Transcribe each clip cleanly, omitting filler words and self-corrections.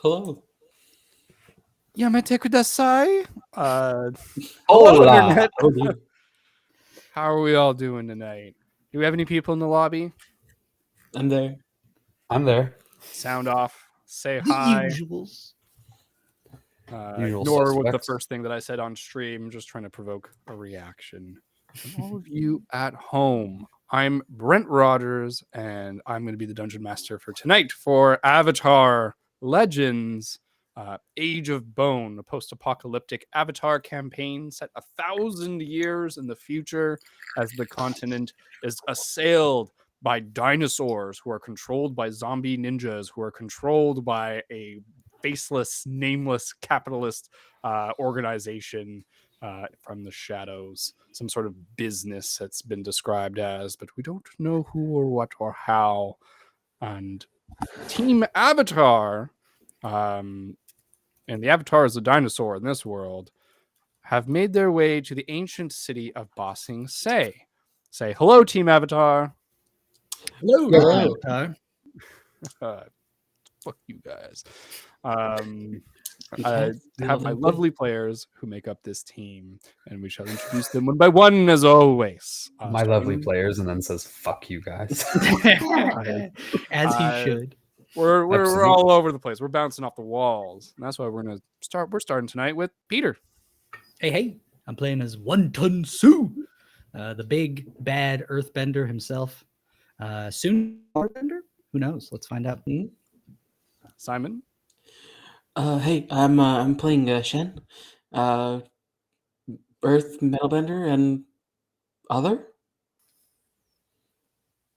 Hello. Yamete kudasai. Hello, Hola. Internet. Howdy. How are we all doing tonight? Do we have any people in the lobby? I'm there. I'm there. Sound off. Say hi. Usuals. Usual Ignore what the suspects. first thing that I said on stream. I'm just trying to provoke a reaction from all of you at home. I'm Brent Rogers, and I'm going to be the dungeon master for tonight for Avatar Legends Age of Bone, a post-apocalyptic Avatar campaign set 1,000 years in the future as the continent is assailed by dinosaurs who are controlled by zombie ninjas who are controlled by a faceless, nameless capitalist organization from the shadows, some sort of business that's been described as, but we don't know who or what or how. And Team Avatar, and the Avatar is a dinosaur in this world, have made their way to the ancient city of Ba Sing Se. Say hello, Team Avatar. Hello. Hello. Fuck you guys. I have my lovely players who make up this team, and we shall introduce them one by one as always. My lovely players, and then says, "Fuck you guys." As he should. We're Absolutely. all over the place. We're bouncing off the walls, and that's why we're gonna start. We're starting tonight with Peter. Hey, I'm playing as One Ton Sue, the big bad earthbender himself. Soon earthbender? Who knows? Let's find out. Simon. Hey, I'm playing Shen, Earth Metalbender and other.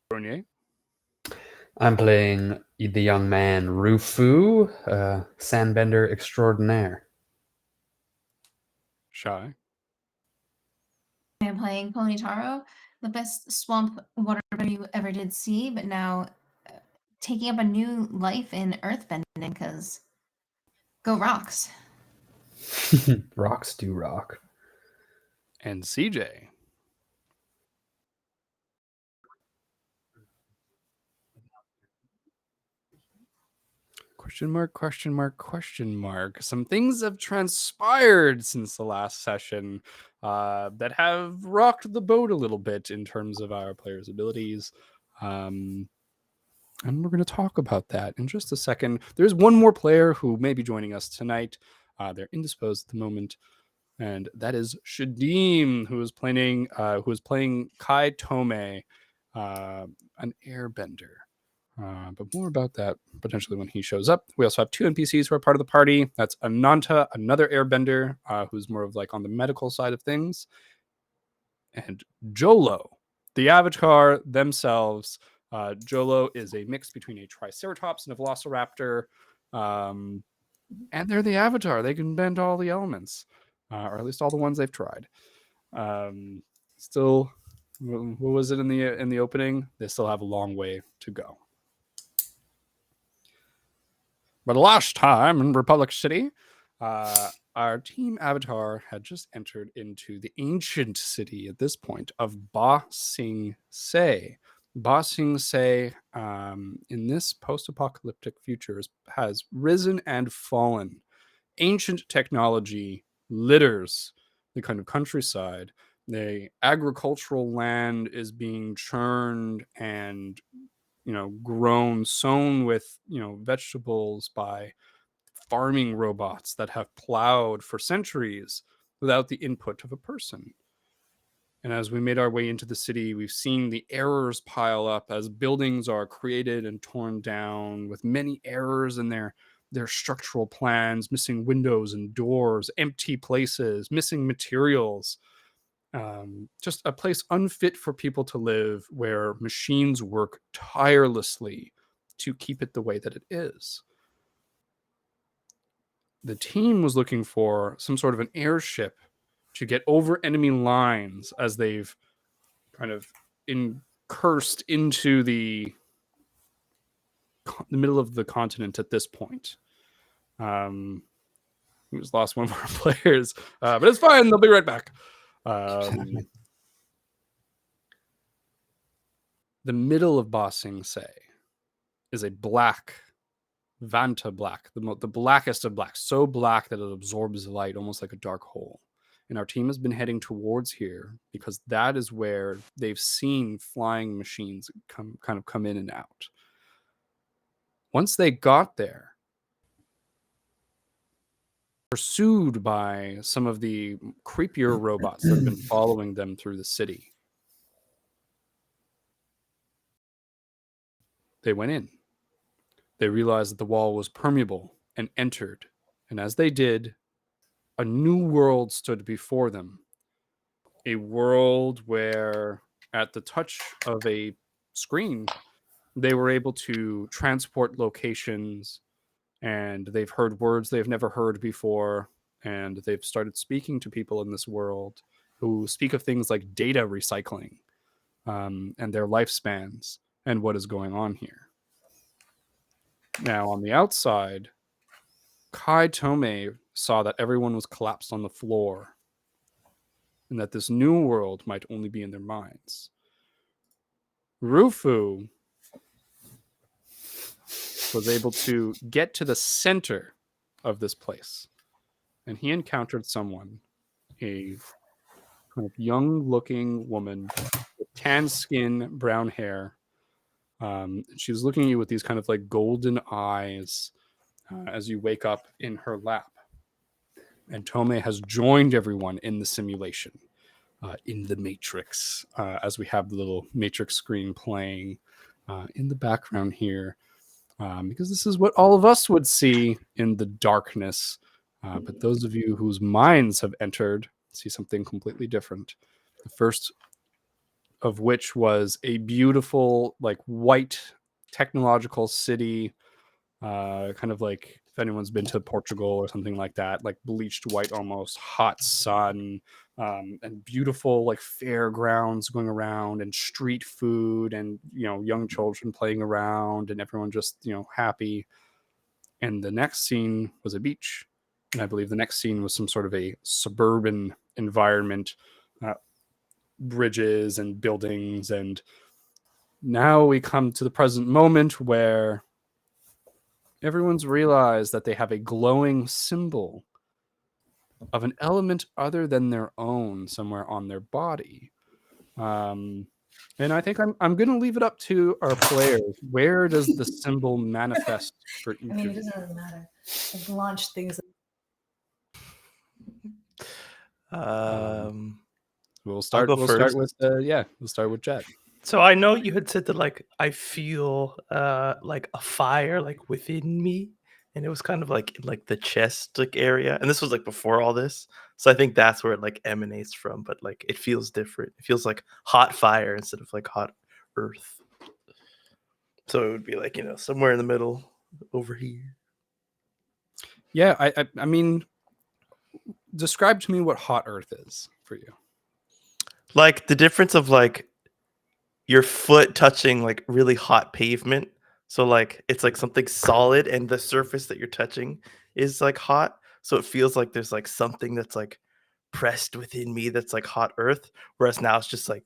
Brunier. I'm playing the young man Rufu, Sandbender extraordinaire. Shy. I'm playing Ponytaro, the best swamp waterbender you ever did see, but now taking up a new life in earthbending because go rocks. Rocks do rock. And CJ. Question mark, question mark, question mark. Some things have transpired since the last session that have rocked the boat a little bit in terms of our players' abilities. And we're going to talk about that in just a second. There's one more player who may be joining us tonight. They're indisposed at the moment, and that is Shadim, who is playing Kai Tome, an airbender. But more about that potentially when he shows up. We also have two NPCs who are part of the party. That's Ananta, another airbender, who's more of like on the medical side of things, and Jolo, the Avatar themselves. Jolo is a mix between a Triceratops and a Velociraptor, and they're the Avatar. They can bend all the elements, or at least all the ones they've tried. Still, what was it in the opening? They still have a long way to go. But last time in Republic City, our team Avatar had just entered into the ancient city at this point of Ba Sing Se. Ba Sing Se, in this post-apocalyptic future, has risen and fallen. Ancient technology litters the kind of countryside. The agricultural land is being churned and grown, sown with vegetables by farming robots that have plowed for centuries without the input of a person. And as we made our way into the city, we've seen the errors pile up as buildings are created and torn down with many errors in their structural plans, missing windows and doors, empty places, missing materials. Just a place unfit for people to live, where machines work tirelessly to keep it the way that it is. The team was looking for some sort of an airship to get over enemy lines as they've kind of incursed into the middle of the continent at this point. We just lost one of our players, but it's fine. They'll be right back. The middle of Ba Sing Se is a black Vanta black, the blackest of black, so black that it absorbs light, almost like a dark hole. And our team has been heading towards here because that is where they've seen flying machines come in and out. Once they got there, pursued by some of the creepier robots that have been following them through the city, they went in. They realized that the wall was permeable and entered. And as they did, a new world stood before them. A world where, at the touch of a screen, they were able to transport locations, and they've heard words they've never heard before, and they've started speaking to people in this world who speak of things like data recycling, and their lifespans and what is going on here. Now, on the outside, Kai Tome saw that everyone was collapsed on the floor and that this new world might only be in their minds. Rufu was able to get to the center of this place, and he encountered someone, a kind of young-looking woman with tan skin, brown hair. She was looking at you with these kind of like golden eyes as you wake up in her lap. And Tome has joined everyone in the simulation, in the Matrix, as we have the little Matrix screen playing in the background here, because this is what all of us would see in the darkness. But those of you whose minds have entered see something completely different. The first of which was a beautiful, like, white technological city, kind of like if anyone's been to Portugal or something like that, like bleached white almost, hot sun, and beautiful like fairgrounds going around, and street food, and young children playing around, and everyone just happy. And the next scene was a beach, and I believe the next scene was some sort of a suburban environment, bridges and buildings. And now we come to the present moment where everyone's realized that they have a glowing symbol of an element other than their own somewhere on their body. And I think I'm going to leave it up to our players. Where does the symbol manifest for each I mean, of it you? doesn't really matter. I've launched things. We'll start. go We'll start first. with We'll start with Jet. So I know you had said that like I feel like a fire like within me, and it was kind of like in like the chest like area, and this was like before all this. So I think that's where it like emanates from, but like it feels different. It feels like hot fire instead of like hot earth. So it would be like somewhere in the middle over here. Yeah, I mean, describe to me what hot earth is for you. Like the difference of like your foot touching like really hot pavement. So like it's like something solid and the surface that you're touching is like hot. So it feels like there's like something that's like pressed within me that's like hot earth. Whereas now it's just like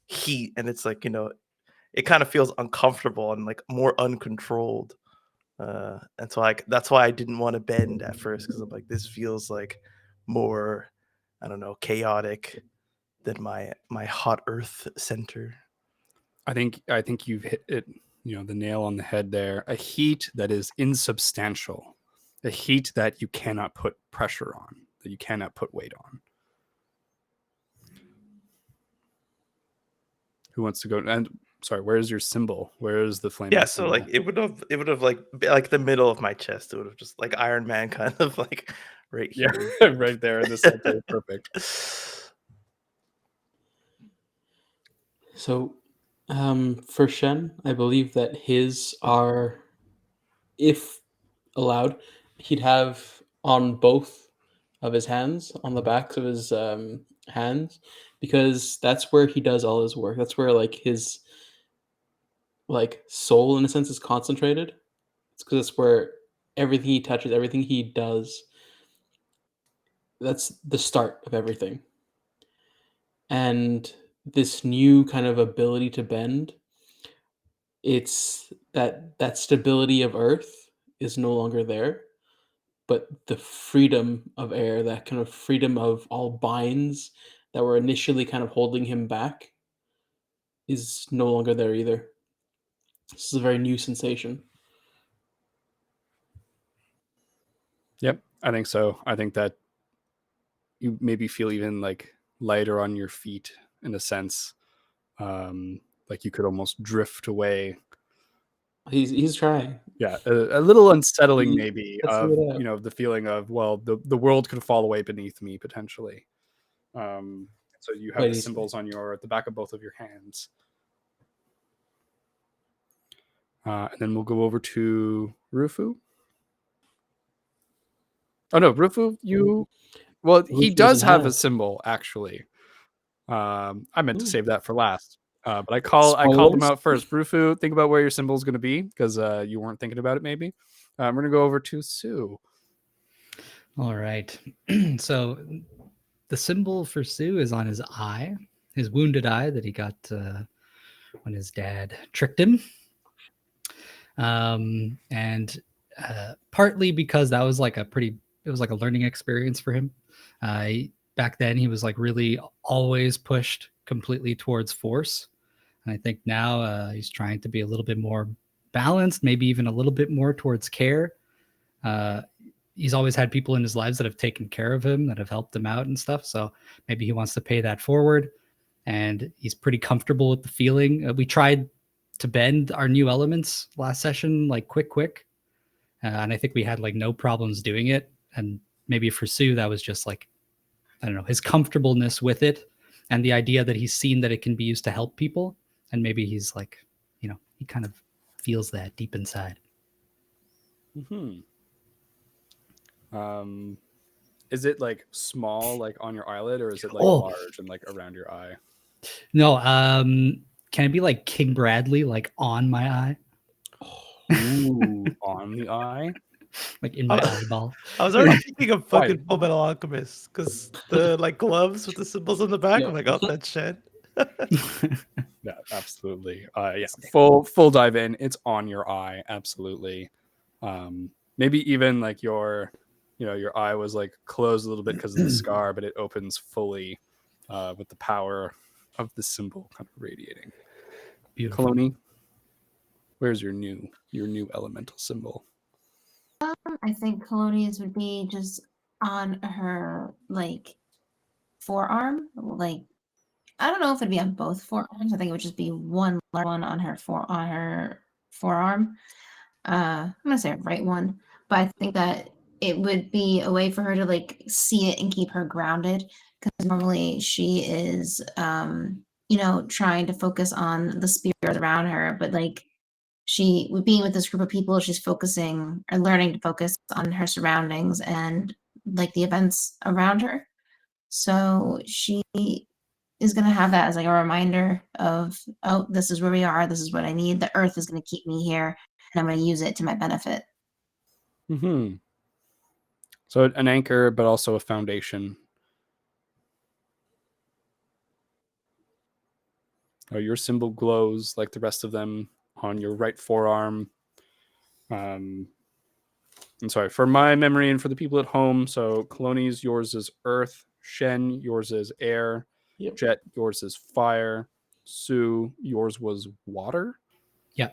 heat, and it's like, it kind of feels uncomfortable and like more uncontrolled. And so like that's why I didn't want to bend at first, because I'm like, this feels like more, I don't know, chaotic than my hot earth center. I think you've hit it, the nail on the head there. A heat that is insubstantial, a heat that you cannot put pressure on, that you cannot put weight on. Who wants to go? And sorry, where's your symbol? Where is the flame? Yeah, so like it would have like like the middle of my chest. It would have just like Iron Man kind of like right here. Yeah, right there in the center. Perfect. So, for Shen, I believe that his are, if allowed, he'd have on both of his hands, on the backs of his hands, because that's where he does all his work. That's where like his soul, in a sense, is concentrated. It's because that's where everything he touches, everything he does, that's the start of everything. And this new kind of ability to bend, it's that stability of earth is no longer there, but the freedom of air, that kind of freedom of all binds that were initially kind of holding him back, is no longer there either. This is a very new sensation. Yep, I think so. I think that you maybe feel even like lighter on your feet in a sense. Like you could almost drift away. He's trying. Yeah, a little unsettling maybe Let's see of, it out. the feeling of, well, the world could fall away beneath me potentially. So you have Wait, the he's- symbols on the back of both of your hands. And then we'll go over to Rufu. Oh no, Rufu, well, he Rufu does doesn't have a have. symbol actually. I meant to Ooh. save that for last. But I called him Spoilers? out first. Rufu, think about where your symbol is going to be, because you weren't thinking about it maybe. We're going to go over to Sue. All right. So the symbol for Sue is on his eye, his wounded eye that he got when his dad tricked him. And partly because that was like it was like a learning experience for him. Back then, he was like really always pushed completely towards force. And I think now he's trying to be a little bit more balanced, maybe even a little bit more towards care. He's always had people in his lives that have taken care of him, that have helped him out and stuff. So maybe he wants to pay that forward. And he's pretty comfortable with the feeling. We tried to bend our new elements last session, like quick. And I think we had like no problems doing it. And maybe for Sue, that was just like, I don't know, his comfortableness with it and the idea that he's seen that it can be used to help people. And maybe he's like, he kind of feels that deep inside. Is it like small, like on your eyelid, or is it like Oh. large and like around your eye? No, can it be like King Bradley, like on my eye, Ooh, on the eye? like in my eyeball? I was already thinking of Why? fucking Full Metal Alchemist because the like gloves with the symbols on the back. Yeah. I'm like, oh, that's Shen. Yeah, absolutely. Yeah, full dive in. It's on your eye, absolutely. Maybe even like your eye was like closed a little bit because of the scar, but it opens fully with the power of the symbol kind of radiating. Beautiful. Kaloni, where's your new elemental symbol? I think Colonia's would be just on her like forearm. Like I don't know if it'd be on both forearms. I think it would just be one on her forearm. I'm gonna say right one, but I think that it would be a way for her to like see it and keep her grounded because normally she is trying to focus on the spirit around her, but like she being with this group of people, she's focusing or learning to focus on her surroundings and like the events around her. So she is going to have that as like a reminder of, oh, this is where we are, this is what I need, the earth is going to keep me here and I'm going to use it to my benefit. So an anchor, but also a foundation. Your symbol glows like the rest of them on your right forearm. I'm sorry, for my memory and for the people at home. So Kaloni's, yours is earth. Shen, yours is air. Yep. Jet, yours is fire. Sue, yours was water. Yeah.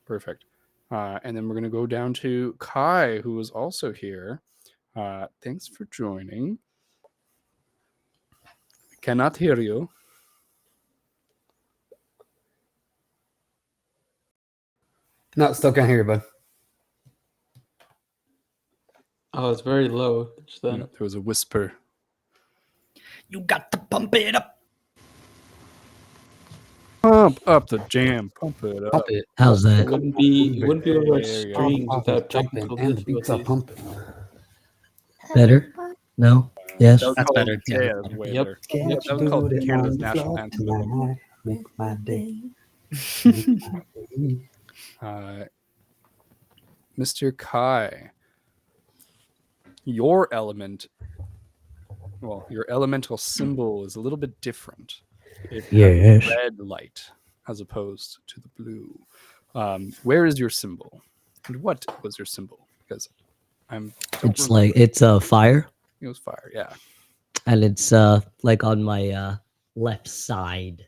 Perfect. And then we're going to go down to Kai, who is also here. Thanks for joining. I cannot hear you. No, still can't hear you, bud. Oh, it's very low. Just then. There was a whisper. You got to pump it up. Pump up the jam. Pump it up. Pump it. How's that? It wouldn't be one of our There you go. streams Pump, without jumping, technical and the beats are difficulties. pumping. Better? No? Yes? That was That's called- better. Yeah, Yeah, that's that's better. way Yep. better. Get That your was called booty Canada's on the national floor anthem. tonight. Make my day. Make my day. Mr. Kai, your elemental symbol is a little bit different. It has Yes. red light as opposed to the blue. Where is your symbol? And what was your symbol? Because It's like it's a fire, it was fire. Yeah. and it's like on my left side,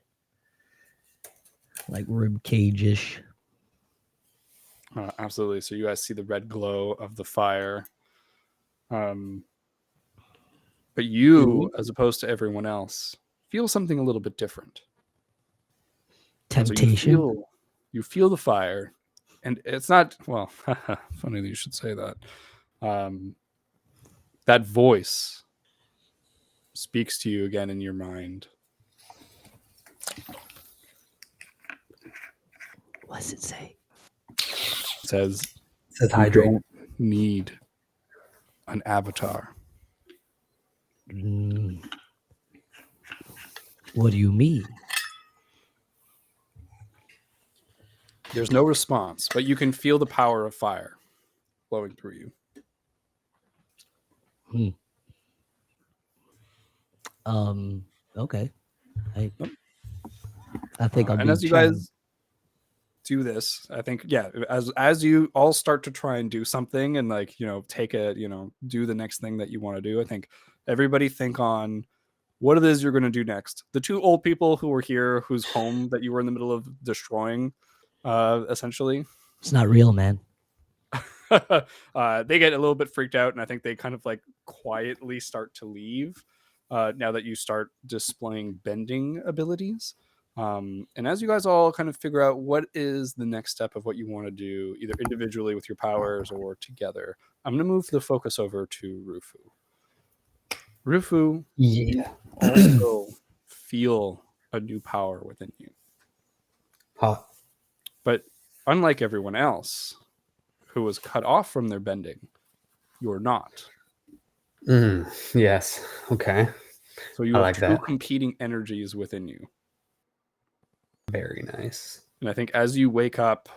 like rib cage-ish. Absolutely. So you guys see the red glow of the fire. But you, as opposed to everyone else, feel something a little bit different. And so Temptation. you feel the fire, and it's not, well, funny that you should say that. That voice speaks to you again in your mind. What does it say? It says, Says "You hydrate. don't need an avatar." What do you mean? There's no response, but you can feel the power of fire flowing through you. Okay. I think I'm and being as you channeled. guys do this, I think, as you all start to try and do something and take a, do the next thing that you want to do, I think everybody think on what it is you're going to do next. The two old people who were here, whose home that you were in the middle of destroying, essentially. It's not real, man. They get a little bit freaked out, and I think they kind of like quietly start to leave now that you start displaying bending abilities. And as you guys all kind of figure out what is the next step of what you want to do, either individually with your powers or together, I'm going to move the focus over to Rufu. Rufu, Yeah. also feel a new power within you. Huh. But unlike everyone else who was cut off from their bending, you're not. Yes. Okay. So you I have like two that. competing energies within you. Very nice. And I think as you wake up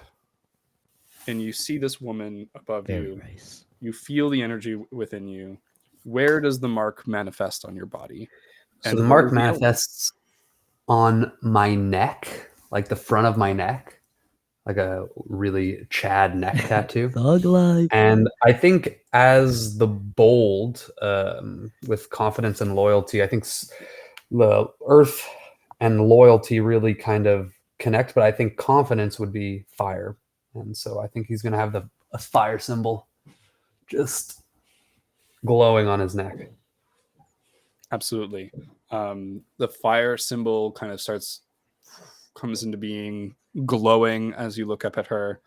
and you see this woman above Very you, nice. you feel the energy within you. Where does the mark manifest on your body? So And the what mark are the elements? manifests on my neck, like the front of my neck, like a really Chad neck tattoo. Thug life. And I think as the bold, with confidence and loyalty, I think the earth and loyalty really kind of connect, but I think confidence would be fire. And so I think he's going to have a fire symbol just glowing on his neck. Absolutely. The fire symbol kind of comes into being, glowing as you look up at her.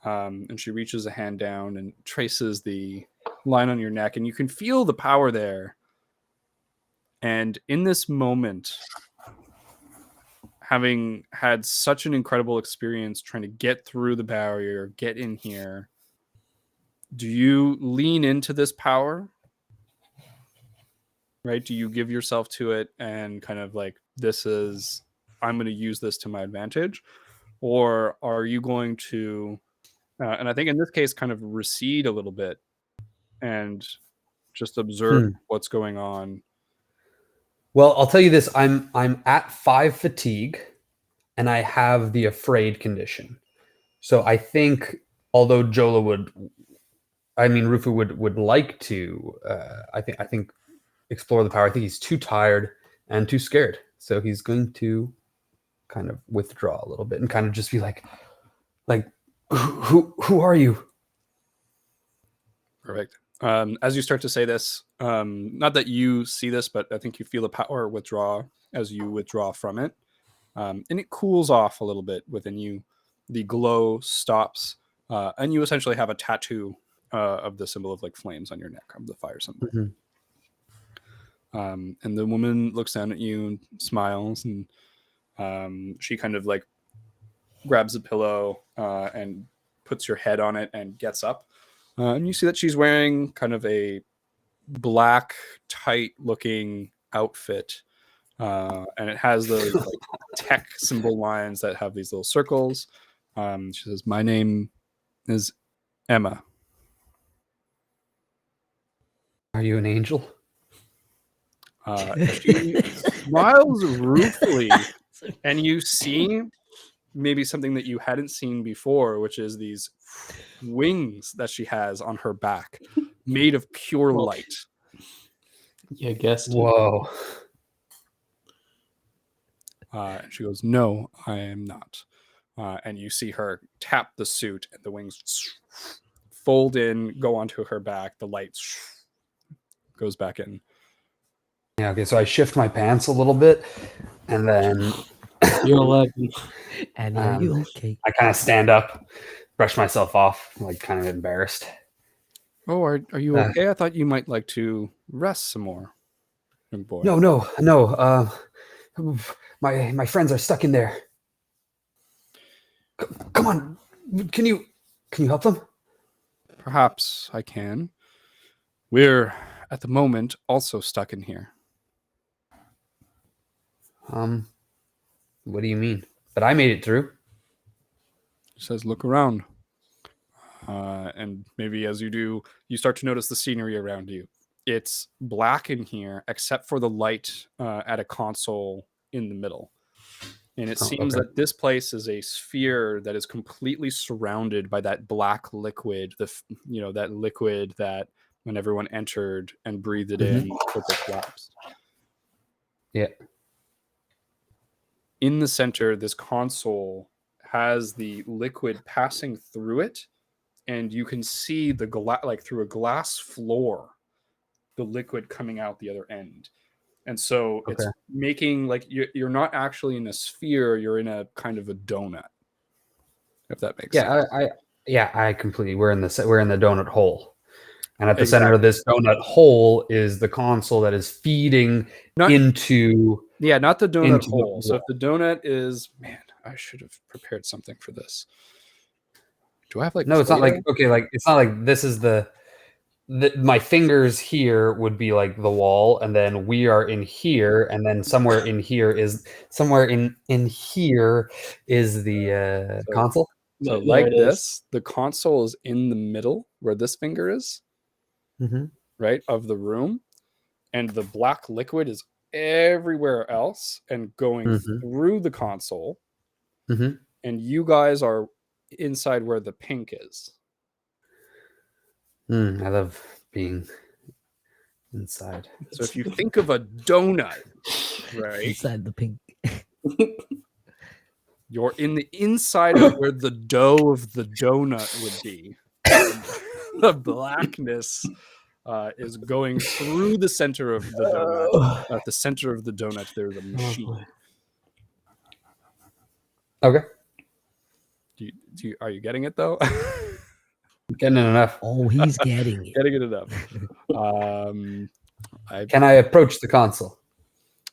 And she reaches a hand down and traces the line on your neck, and you can feel the power there. And in this moment, having had such an incredible experience trying to get through the barrier, get in here, do you lean into this power? Right? Do you give yourself to it and kind of like, I'm going to use this to my advantage? Or are you going to, and I think in this case, kind of recede a little bit and just observe what's going on? Well, I'll tell you this: I'm at 5 fatigue, and I have the afraid condition. So I think, although Rufu would like to, I think explore the power. I think he's too tired and too scared, so he's going to kind of withdraw a little bit and kind of just be like, who are you? Perfect. As you start to say this, not that you see this, but I think you feel the power withdraw as you withdraw from it. And it cools off a little bit within you. The glow stops, and you essentially have a tattoo of the symbol of like flames on your neck, of the fire symbol. And the woman looks down at you and smiles, and she kind of like grabs a pillow and puts your head on it and gets up. And you see that she's wearing kind of a black, tight-looking outfit, and it has those like tech symbol lines that have these little circles. She says, "My name is Emma." Are you an angel? She smiles ruefully, and you see maybe something that you hadn't seen before, which is these wings that she has on her back, made of pure Well, light. Yeah, guessed it. Whoa. And she goes, "No, I am not." And you see her tap the suit, and the wings fold in, go onto her back. The light goes back in. Yeah, okay, so I shift my pants a little bit, and then You're 11. And are you Um, okay? I kind of stand up, brush myself off, like kind of embarrassed. Oh, are you Uh, okay? I thought you might like to rest some more, young boy. No. My friends are stuck in there. Come on, can you help them? Perhaps I can. We're at the moment also stuck in here. What do you mean? But I made it through. He says, "Look around." And maybe as you do, you start to notice the scenery around you. It's black in here, except for the light at a console in the middle. And it seems okay. that this place is a sphere that is completely surrounded by that black liquid. That liquid that when everyone entered and breathed it in, quickly collapsed. Yeah. In the center, this console has the liquid passing through it, and you can see the through a glass floor, the liquid coming out the other end. And so it's making you're not actually in a sphere, you're in a kind of a donut, if that makes sense. I completely. We're in the donut hole, and at the center of this donut hole is the console that is feeding into. Yeah, not the donut into hole. the So if the donut is, man, I should have prepared something for this. Do I have No, it's not like it's not like this is my fingers here would be like the wall, and then we are in here, and then somewhere in here is the console. So There like it is. this, the console is in the middle where this finger is, right, of the room, and the black liquid is everywhere else and going through the console, and you guys are inside where the pink is. I love being inside. So if you think of a donut, right, Inside the pink. you're in the inside of where the dough of the donut would be. The blackness is going through the center of the donut. At the center of the donut, there's a machine. Okay. Are you getting it though? Getting it enough. Oh, he's getting it. Getting it enough. Can I approach the console?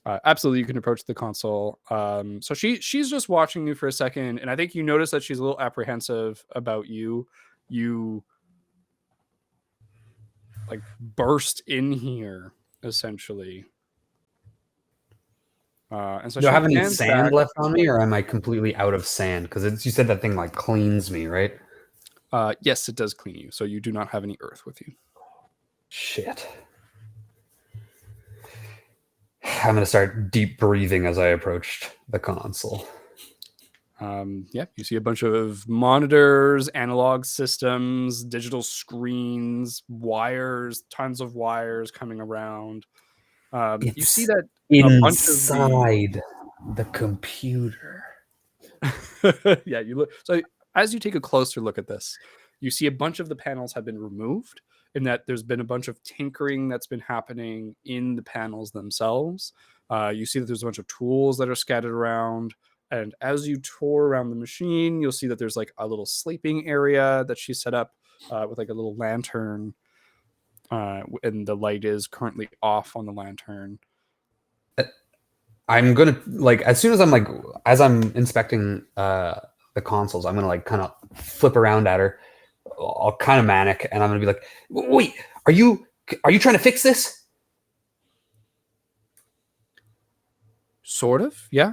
Absolutely, you can approach the console. So she's just watching you for a second, and I think you notice that she's a little apprehensive about you. You like burst in here essentially. And so do I have any stands sand back. left on me, or am I completely out of sand? Because you said that thing like cleans me, right? Yes, it does clean you. So you do not have any earth with you. Shit. I'm gonna start deep breathing as I approached the console. Yeah, you see a bunch of monitors, analog systems, digital screens, wires, tons of wires coming around. You see that inside the computer. Yeah, you look. So as you take a closer look at this, you see a bunch of the panels have been removed, and that there's been a bunch of tinkering that's been happening in the panels themselves. You see that there's a bunch of tools that are scattered around. And as you tour around the machine, you'll see that there's like a little sleeping area that she set up with like a little lantern. And the light is currently off on the lantern. I'm gonna as I'm inspecting the consoles, I'm gonna kind of flip around at her, all kind of manic, and I'm gonna be like, "Wait, are you trying to fix this?" Sort of, yeah.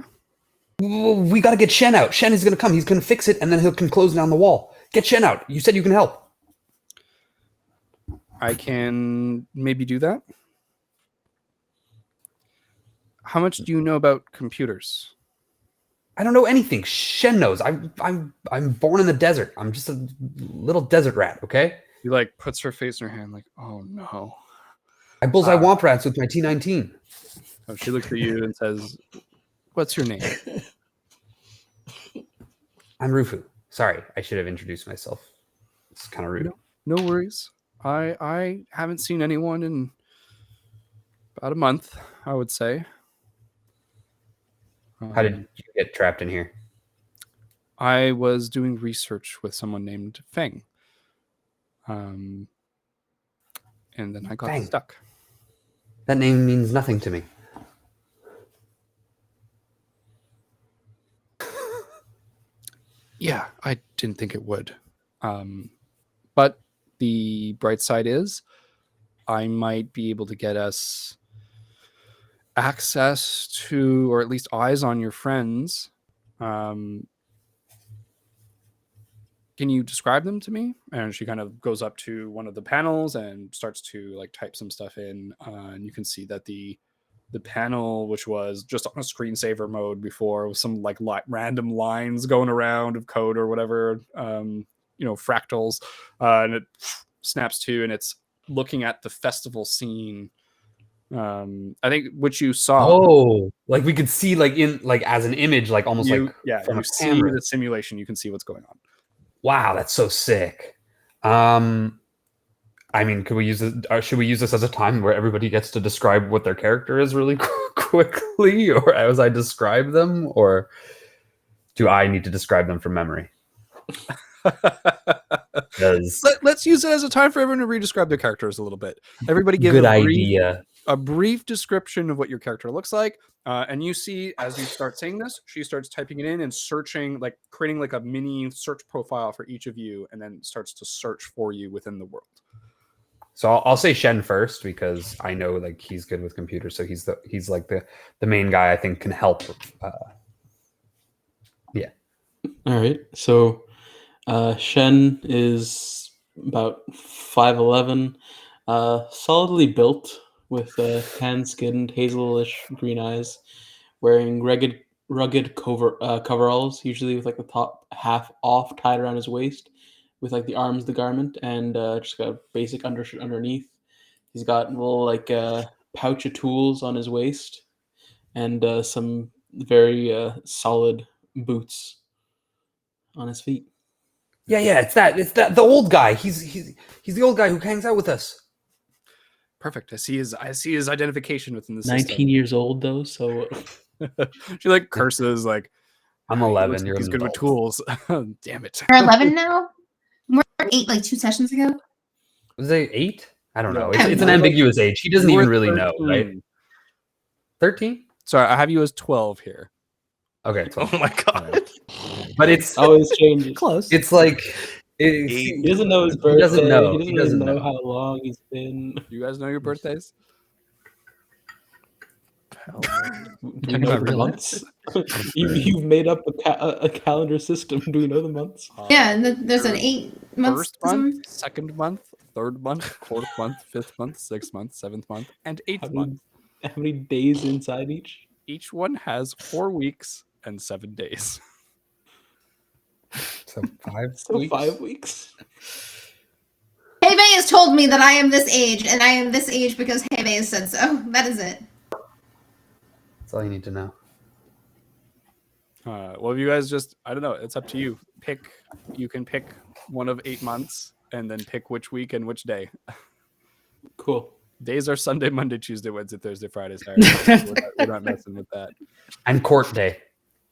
We got to get Shen out. Shen is gonna come. He's gonna fix it, and then he can close down the wall. Get Shen out. You said you can help. I can maybe do that. How much do you know about computers? I don't know anything. Shen knows. I'm born in the desert. I'm just a little desert rat. Okay. She like puts her face in her hand, like, oh no. I bullseye womp rats with my T19. So she looks at you and says, "What's your name?" I'm Rufu. Sorry, I should have introduced myself. It's kind of rude. No worries. I haven't seen anyone in about a month, I would say. How did you get trapped in here? I was doing research with someone named Feng. And then I got Feng. stuck. That name means nothing to me. Yeah, I didn't think it would. But the bright side is I might be able to get us access to, or at least eyes on your friends. Can you describe them to me? And she kind of goes up to one of the panels and starts to like type some stuff in. And you can see that the panel, which was just on a screensaver mode before, with some like random lines going around of code or whatever, fractals, and it snaps to, and it's looking at the festival scene. I think which you saw. Oh, like we could see like in like as an image, like almost you like from you a see camera. the simulation. You can see what's going on. Wow, that's so sick. I mean, could we use this? Should we use this as a time where everybody gets to describe what their character is really quickly, or as I describe them, or do I need to describe them from memory? Let's use it as a time for everyone to re-describe their characters a little bit. Everybody give good idea. A brief description of what your character looks like. And you see, as you start saying this, she starts typing it in and searching, like creating like a mini search profile for each of you, and then starts to search for you within the world. So I'll say Shen first because I know like he's good with computers, so he's like the main guy I think can help. Yeah. All right. So Shen is about 5'11", solidly built with tan-skinned, hazelish green eyes, wearing rugged coveralls, usually with like the top half off, tied around his waist, with like the arms of the garment, and just got a basic undershirt underneath. He's got a little like pouch of tools on his waist, and some very solid boots on his feet. Yeah. It's that the old guy. He's the old guy who hangs out with us. Perfect. I see his identification within the 19 system. years old though, so she like curses like, I'm 11. He's good with tools. Damn it. You're 11 now? We're 8 like 2 sessions ago. Was it 8? I don't know. No. It's an ambiguous age. He doesn't even really know, right? 13? Sorry, I have you as 12 here. Okay, 12. Oh my god. But it's always changes. Close. it's like He doesn't know his birthday. doesn't know. He doesn't know how long he's been. You guys know your birthdays? Do we know the months? You've made up a calendar system. Do we know the months? Yeah, and there's an 8 months. First month, second month, third month, fourth month, fifth month, sixth month, seventh month, and eighth month. How many days inside each? Each one has 4 weeks and 7 days. so 5 So weeks. 5 weeks. Hebe has told me that I am this age, and I am this age because Hebe has said so. That is it. That's all you need to know. Well, you guys just, I don't know. It's up to you. You can pick one of 8 months and then pick which week and which day. Cool. Days are Sunday, Monday, Tuesday, Wednesday, Thursday, Friday, Saturday. We're not messing with that. And court day.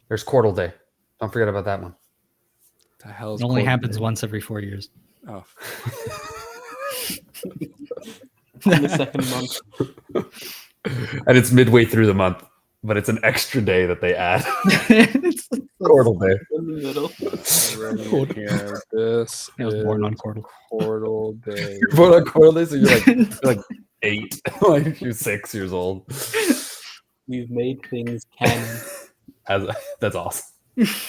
There's Quartal Day. Don't forget about that one. The hell's It only court happens day? once every 4 years. Oh. In the second month. And it's midway through the month, but it's an extra day that they add. It's Quartal Day. In the middle. Here. This I was born on Quartal. Quartal Day. You're born on Quartal Day, so you're like 8. Like you're 6 years old. We've made things canon. That's awesome.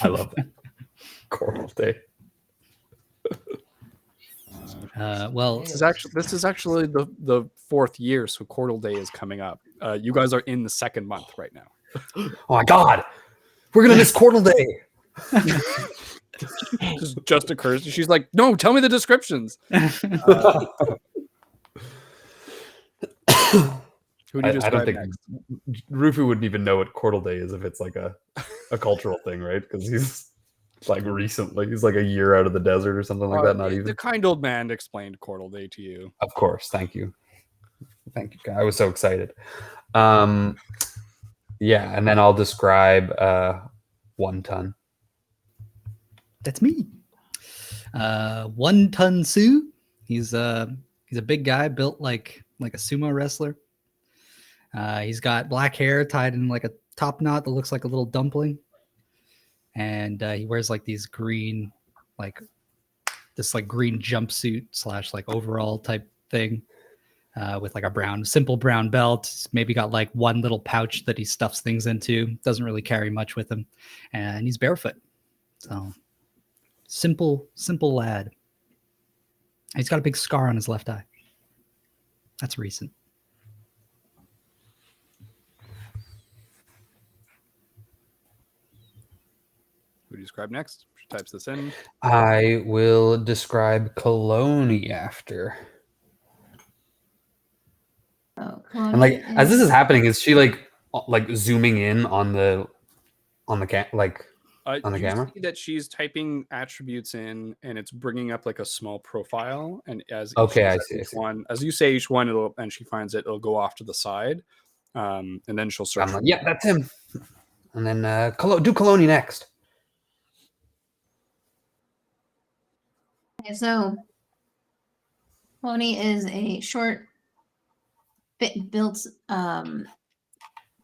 I love that. Quartal Day. Well, This is actually the 4th year, so Quartal Day is coming up. You guys are in the second month right now. Oh my god. We're gonna miss Quartal Day. just occurs. She's like, no, tell me the descriptions. Who do you I don't describe think next? Rufu wouldn't even know what Quartal Day is if it's like a cultural thing, right? Because he's like recently, he's like a year out of the desert or something like that. Not even. The kind old man explained Quartal Day to you. Of course, thank you. I was so excited. Yeah, and then I'll describe 1 ton. That's me. 1 ton Sue. He's a big guy built like a sumo wrestler. He's got black hair tied in like a top knot that looks like a little dumpling, and he wears like these green, like this like green jumpsuit / like overall type thing, with like a simple brown belt. He's maybe got like one little pouch that he stuffs things into. Doesn't really carry much with him, and he's barefoot. So simple lad. He's got a big scar on his left eye. That's recent. Who do you describe next? She types this in. I will describe Colony after. Oh, And like as this is happening, is she like zooming in on the on the You camera? see that she's typing attributes in, and it's bringing up like a small profile. And as Okay, I says see. each one, as you say each one, and she finds it, it'll go off to the side, and then she'll search. I'm like, yeah, that's him. And then do Colony next. Okay, so Pony is a short, built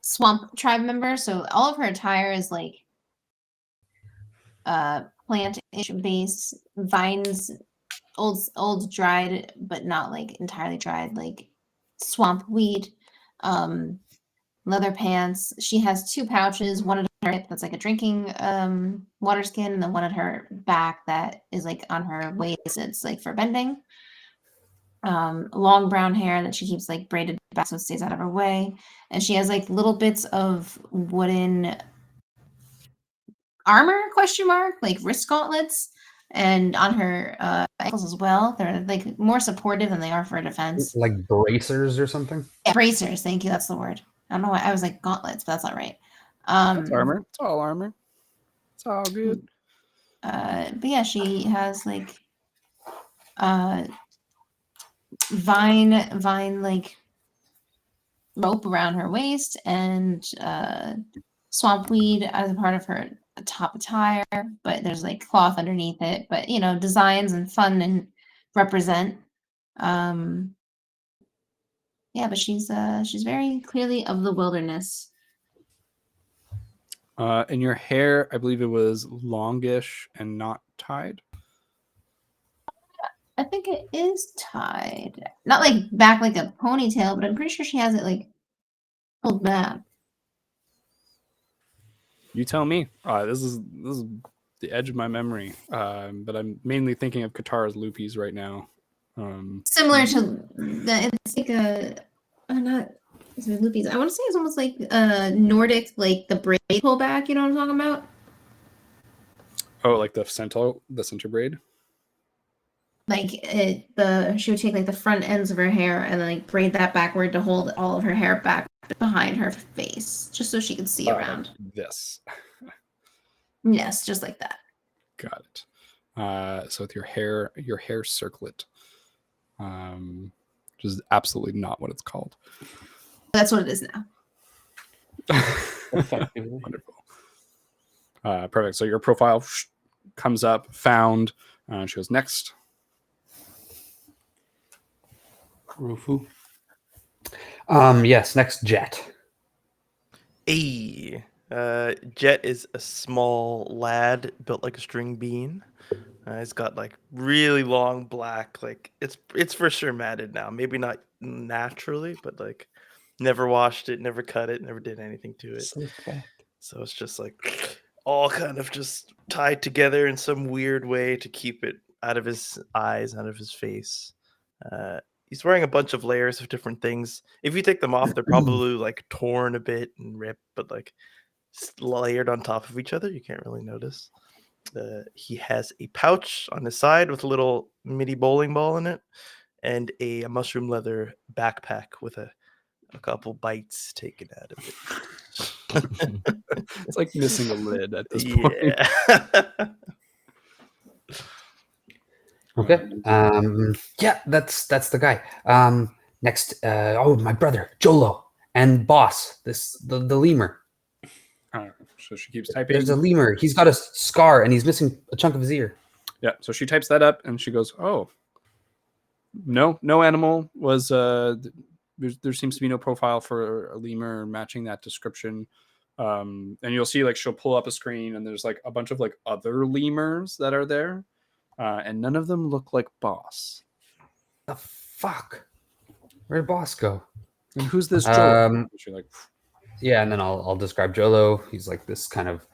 swamp tribe member. So all of her attire is like plant-ish based, vines, old dried, but not like entirely dried, like swamp weed, leather pants. She has 2 pouches, one at her hip that's like a drinking water skin, and then one at her back that is like on her waist. It's like for bending. Long brown hair that she keeps like braided back so it stays out of her way. And she has like little bits of wooden armor, like wrist gauntlets, and on her ankles as well. They're like more supportive than they are for defense. Like bracers or something? Yeah, bracers, thank you, that's the word. I don't know why I was like gauntlets, but that's not right. That's armor. It's all armor. It's all good. But yeah, she has like vine like rope around her waist, and swamp weed as a part of her top attire, but there's like cloth underneath it, but you know, designs and fun and represent. Yeah, but she's very clearly of the wilderness. And your hair, I believe it was longish and not tied. I think it is tied, not like back like a ponytail, but I'm pretty sure she has it like pulled back. You tell me. This is the edge of my memory, but I'm mainly thinking of Katara's loopies right now. Similar to it's like not it's loopies. I want to say it's almost like Nordic, like the braid pullback. You know what I'm talking about? Oh, like the center braid. Like she would take like the front ends of her hair and then like braid that backward to hold all of her hair back behind her face, just so she could see around. This. Yes, just like that. Got it. So with your hair circlet, which is absolutely not what it's called. That's what it is now. Wonderful. Perfect. So your profile comes up, found. She goes next. Rufu. Yes, next Jet. Jet is a small lad built like a string bean. He's got like really long black, like it's for sure matted now. Maybe not naturally, but like never washed it, never cut it, never did anything to it. So it's just like all kind of just tied together in some weird way to keep it out of his eyes, out of his face. He's wearing a bunch of layers of different things. If you take them off, they're probably like torn a bit and ripped, but like layered on top of each other. You can't really notice. He has a pouch on his side with a little mini bowling ball in it, and a mushroom leather backpack with a couple bites taken out of it. It's like missing a lid at this point. Yeah. Okay. Yeah, that's the guy. Next, my brother Jolo and boss. The lemur. So she keeps typing. There's a lemur. He's got a scar and he's missing a chunk of his ear. Yeah. So she types that up and she goes, "Oh, no animal was. There seems to be no profile for a lemur matching that description." And you'll see like she'll pull up a screen and there's like a bunch of like other lemurs that are there. And none of them look like boss. The fuck? Where'd boss go? And who's this Joe? You're like, yeah, and then I'll describe Jolo. He's like this kind of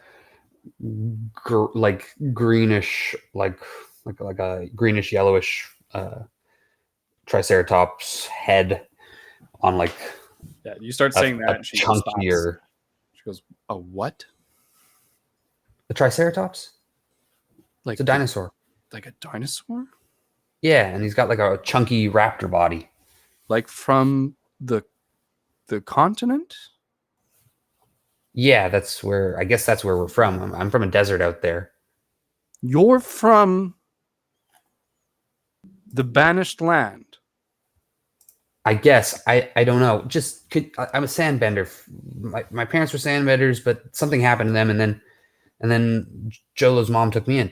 like greenish, like a greenish yellowish triceratops head on like. Yeah, you start saying that. And she chunkier. She goes, "A what? The triceratops? Like it's a dinosaur. Like a dinosaur? Yeah, and he's got like a chunky raptor body. Like from the continent? Yeah, I guess that's where we're from. I'm from a desert out there. You're from the banished land. I guess. I don't know. I'm a sandbender. My parents were sandbenders, but something happened to them, and then Jolo's mom took me in.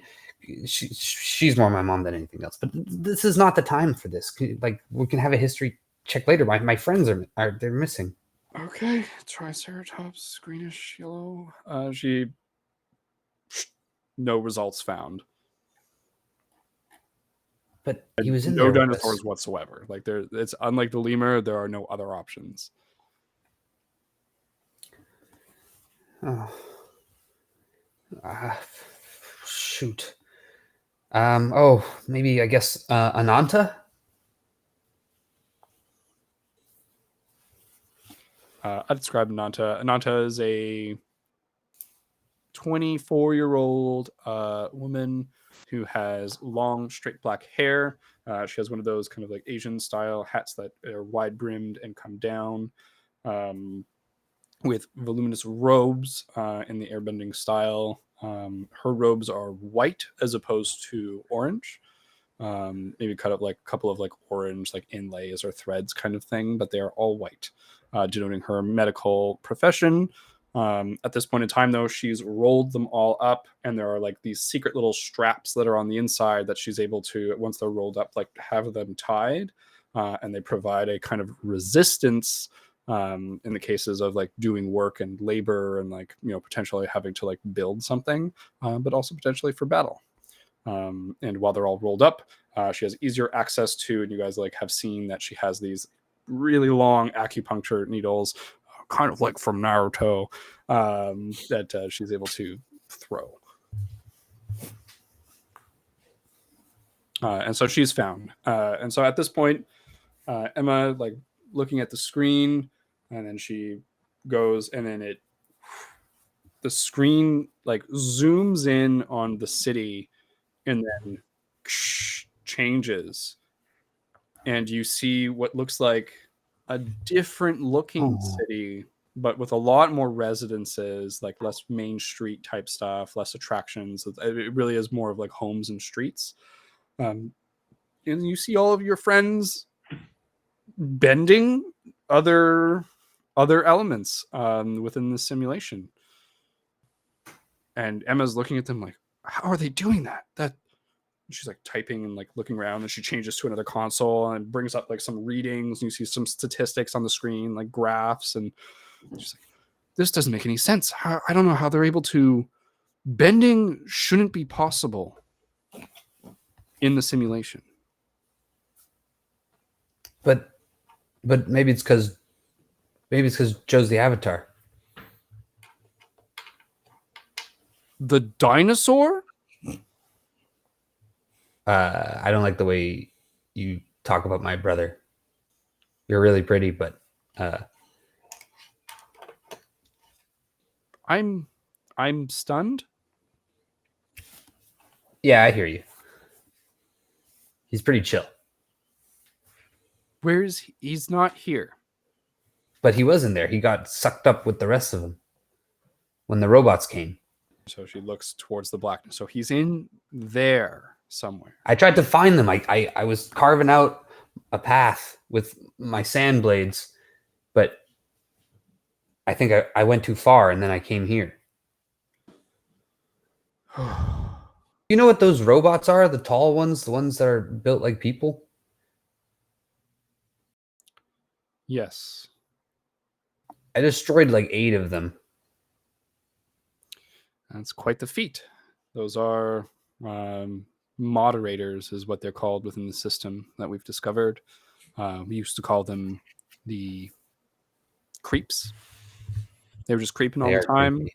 She's more my mom than anything else. But this is not the time for this. Like, we can have a history check later. My friends they're missing. Okay, triceratops, greenish yellow. No results found. But he was in no there dinosaurs whatsoever. Like it's unlike the lemur. There are no other options. Oh, shoot. Maybe I guess Ananta. I describe Ananta. Ananta is a 24-year-old woman who has long, straight black hair. She has one of those kind of like Asian style hats that are wide brimmed and come down, with voluminous robes in the airbending style. Her robes are white as opposed to orange. Maybe cut up like a couple of like orange like inlays or threads kind of thing, but they are all white, denoting her medical profession. At this point in time, though, she's rolled them all up, and there are like these secret little straps that are on the inside that she's able to, once they're rolled up, like have them tied, and they provide a kind of resistance in the cases of like doing work and labor and like, you know, potentially having to like build something, but also potentially for battle. And while they're all rolled up, she has easier access to, and you guys like have seen that she has these really long acupuncture needles, kind of like from Naruto, that she's able to throw. And so she's found. And so at this point, Emma, like looking at the screen, and then she goes, and then the screen like zooms in on the city and then changes. And you see what looks like a different looking city, but with a lot more residences, like less main street type stuff, less attractions. It really is more of like homes and streets. And you see all of your friends bending other elements within the simulation. And Emma's looking at them like, how are they doing that? She's like typing and like looking around, and she changes to another console and brings up like some readings, and you see some statistics on the screen, like graphs, and she's like, this doesn't make any sense. I don't know how they're able to. Bending shouldn't be possible in the simulation. But maybe it's because Joe's the avatar. The dinosaur? I don't like the way you talk about my brother. You're really pretty, but I'm stunned. Yeah, I hear you. He's pretty chill. Where's he? He's not here. But he wasn't there. He got sucked up with the rest of them when the robots came. So she looks towards the blackness. So he's in there somewhere. I tried to find them. I was carving out a path with my sand blades, but I think I went too far and then I came here. You know what those robots are? The tall ones, the ones that are built like people? Yes. I destroyed like 8 of them. That's quite the feat. Those are moderators, is what they're called within the system that we've discovered. We used to call them the creeps. They were just creeping all They the are time. creepy.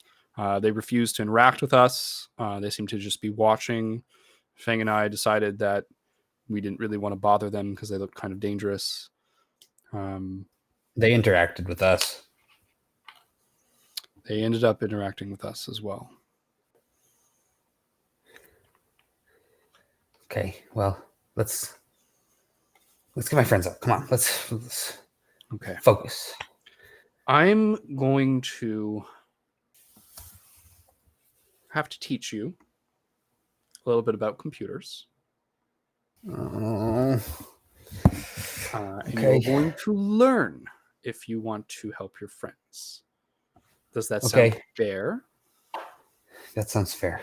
They refused to interact with us. They seemed to just be watching. Feng and I decided that we didn't really want to bother them because they looked kind of dangerous. They interacted with us. They ended up interacting with us as well. Okay, well, let's get my friends up. Come on, let's Okay. focus. I'm going to have to teach you a little bit about computers. Oh, And Okay. you're going to learn if you want to help your friends. Does that sound Okay. fair? that sounds fair.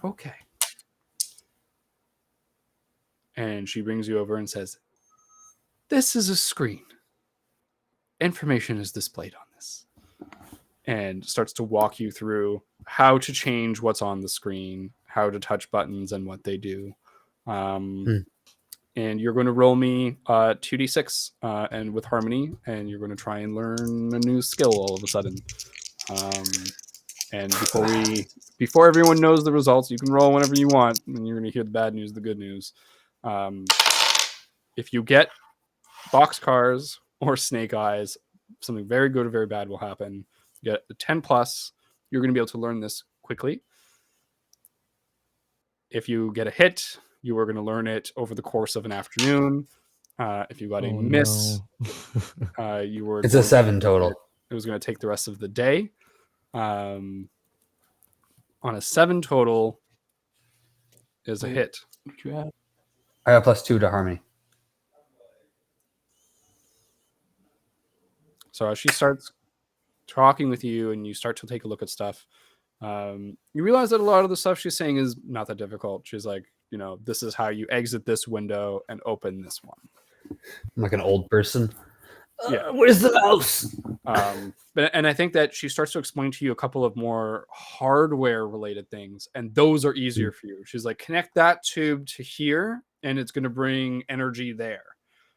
Okay. And she brings you over and says, "This is a screen. Information is displayed on this." And starts to walk you through how to change what's on the screen, how to touch buttons and what they do. And you're going to roll me 2d6 and with harmony, and you're going to try and learn a new skill all of a sudden. And before everyone knows the results, you can roll whenever you want, and you're going to hear the bad news, the good news. If you get boxcars or snake eyes, something very good or very bad will happen. You get a 10 plus, you're going to be able to learn this quickly. If you get a hit, you are going to learn it over the course of an afternoon. If you got a miss, you were. It's a 7 total. It was going to take the rest of the day. On a 7 total is a Wait. hit. What you have? I got +2 to harmony. So as she starts talking with you and you start to take a look at stuff, you realize that a lot of the stuff she's saying is not that difficult. She's like, this is how you exit this window and open this one. I'm like an old person. Yeah. Where's the mouse? And I think that she starts to explain to you a couple of more hardware related things, and those are easier for you. She's like, connect that tube to here and it's going to bring energy there.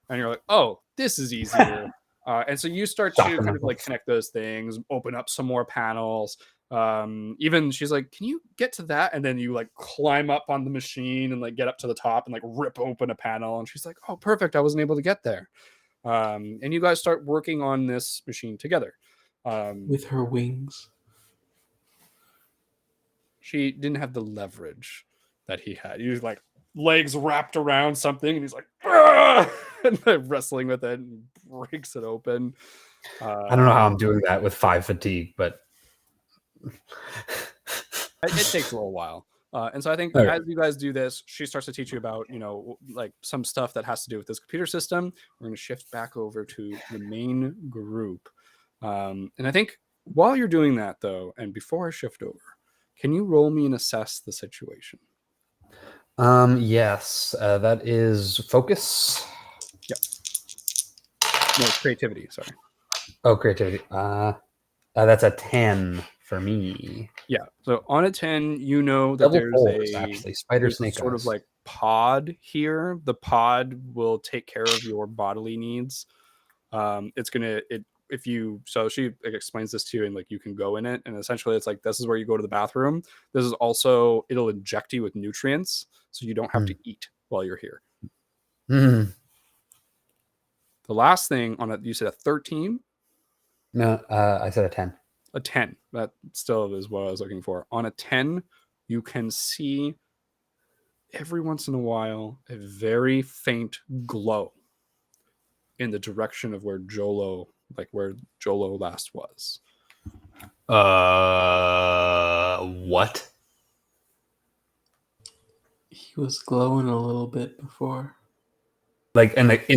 And you're like, oh, this is easier. And so you start to kind of like connect those things, open up some more panels. Even she's like, can you get to that? And then you like climb up on the machine and like get up to the top and like rip open a panel. And she's like, oh, perfect. I wasn't able to get there. And you guys start working on this machine together. With her wings. She didn't have the leverage that he had. He was like legs wrapped around something, and he's like, "Argh!" and then wrestling with it and breaks it open. I don't know how I'm doing that with 5 fatigue, but it takes a little while. And so I think Okay. as you guys do this, she starts to teach you about, like some stuff that has to do with this computer system. We're going to shift back over to the main group. And I think while you're doing that, though, and before I shift over, can you roll me and assess the situation? yes, that is focus. Yep. No, it's creativity. Sorry. Oh, creativity. That's a 10 for me. Yeah. So on a 10, you know that Double there's fours, actually. Spider there's a snake sort eyes. of like pod here. The pod will take care of your bodily needs. It's gonna she explains this to you, and like you can go in it, and essentially it's like this is where you go to the bathroom. This is also, it'll inject you with nutrients, so you don't have to eat while you're here. Mhm. The last thing on it, you said a 13. No, I said a 10. a 10. That still is what I was looking for. On a 10, you can see every once in a while a very faint glow in the direction of where Jolo last was. What? He was glowing a little bit before. Like, and like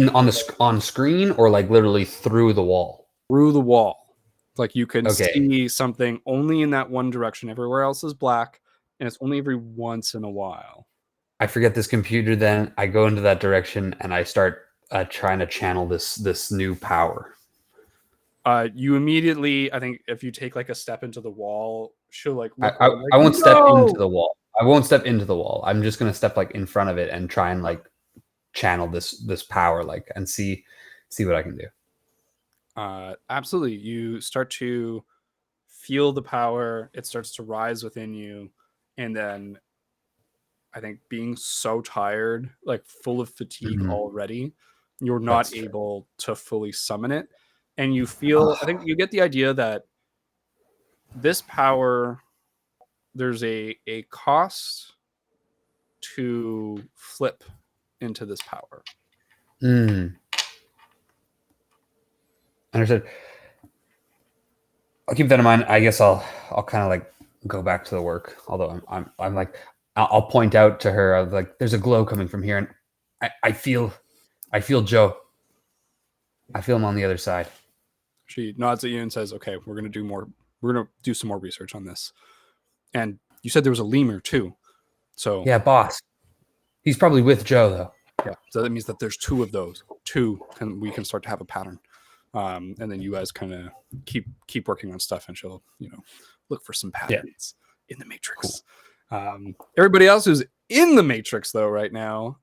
on screen, or like literally through the wall? Through the wall. Like you can Okay. see something only in that one direction. Everywhere else is black, and it's only every once in a while. I forget this computer. Then I go into that direction and I start trying to channel this new power. You immediately, I think, if you take like a step into the wall, she'll like look I around, like, won't step into "No!" the wall. I won't step into the wall. I'm just gonna step like in front of it and try and like channel this power, like, and see what I can do. Absolutely. You start to feel the power. It starts to rise within you, and then I think being so tired, like full of fatigue Mhm. already, you're not That's true. able to fully summon it. And you feel, I think you get the idea that this power, there's a cost to flip into this power. Understood. I'll keep that in mind. I guess I'll kind of like go back to the work. Although I'm like, I'll point out to her, I was like, there's a glow coming from here, and I feel Joe. I feel him on the other side. She nods at you and says, "Okay, we're gonna do more. We're gonna do some more research on this." And you said there was a lemur too, so Yeah, boss. He's probably with Joe though. yeah. So that means that there's two of those. Two, and we can start to have a pattern. And then you guys kind of keep working on stuff, and she'll look for some patterns in the matrix. Cool. Everybody else who's in the matrix though right now,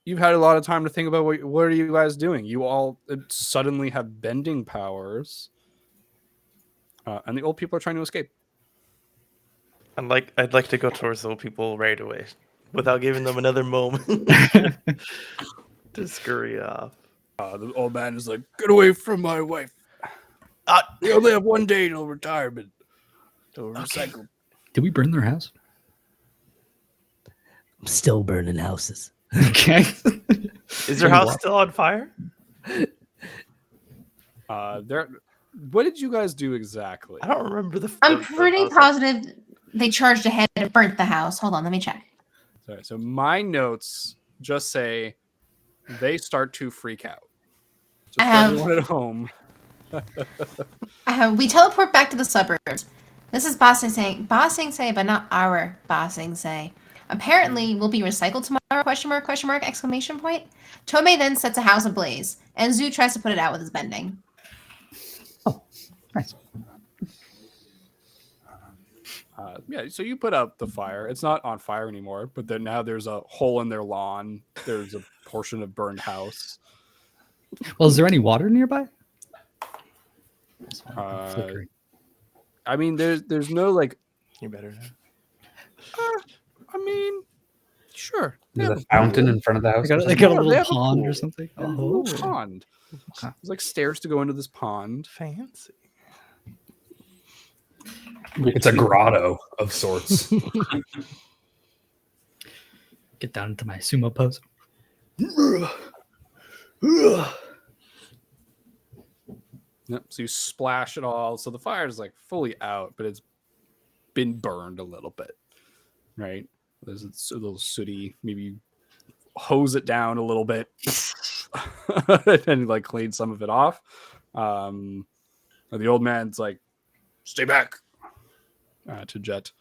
you've had a lot of time to think about what are you guys doing. You all suddenly have bending powers, and the old people are trying to escape. I'd like to go towards the old people right away, without giving them another moment to scurry off. The old man is like, "Get away from my wife. We only have one day till retirement. Till recycle." Did we burn their house? I'm still burning houses. Okay. Is their house still on fire? What did you guys do exactly? I don't remember the. I'm pretty positive they charged ahead and burnt the house. Hold on, let me check. Sorry, so my notes just say they start to freak out. Just everyone at home. We teleport back to the suburbs. This is Bossing Say, but not our Bossing Say. Apparently, we'll be recycled tomorrow, question mark, exclamation point. Tomei then sets a house ablaze, and Zoo tries to put it out with his bending. Oh, nice. Yeah, so you put out the fire. It's not on fire anymore, but then now there's a hole in their lawn. There's a portion of burned house. Well, is there any water nearby? I mean, there's no like. You better know. I mean, sure. There's a fountain in front of the house. They got a Yeah, they little have a pond pool. or something. A little pond. Okay. There's like stairs to go into this pond. Fancy. It's a grotto of sorts. Get down into my sumo pose. Yep. So you splash it all. So the fire is like fully out, but it's been burned a little bit, right? There's a little sooty. Maybe you hose it down a little bit and like clean some of it off. The old man's like, "Stay back." To Jet.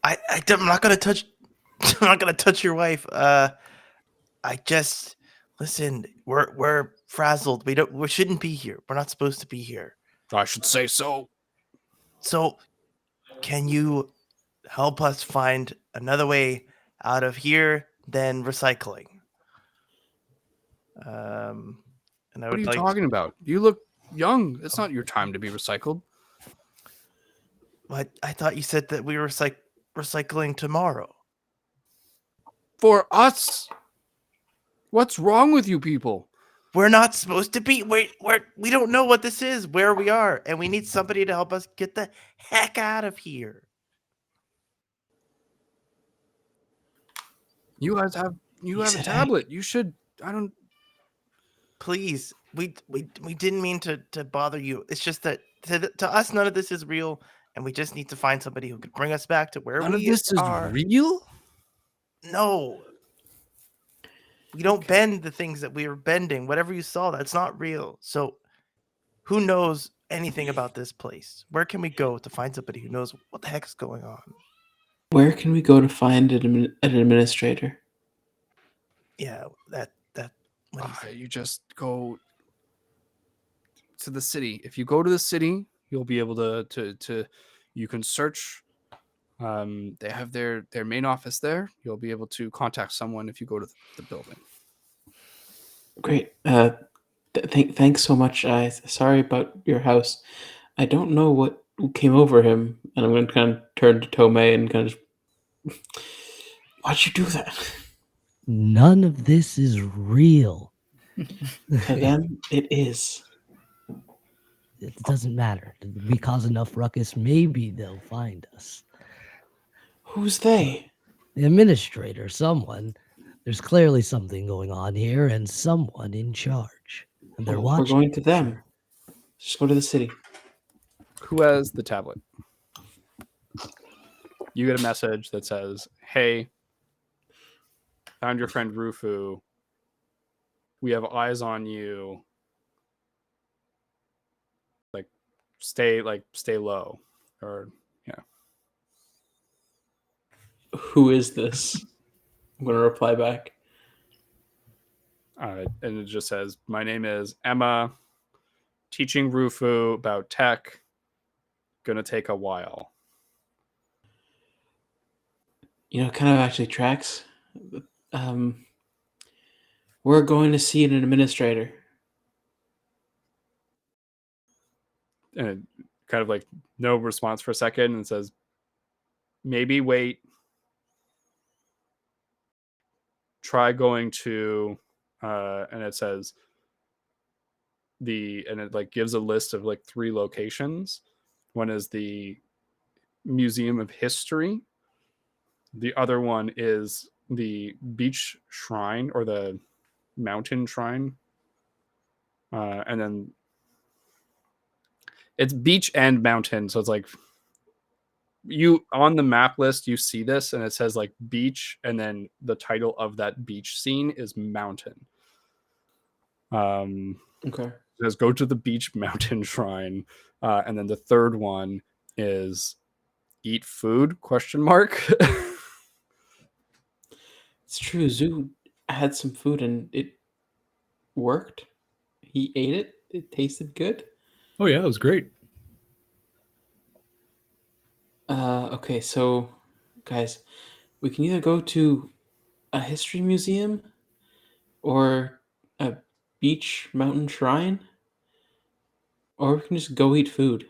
I'm not gonna touch. I'm not gonna touch your wife. I just listen. We're frazzled. We shouldn't be here. We're not supposed to be here. I should say so. So, can you help us find another way out of here than recycling? And I What are you would like. talking about? You look young. It's not your time to be recycled. I thought you said that we were recycling tomorrow. For us? What's wrong with you people? we're not supposed to be. We don't know what this is, where we are, and we need somebody to help us get the heck out of here. You guys have a said tablet. You should. I don't. Please, we didn't mean to bother you. It's just that to us, none of this is real, and we just need to find somebody who could bring us back to where None of we this is are. real. No, we don't bend the things that we are bending. Whatever you saw, that's not real. So, who knows anything about this place? Where can we go to find somebody who knows what the heck's going on? Where can we go to find an administrator? Yeah, that. What do you say? You just go to the city. If you go to the city, you'll be able to you can search. They have their main office there. You'll be able to contact someone if you go to the building. Great. Thanks so much. Sorry about your house. I don't know what came over him, and I'm going to kind of turn to Tomei and kind of. Why'd you do that? None of this is real. To them, it is. It doesn't matter. We cause enough ruckus, maybe they'll find us. Who's they? The administrator, someone. There's clearly something going on here and someone in charge. And they're We're watching. going to them. Just go to the city. Who has the tablet? You get a message that says, "Hey, found your friend Rufu. We have eyes on you. Stay low." Or Who is this? I'm going to reply back. and it just says, "My name is Emma. Teaching Rufu about tech. Gonna take a while." Kind of actually tracks. We're going to see an administrator. And it kind of like no response for a second and says, "Maybe wait. Try going to," and it says and it like gives a list of like 3 locations. One is the Museum of History. The other one is the beach shrine or the mountain shrine. And then it's beach and mountain. So it's like you on the map list, you see this and it says like beach. And then the title of that beach scene is mountain. Okay. It says go to the beach mountain shrine. And then the third one is eat food ? It's true. Zoo had some food and it worked. He ate it. It tasted good. Oh yeah, it was great. Okay, so guys, we can either go to a history museum or a beach mountain shrine, or we can just go eat food.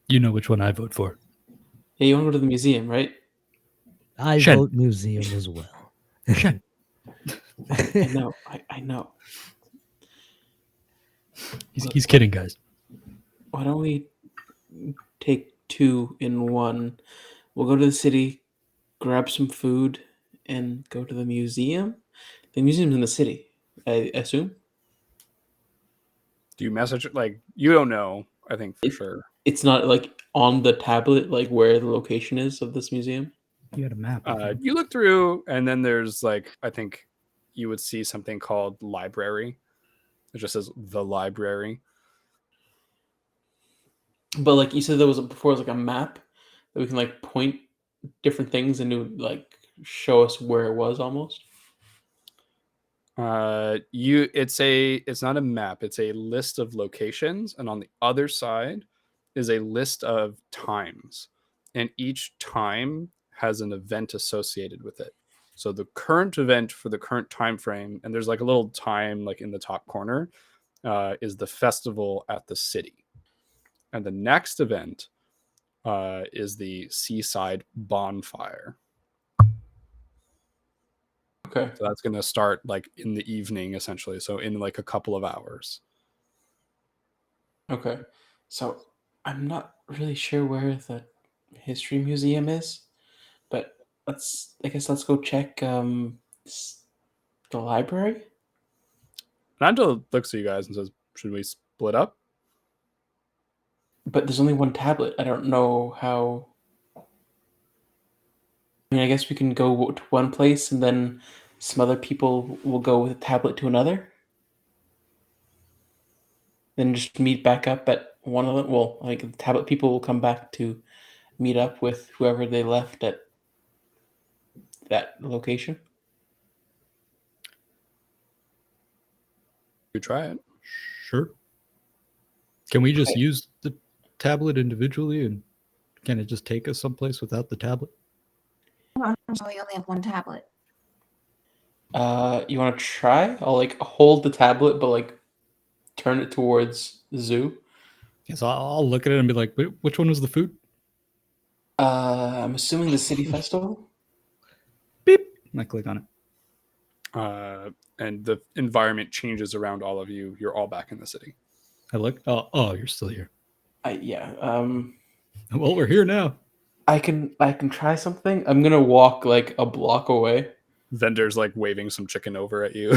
You know which one I vote for. Hey, you want to go to the museum, right? I Shen. vote museum as well. Shen. I know. I know. He's kidding, guys. Why don't we take 2 in 1? We'll go to the city, grab some food, and go to the museum. The museum's in the city, I assume. Do you message it? Like, you don't know, I think for sure. It's not like on the tablet, like where the location is of this museum. You had a map. I think. You look through, and then there's like, I think you would see something called library. It just says the library. But like you said, there was before, it was like a map that we can like point different things and it would like show us where it was almost. It's not a map, it's a list of locations, and on the other side is a list of times, and each time has an event associated with it. So the current event for the current time frame, and there's like a little time like in the top corner, is the festival at the city, and the next event is the seaside bonfire. Okay. So that's going to start like in the evening, essentially. So in like a couple of hours. Okay. So I'm not really sure where the history museum is, but I guess let's go check the library. Nando looks at you guys and says, should we split up? But there's only one tablet. I don't know how. I mean, I guess we can go to one place and then some other people will go with a tablet to another. Then just meet back up at one of them. Well, like the tablet people will come back to meet up with whoever they left at that location. You try it. Sure. Can we just use the tablet individually, and can it just take us someplace without the tablet? So we only have one tablet. You want to try? I'll like hold the tablet, but like turn it towards the zoo. Yes, I'll look at it and be like, which one was the food? I'm assuming the city festival. Beep. And I click on it. And the environment changes around all of you. You're all back in the city. I look. Oh, you're still here. Yeah. Well, we're here now. I can try something. I'm gonna walk like a block away. Vendor's like waving some chicken over at you.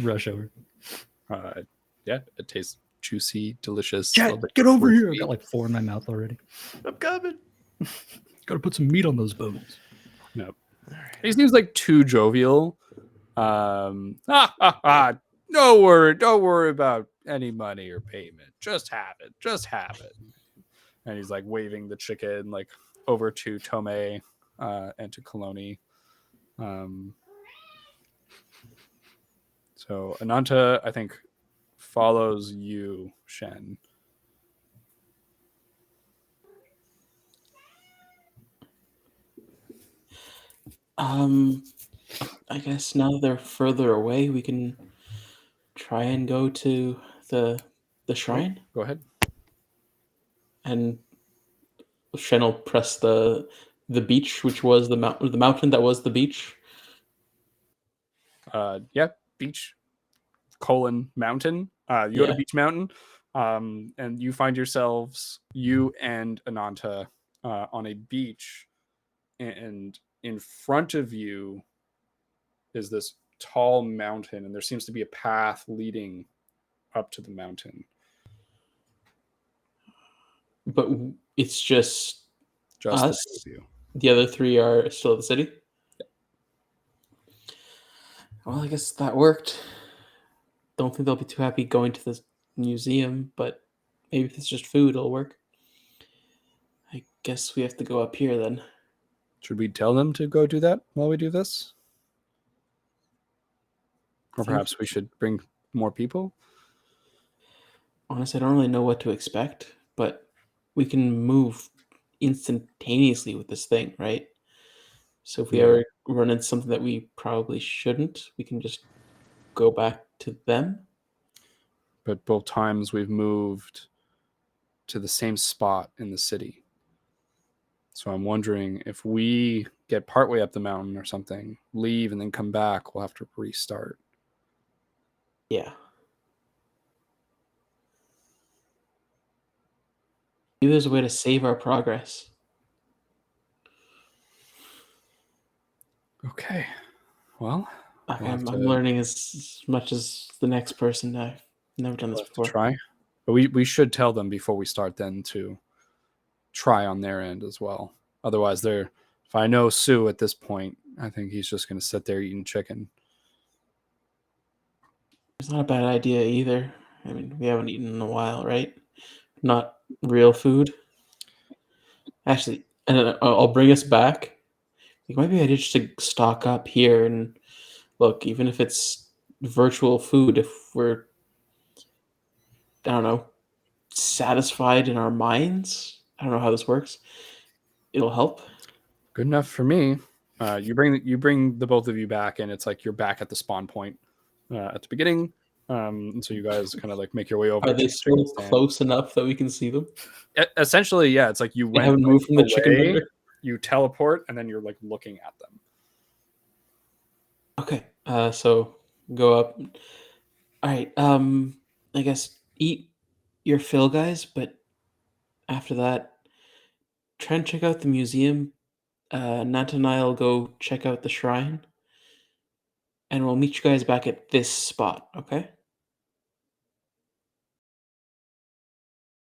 Rush over. Yeah, it tastes juicy, delicious. Jet, get over here! I got like 4 in my mouth already. I'm coming. Gotta put some meat on those bones. No, he seems like too jovial. Don't worry about any money or payment. Just have it. And he's like waving the chicken like over to Tome and to Kaloni. So Ananta, I think, follows you, Shen. I guess now that they're further away, we can try and go to the shrine. Go ahead. And Shen will press the beach, which was the mountain that was the beach. Yeah, beach, mountain. You go to Beach Mountain, and you find yourselves, you and Ananta, on a beach, and in front of you is this tall mountain, and there seems to be a path leading up to the mountain. But it's just Just us. the two of you. The other 3 are still at the city. Yeah. Well, I guess that worked. Don't think they'll be too happy going to the museum, but maybe if it's just food, it'll work. I guess we have to go up here then. Should we tell them to go do that while we do this? Or perhaps we should bring more people? Honestly, I don't really know what to expect, but we can move instantaneously with this thing, right? So if we ever run into something that we probably shouldn't, we can just go back to them. But both times we've moved to the same spot in the city. So I'm wondering if we get partway up the mountain or something, leave and then come back, we'll have to restart. Yeah. Maybe there's a way to save our progress. Okay. Well, I'm learning as much as the next person. I've never done this before. Try. But we should tell them before we start then to try on their end as well. Otherwise, if I know Sue at this point, I think he's just going to sit there eating chicken. It's not a bad idea either. I mean, we haven't eaten in a while, right? Not real food. Actually, and I'll bring us back. Like maybe I did just stock up here and look, even if it's virtual food, if we're, I don't know, satisfied in our minds. I don't know how this works. It'll help. Good enough for me. You bring the both of you back, and it's like you're back at the spawn point at the beginning. And so you guys kind of like make your way over. Are they still close enough that we can see them? Essentially, yeah. It's like you haven't moved from the chicken vendor. You teleport, and then you're like looking at them. So go up. All right. I guess eat your fill, guys. But after that, try and check out the museum. Nat and I'll go check out the shrine, and we'll meet you guys back at this spot. Okay?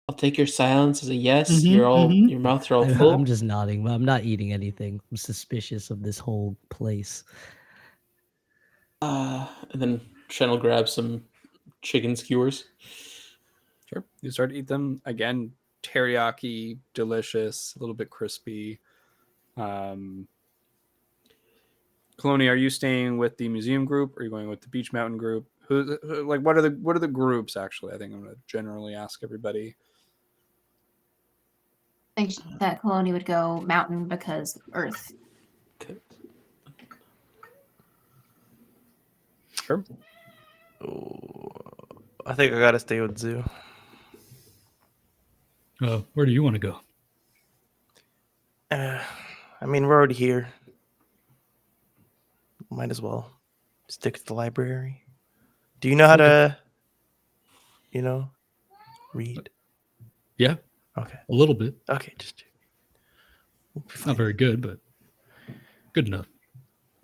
I'll take your silence as a yes. You're all your mouths are all I'm full. just nodding, but I'm not eating anything. I'm suspicious of this whole place. And then Shen will grab some chicken skewers. Sure. You start to eat them again. Teriyaki, delicious, a little bit crispy. Cloney, are you staying with the museum group? Or are you going with the Beach Mountain group? What are the groups actually? I think I'm going to generally ask everybody. I think that Colony would go mountain because Earth. Okay. Sure. Oh, I think I gotta stay with Zoo. Where do you want to go? I mean, we're already here. Might as well stick to the library. Do you know how to, read? Yeah, Okay. a little bit. Okay, just Not very good, but good enough.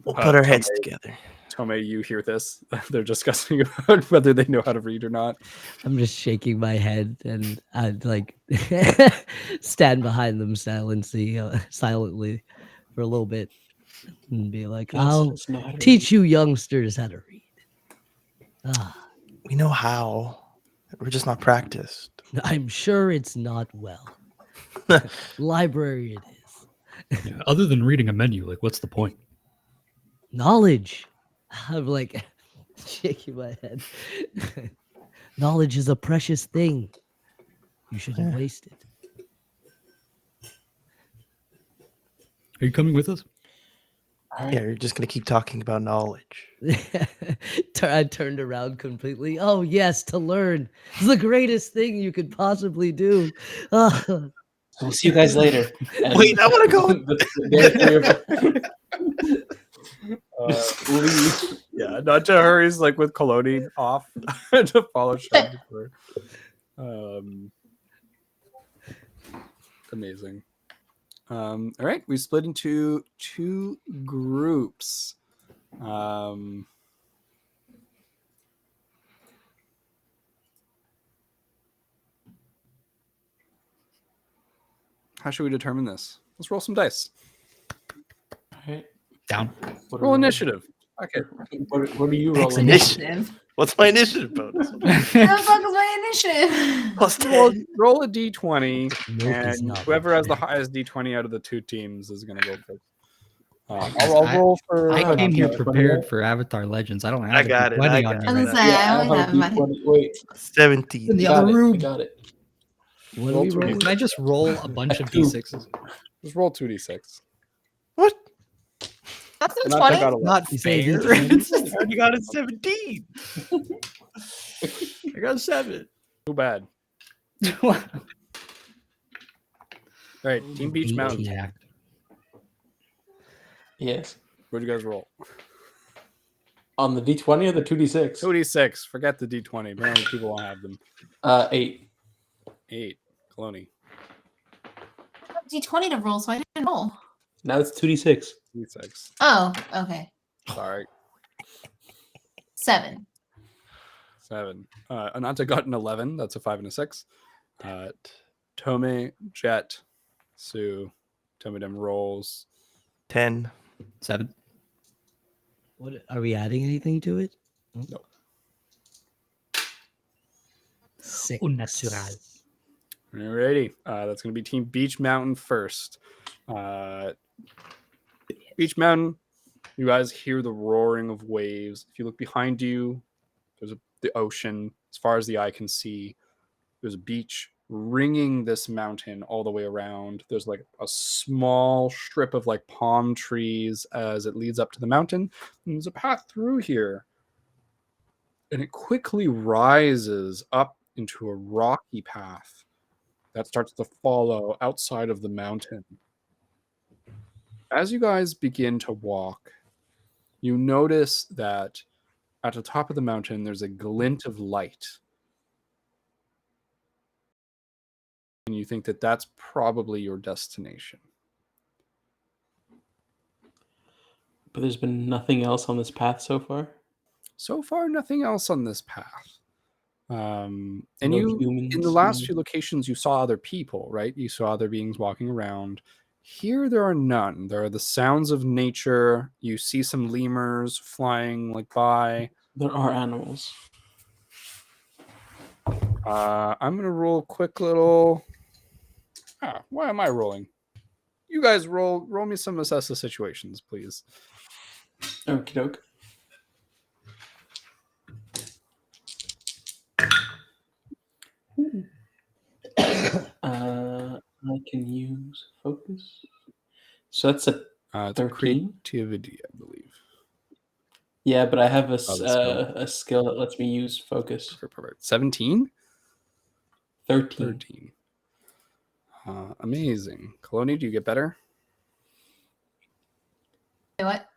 we'll put our heads Tomei. together. Tomei, you hear this? They're discussing about whether they know how to read or not. I'm just shaking my head and I'd like stand behind them silently for a little bit and be like, He also I'll doesn't know how to teach you youngsters how to read. We know how. We're just not practiced. I'm sure it's not well. Library it is. Yeah, other than reading a menu, like what's the point? Knowledge. I'm like shaking my head. Knowledge is a precious thing. You shouldn't waste it. Are you coming with us? Yeah, you're just gonna keep talking about knowledge. I turned around completely. Oh yes, to learn. It's the greatest thing you could possibly do. So we'll see you guys later. And Wait, I want to go. the three of them leave. Yeah, not to hurries like with Coloni off to follow Shen. Amazing. All right, we split into two groups. How should we determine this? Let's roll some dice. All right. Down. Roll initiative. Okay. What are you rolling? Initiative. What's my initiative bonus? What the fuck is my initiative? Plus 10. Roll a d20, Milk is and not whoever has the fair. highest d20 out of the two teams is going to go first. I'll roll for. I came here Okay. prepared for Avatar Legends. I don't have I got it, I D20 on got me I was right gonna say, Yeah, I always have my. Wait, 17. In the got other it. room. I got it. What Roll are we two rolling? Can I just roll a bunch of Two. D6s? Just roll 2d6. What? That's in Not that 20. got a lot. Not You say fair. D20? I already got a 17. I got 7. Too bad. All right, Team Beach Mountain. 18. Yes. What'd you guys roll? On the D20 or the 2D6? 2d6. Forget the d20. Apparently people won't have them. 8. 8. Coloni. D20 to roll, so I didn't roll. Now it's 2D6. D6. Oh, okay. Sorry. 7. 7. Ananta got an 11. That's a 5 and a 6. Tome, Jet, Sue, Tomedem rolls. 10. 7. What are we adding anything to it? No. 6. Unnatural. Alrighty. That's going to be Team Beach Mountain first. Beach Mountain, you guys hear the roaring of waves. If you look behind you, there's the ocean. As far as the eye can see, there's a beach ringing this mountain all the way around. There's like a small strip of like palm trees as it leads up to the mountain. And there's a path through here. And it quickly rises up into a rocky path that starts to follow outside of the mountain. As you guys begin to walk, you notice that at the top of the mountain, there's a glint of light. And you think that that's probably your destination. But there's been nothing else on this path so far. So far, nothing else on this path. And No you, humans, in the last no- few locations, you saw other people, right? You saw other beings walking around. Here, there are none. There are the sounds of nature. You see some lemurs flying like by. There are animals. I'm gonna roll a quick little. Why am I rolling? You guys roll me some assess the situations, please. Okie doke. I can use focus. So that's a It's 13. creativity, I believe. Yeah, but I have the skill. a skill that lets me use focus. Perfect. 17? 13. 13. Amazing. Colony, do you get better? You know what?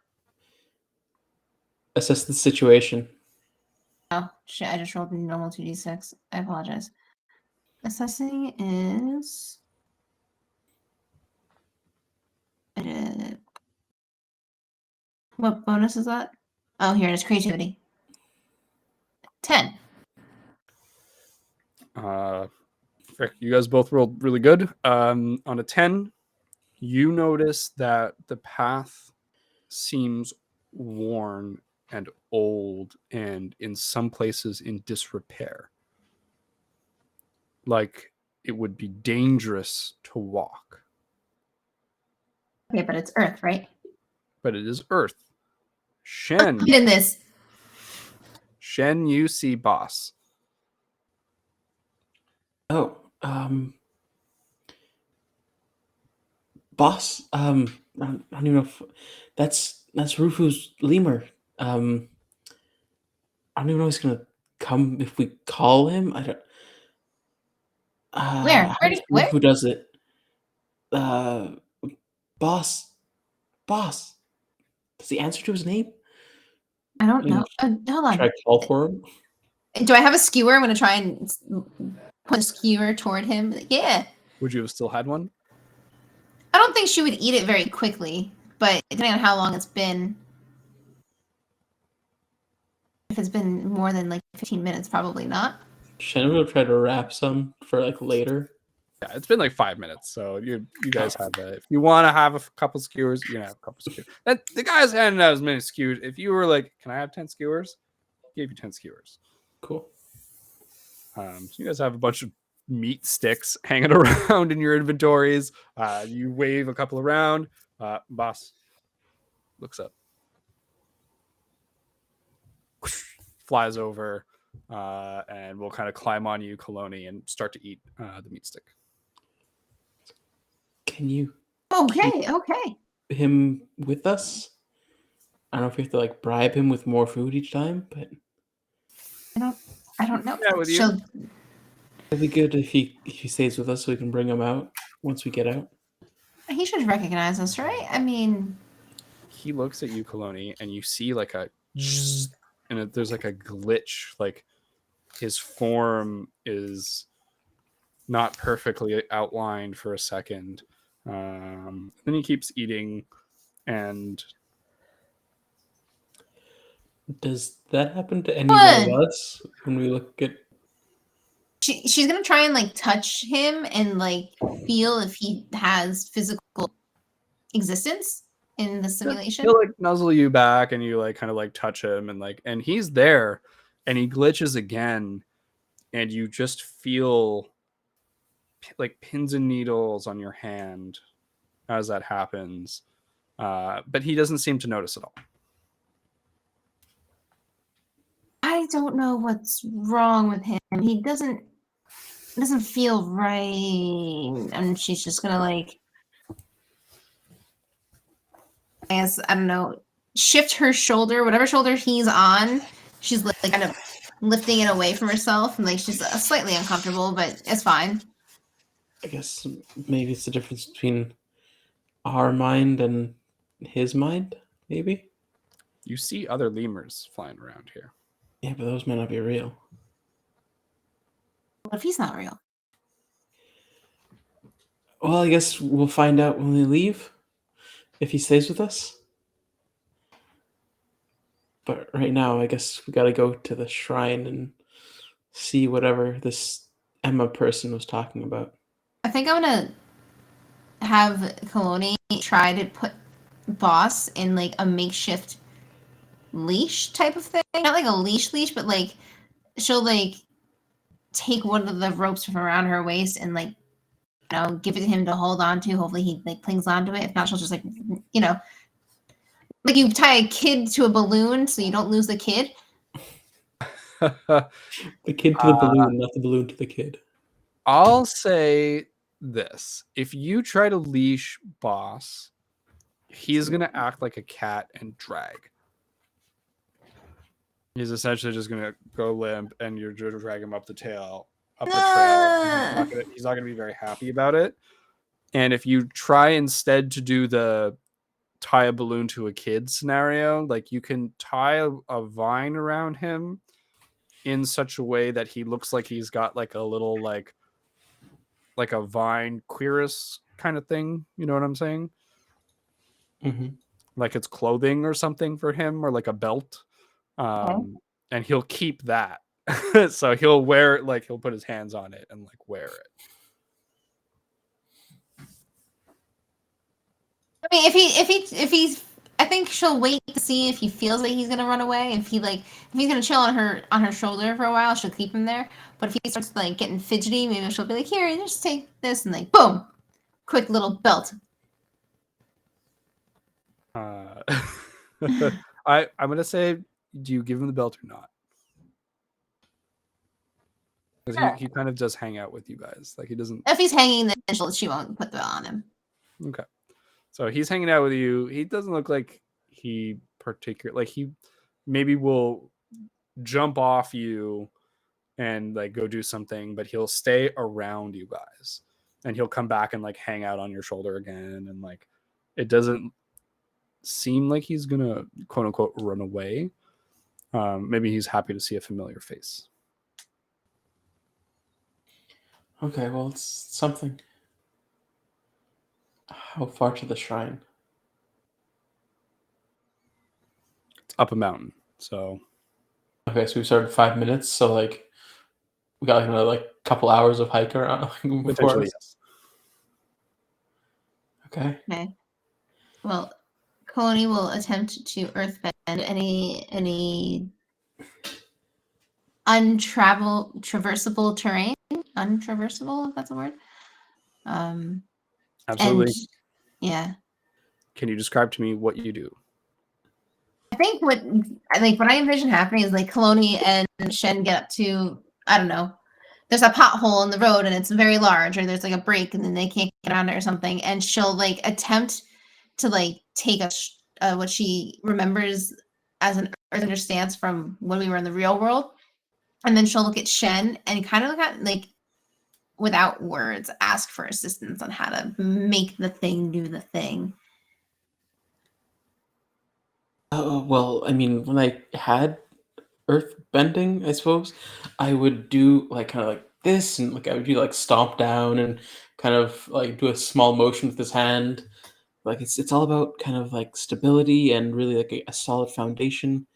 Assess the situation. Oh, shit, I just rolled a normal 2d6. I apologize. Assessing is... What bonus is that? Oh, here it is. Creativity. 10. Frick, you guys both rolled really good. On a 10, you notice that the path seems worn and old and in some places in disrepair. Like it would be dangerous to walk. Okay, but it's Earth, right? But it is Earth. Shen, Get in this. you see boss. Oh, boss. I don't even know if that's Rufu's lemur. I don't even know if he's gonna come if we call him. I don't. Where? How Where does did- where? Rufu does it? Uh, boss. Does he answer to his name? I don't know. Hold on. Try to call for him. Do I have a skewer? I'm going to try and put a skewer toward him. Yeah. Would you have still had one? I don't think she would eat it very quickly, but depending on how long it's been. If it's been more than like 15 minutes, probably not. Shannon will try to wrap some for like later. Yeah, it's been like 5 minutes, so you guys have that. If you want to have a couple skewers, you can have a couple skewers. And the guys hadn't had as many skewers. If you were like, "Can I have 10 skewers?" Gave you 10 skewers. Cool. So you guys have a bunch of meat sticks hanging around in your inventories. You wave a couple around. Boss looks up, flies over, and will kind of climb on you, Colony, and start to eat the meat stick. Can you Okay. him with us? I don't know if we have to like bribe him with more food each time, but I don't know. Yeah, with you. She'll- it'd be good if he stays with us so we can bring him out once we get out. He should recognize us, right? I mean, He looks at you, Colony, and you see like a and there's like a glitch, like his form is not perfectly outlined for a second. Then he keeps eating, and Does that happen to any What? one of us when we look at? she's gonna try and like touch him and like feel if he has physical existence in the simulation. he'll like nuzzle you back, and you like kind of like touch him, and he's there, and he glitches again, and you just feel like pins and needles on your hand as that happens, but he doesn't seem to notice at all. I don't know what's wrong with him. He doesn't feel right. And she's just gonna like, I guess, I don't know, shift her shoulder, whatever shoulder he's on. She's like kind of lifting it away from herself, and like she's slightly uncomfortable, but it's fine. I guess maybe it's the difference between our mind and his mind. Maybe. You see other lemurs flying around here. Yeah, but those might not be real. What if he's not real? Well, I guess we'll find out when we leave, if he stays with us. But right now, I guess we gotta go to the shrine and see whatever this Emma person was talking about. I think I'm gonna have Kaloni try to put Boss in like a makeshift leash type of thing. Not like a leash, but like she'll like take one of the ropes from around her waist and like give it to him to hold on to. Hopefully he like clings onto it. If not, she'll just like like you tie a kid to a balloon so you don't lose the kid. The kid to the balloon, not the balloon to the kid. I'll say this. If you try to leash Boss, he's going to act like a cat and drag. He's essentially just going to go limp and you're just drag him up the trail. He's not going to be very happy about it. And if you try instead to do the tie a balloon to a kid scenario, like you can tie a vine around him in such a way that he looks like he's got like a little like a vine cuirass kind of thing. You know what I'm saying? Mm-hmm. Like it's clothing or something for him, or like a belt. And he'll keep that. So he'll wear it, like he'll put his hands on it and like wear it. I mean, if he's, I think she'll wait to see if he feels like he's gonna run away. If he's gonna chill on her shoulder for a while, she'll keep him there. But if he starts like getting fidgety, maybe she'll be like, "Here, just take this," and like, boom, quick little belt. I'm gonna say, do you give him the belt or not? Because he kind of does hang out with you guys. Like he doesn't. If he's hanging, then she won't put the belt on him. Okay. So he's hanging out with you. He doesn't look like he he maybe will jump off you and like go do something, but he'll stay around you guys and he'll come back and like hang out on your shoulder again. And like, it doesn't seem like he's gonna quote unquote run away. Maybe he's happy to see a familiar face. Okay, well, it's something. How far to the shrine? It's up a mountain. So Okay, so we started 5 minutes, so like we got like another like couple hours of hike around before us. yes. Okay. Okay. Well, Coney will attempt to earthbend any traversable terrain. Untraversable, if that's a word. Absolutely. And, yeah. Can you describe to me what you do? I think what I envision happening is like Kaloni and Shen get up to, I don't know, there's a pothole in the road and it's very large, or there's like a break and then they can't get around it or something, and she'll like attempt to like take what she remembers as an earthbender stance from when we were in the real world, and then she'll look at Shen and kind of look at like without words ask for assistance on how to make the thing do the thing. Well, I mean, when I had earth bending, I suppose I would do like kind of like this, and like I would do like stomp down and kind of like do a small motion with his hand. Like it's all about kind of like stability and really like a solid foundation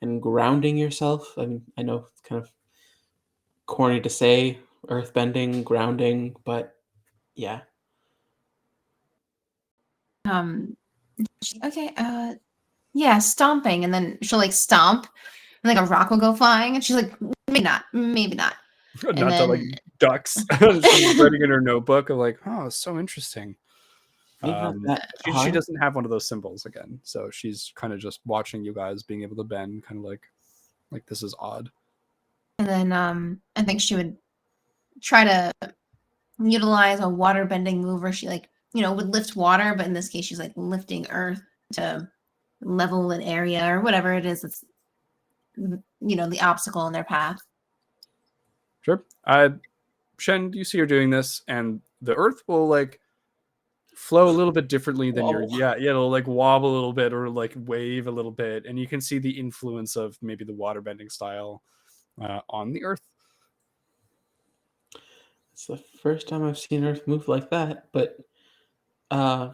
and grounding yourself. I mean, I know it's kind of corny to say earth bending, grounding, but yeah. Okay, yeah, stomping, and then she'll like stomp, and like a rock will go flying, and she's like, maybe not, maybe not. Not And to like then- ducks. She's writing in her notebook of like, oh, so interesting. Maybe not that She hard. doesn't have one of those symbols again, so she's kind of just watching you guys being able to bend, kind of like this is odd. And then I think she would try to utilize a water bending move where she like, would lift water, but in this case she's like lifting earth to level an area or whatever it is that's the obstacle in their path. Sure. Shen, you see her doing this, and the earth will like flow a little bit differently than your Wobble. yeah, it'll like wobble a little bit or like wave a little bit, and you can see the influence of maybe the waterbending style on the earth. It's the first time I've seen Earth move like that, but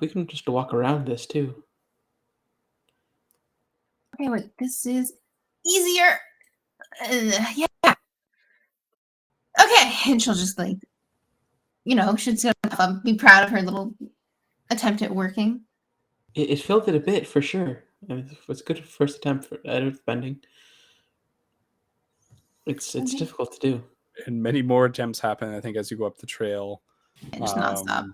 we can just walk around this too. Okay, wait, this is easier. Yeah. Okay, and she'll just like, should sit up, be proud of her little attempt at working. It felt it a bit for sure. I mean, it's good first attempt at Earth bending. It's Okay. difficult to do. And many more attempts happen, I think, as you go up the trail. And just nonstop.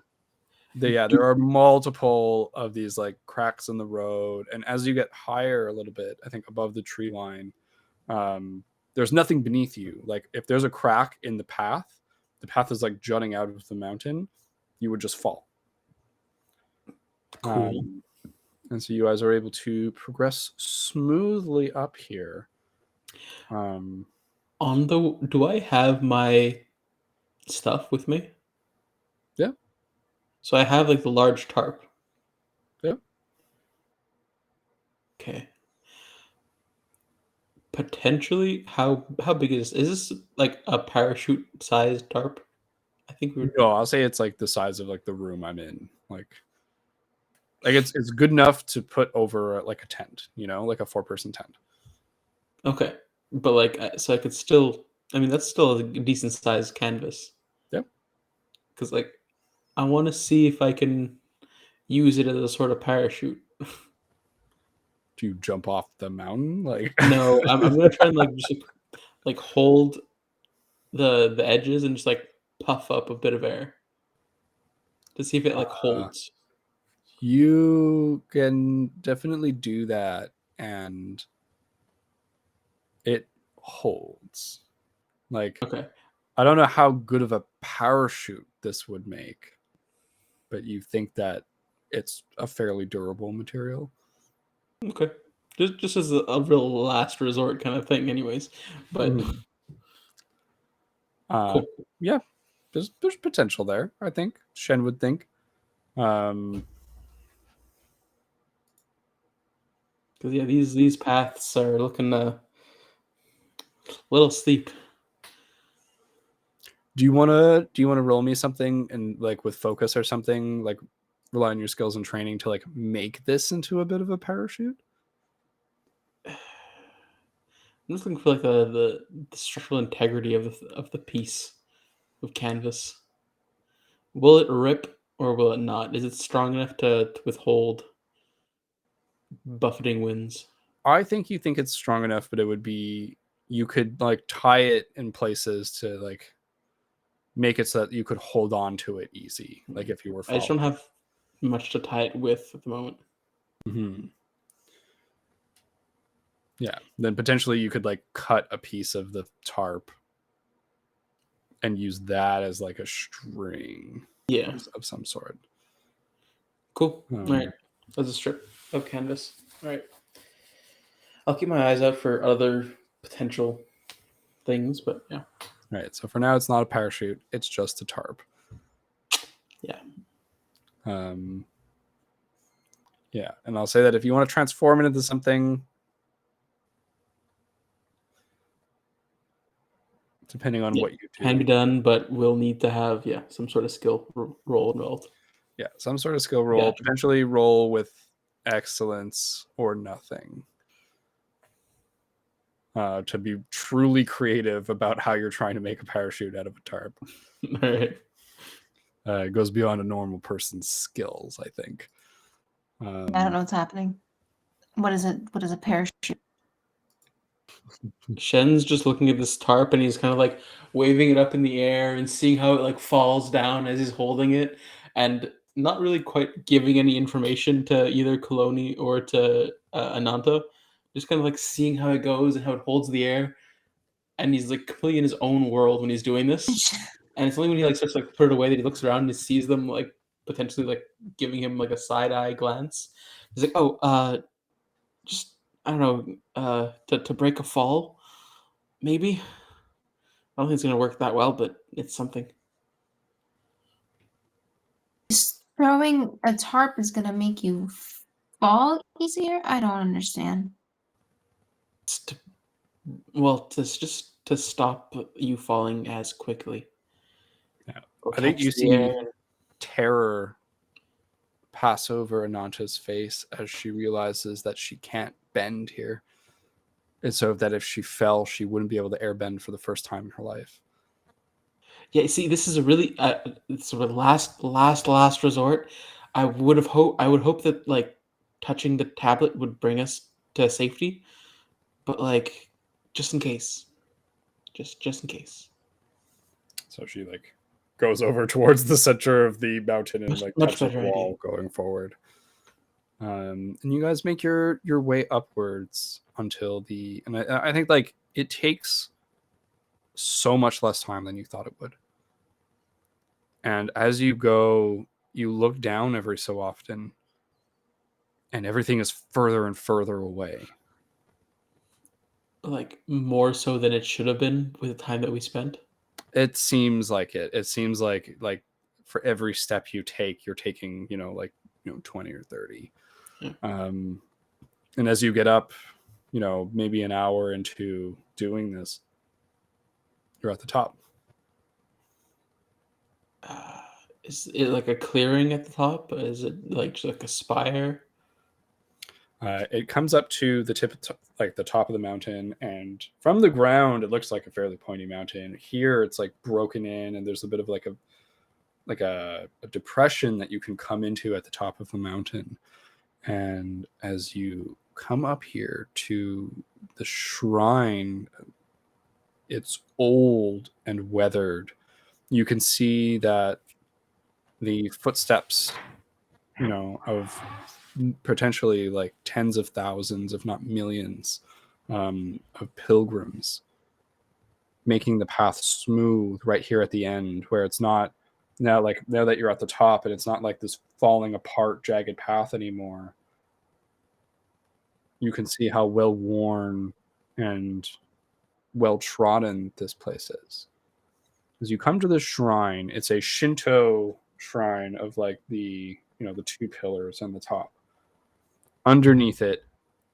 There are multiple of these like cracks in the road, and as you get higher a little bit, I think above the tree line, there's nothing beneath you. Like if there's a crack in the path is like jutting out of the mountain, you would just fall. Cool. And so you guys are able to progress smoothly up here. Do I have my stuff with me? Yeah. So I have like the large tarp. Yeah. Okay. Potentially, how big is this? Is this like a parachute sized tarp? I think we were. No, I'll say it's like the size of like the room I'm in. Like it's good enough to put over like a tent, like a 4-person tent. Okay, but like, so I could still. I mean, that's still a decent sized canvas. Yep. Because like, I want to see if I can use it as a sort of parachute. Do you jump off the mountain? Like No, I'm gonna try and like just like hold the edges and just like puff up a bit of air to see if it like holds. You can definitely do that, and it holds. Like, Okay. I don't know how good of a parachute this would make, but you think that it's a fairly durable material. Okay. Just as a real last resort kind of thing, anyways. But cool. Yeah, there's potential there. I think Shen would think. Because yeah, these paths are looking a little steep. Do you want to roll me something and like with focus or something, like rely on your skills and training to like make this into a bit of a parachute? I'm just looking for like the structural integrity of the piece of canvas. Will it rip or will it not? Is it strong enough to withhold buffeting winds? I think you think it's strong enough, but it would be, you could like tie it in places to like make it so that you could hold on to it easy. Like if you were falling. I just don't have much to tie it with at the moment. Mm-hmm. Yeah. Then potentially you could like cut a piece of the tarp and use that as like a string. Yeah. Of some sort. Cool. All right. That's a strip of canvas. All right. I'll keep my eyes out for other potential things, but yeah. All right. So for now, it's not a parachute. It's just a tarp. Yeah. Yeah. And I'll say that if you want to transform it into something, depending on what you do, can be done, but we'll need to have some sort of skill roll involved. Yeah, some sort of skill roll. Gotcha. Potentially roll with excellence or nothing. To be truly creative about how you're trying to make a parachute out of a tarp. All right. It goes beyond a normal person's skills, I think. I don't know what's happening. What is it? What is a parachute? Shen's just looking at this tarp and he's kind of like waving it up in the air and seeing how it like falls down as he's holding it, and not really quite giving any information to either Kaloni or to Ananta. Just kind of like seeing how it goes and how it holds the air, and he's like completely in his own world when he's doing this. And it's only when he like starts to like put it away that he looks around and he sees them like potentially like giving him like a side eye glance. He's like, "Oh, just I don't know, to break a fall, maybe. I don't think it's gonna work that well, but it's something." Throwing a tarp is gonna make you fall easier? I don't understand. It's to, well, just to stop you falling as quickly. Yeah. Or I think catch you the air see and- terror pass over Ananta's face as she realizes that she can't bend here. And so that if she fell, she wouldn't be able to airbend for the first time in her life. Yeah, see, this is a really it's a last resort. I would hope that like touching the tablet would bring us to safety, but like just in case, just in case. So she like goes over towards the center of the mountain and like Much touches the better wall idea. going forward. And you guys make your way upwards until and I think like it takes so much less time than you thought it would. And as you go, you look down every so often, and everything is further and further away. Like more so than it should have been with the time that we spent. It seems like it. It seems like for every step you take, you're taking 20 or 30. Yeah. And as you get up, maybe an hour into doing this, you're at the top. Is it like a clearing at the top? Is it like a spire? It comes up to the tip, like the top of the mountain, and from the ground, it looks like a fairly pointy mountain. Here, it's like broken in, and there's a bit of like a depression that you can come into at the top of the mountain. And as you come up here to the shrine, it's old and weathered. You can see that the footsteps, of potentially like tens of thousands, if not millions, of pilgrims making the path smooth right here at the end, where it's not now that you're at the top and it's not like this falling apart jagged path anymore. You can see how well worn and well trodden this place is. As you come to the shrine, it's a Shinto shrine of like the two pillars on the top. Underneath it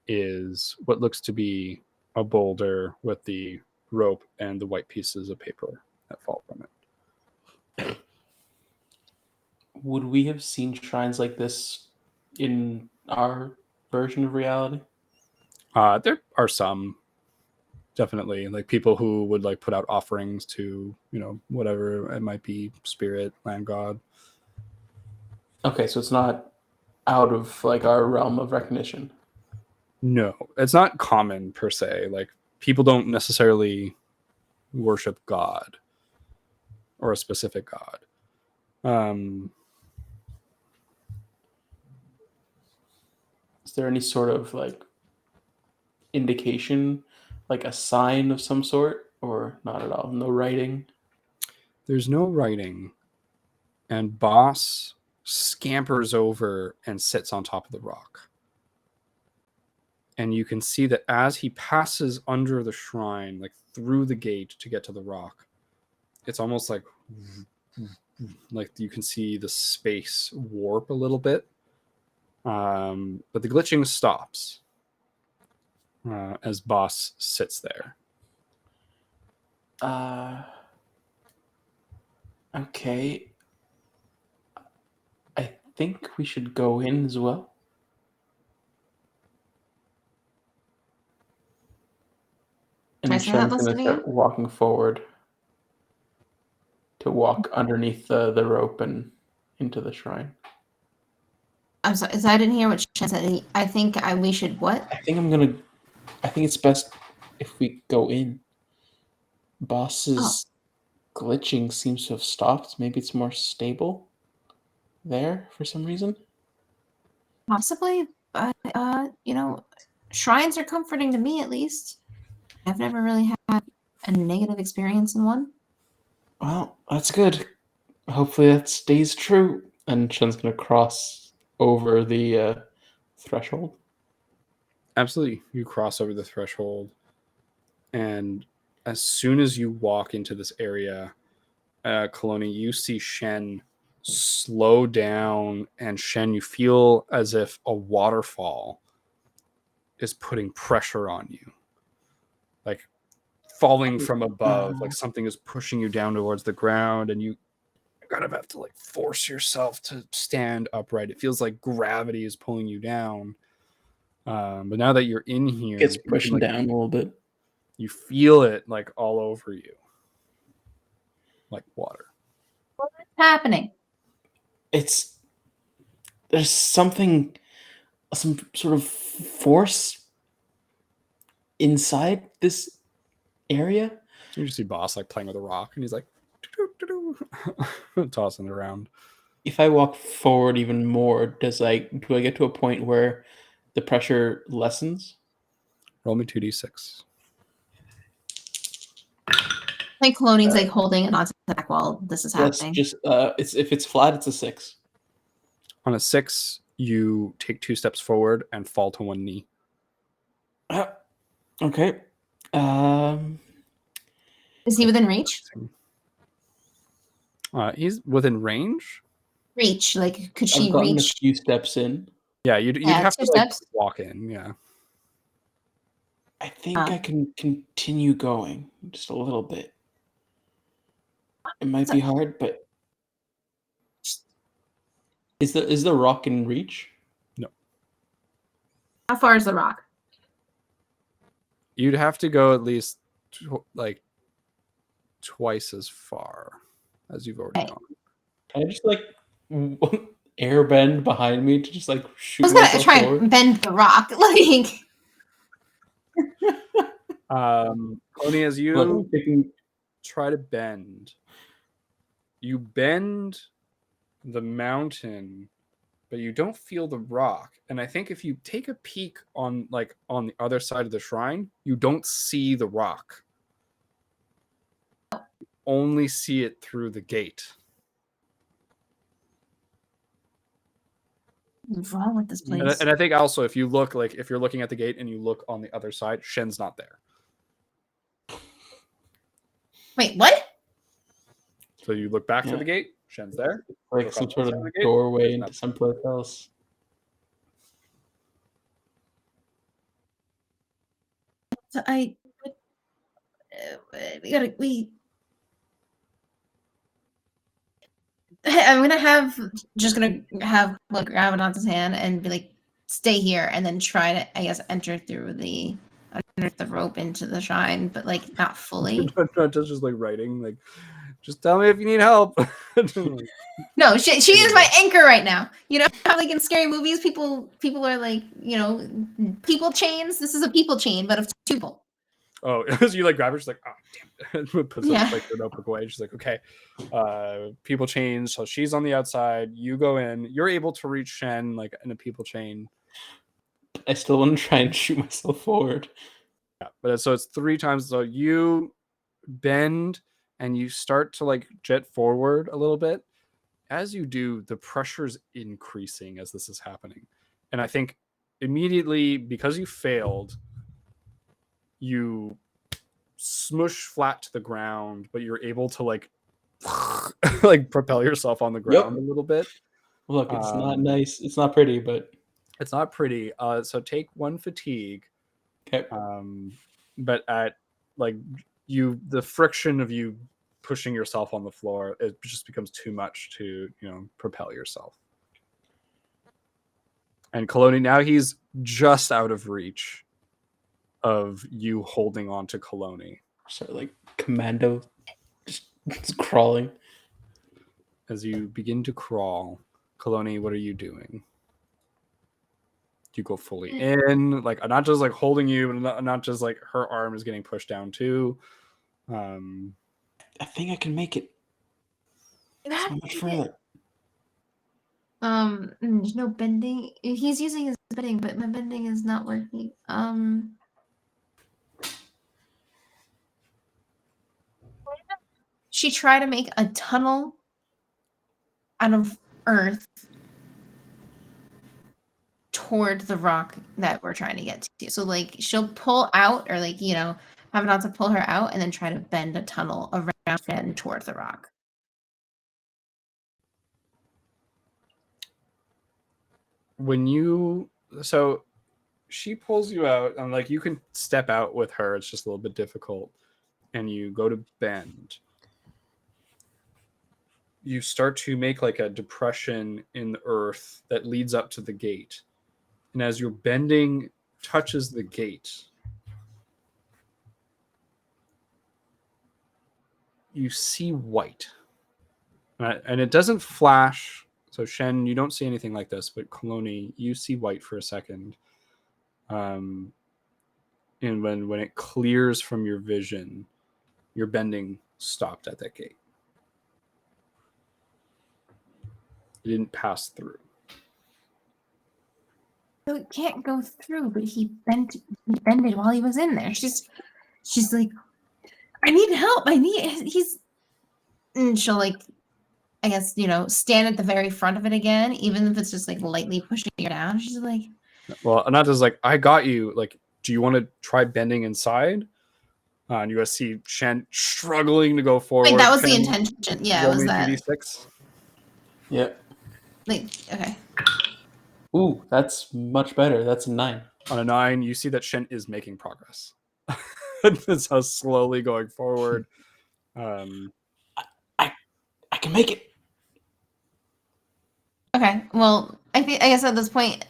is what looks to be a boulder with the rope and the white pieces of paper that fall from it. Would we have seen shrines like this in our version of reality? There are some, definitely, like people who would like put out offerings to whatever it might be, spirit, land god. Okay, so it's not out of like our realm of recognition. No, it's not common per se. Like people don't necessarily worship God or a specific god. Is there any sort of like indication, like a sign of some sort, or not at all? No writing? There's no writing, and Boss scampers over and sits on top of the rock. And you can see that as he passes under the shrine, like through the gate to get to the rock, it's almost like you can see the space warp a little bit. But the glitching stops as Boss sits there. Okay. I think we should go in as well. Can I And say that, Shen's going to listening? start walking forward to walk underneath the rope and into the shrine. I'm sorry, I didn't hear what Shen said. I think we should what? I think it's best if we go in. Boss's glitching seems to have stopped. Maybe it's more stable there for some reason. Possibly, but shrines are comforting to me at least. I've never really had a negative experience in one. Well, that's good. Hopefully that stays true. And Shen's going to cross over the threshold. Absolutely. You cross over the threshold. And as soon as you walk into this area, Kaloni, you see Shen slow down, and Shen, you feel as if a waterfall is putting pressure on you, like falling from above, like something is pushing you down towards the ground, and you kind of have to like force yourself to stand upright. It feels like gravity is pulling you down. But now that you're in here, Gets you can, pushing like, down a little bit. you feel it like all over you, like water. What's happening? There's some sort of force inside this area. So you just see Boss like playing with a rock, and he's like tossing it around. If I walk forward even more, do I get to a point where the pressure lessens? Roll me 2d6. Like Colonie's like holding it onto the back while this is Yes, happening. just if it's flat, it's a 6. On a 6, you take 2 steps forward and fall to one knee. Okay. Is he within reach? He's within range. Reach, like could I've she gotten reach? a few steps in. Yeah, you'd Yeah, have to 2 like steps. walk in. Yeah. I think I can continue going just a little bit. It might be hard, but is the rock in reach? How far is the rock? You'd have to go at least like twice as far as you've already Okay. gone. Can I just like air bend behind me to just like shoot I was gonna myself try forward? and bend the rock, like. Coney, as you Look, I'm thinking, try to bend, you bend the mountain, but you don't feel the rock. And I think if you take a peek on the other side of the shrine, you don't see the rock. You only see it through the gate. What's wrong with this place? And I think also if you're looking at the gate and you look on the other side, Shen's not there. Wait, what? So you look back Yeah. to the gate, Shen's there. like Look some on the sort other of side of the gate, doorway Shen's into not someplace else. So I'm gonna have like grab it onto his hand and be like, stay here, and then try to, I guess, enter through the underneath the rope into the shrine, but like not fully. not just like writing, like, just tell me if you need help. No, she is my anchor right now. You know how like in scary movies, people are like, people chains. This is a people chain, but of 2 people. Oh, so you like grab her, she's like, oh damn it. Puts Yeah. like her notebook away. She's like, okay. People change, so she's on the outside. You go in. You're able to reach Shen like in a people chain. I still want to try and shoot myself forward. Yeah, but so it's 3 times. So you bend and you start to like jet forward a little bit. As you do, the pressure's increasing as this is happening. And I think immediately, because you failed, you smush flat to the ground, but you're able to like like propel yourself on the ground a little bit. Look, it's not nice. It's not pretty, but it's not pretty. So take 1 fatigue. Okay. But at like the friction of you pushing yourself on the floor, it just becomes too much to propel yourself. And Kaloni, now he's just out of reach of you holding on to Kaloni. So like commando, just crawling. As you begin to crawl, Kaloni, what are you doing? Do you go fully in, like not just like holding you, but not just like her arm is getting pushed down too? I think I can make it. So much further. There's no bending. He's using his bending, but my bending is not working. She tried to make a tunnel out of earth toward the rock that we're trying to get to. So like she'll pull out, or like have it to pull her out, and then try to bend a tunnel around and toward the rock. when you so she pulls you out, and like you can step out with her, it's just a little bit difficult, and you go to bend. You start to make like a depression in the earth that leads up to the gate, and as your bending touches the gate, you see white. And it doesn't flash. So Shen, you don't see anything like this, but Kaloni, you see white for a second. And when it clears from your vision, your bending stopped at that gate. It didn't pass through. So it can't go through, but he bended while he was in there. She's like, I need help. And she'll like, I guess, stand at the very front of it again, even if it's just like lightly pushing her down. She's like, well, Anata's like, I got you. Like, do you want to try bending inside? And you see Shen struggling to go forward. Like, that was the Shen, intention. Yeah, it roll was me that. 2d6. Yep. Like, okay. Ooh, that's much better. That's a 9. On a 9, you see that Shen is making progress. That's how slowly going forward. I can make it. Okay. Well, I guess at this point,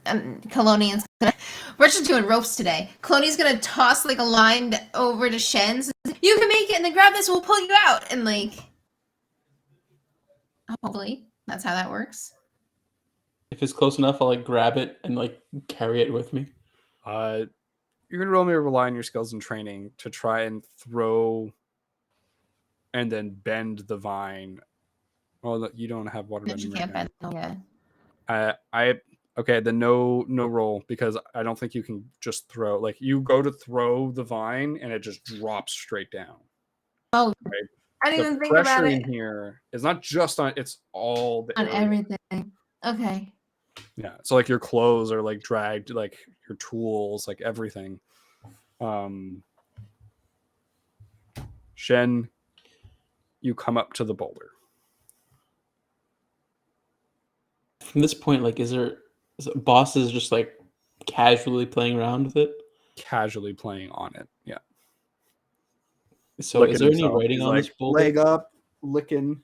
Kalonian's gonna. We're just doing ropes today. Kaloni's gonna toss like a line over to Shen. So, you can make it, and then grab this. We'll pull you out, and like, hopefully, that's how that works. If it's close enough, I'll like grab it and like carry it with me. You're gonna roll me to rely on your skills and training to try and throw and then bend the vine. Well, you don't have water bending. You can't bend. Yeah. Okay. Then no roll, because I don't think you can just throw. Like, you go to throw the vine and it just drops straight down. Oh, right? I didn't even think The about pressure it. in here is not just on. It's all the On area. everything. Okay. Yeah. So like your clothes are like dragged, like your tools, like everything. Shen, you come up to the boulder. From this point, like, is boss is just like casually playing around with it? Casually playing on it. Yeah. So Licking is there any himself. writing He's on like, this boulder? leg up, licking.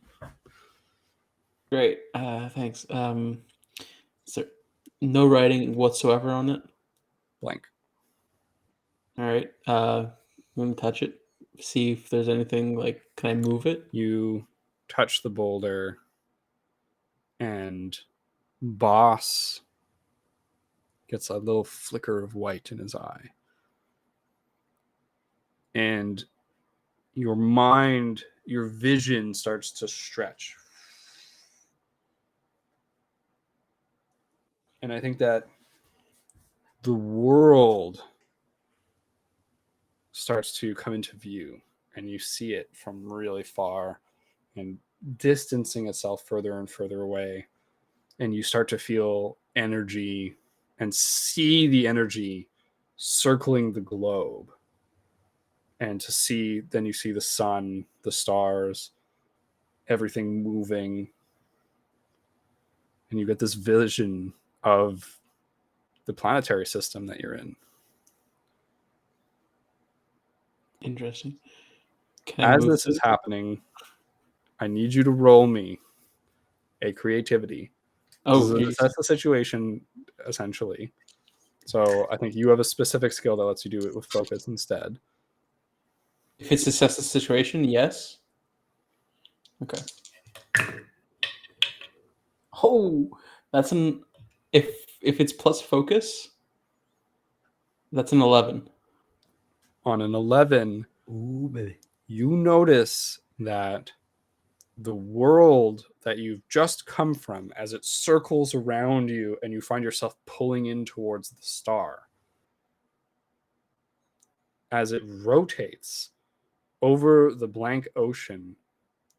Great. Thanks. Is there no writing whatsoever on it? Blank. All right. Let me touch it. See if there's anything like. Can I move it? You touch the boulder, and Boss gets a little flicker of white in his eye. And your mind, your vision starts to stretch. And I think that the world starts to come into view, and you see it from really far and distancing itself further and further away. And you start to feel energy and see the energy circling the globe. And then you see the sun, the stars, everything moving. And you get this vision of the planetary system that you're in. Interesting. Can I As move this is it? happening, I need you to roll me a creativity. Oh, That's the situation, essentially. So I think you have a specific skill that lets you do it with focus instead. if it's assess the situation, yes. Okay. Oh, that's an if it's plus focus, that's an 11. On an 11, Ooh, baby. you notice that the world that you've just come from, as it circles around you and you find yourself pulling in towards the star, as it rotates over the blank ocean,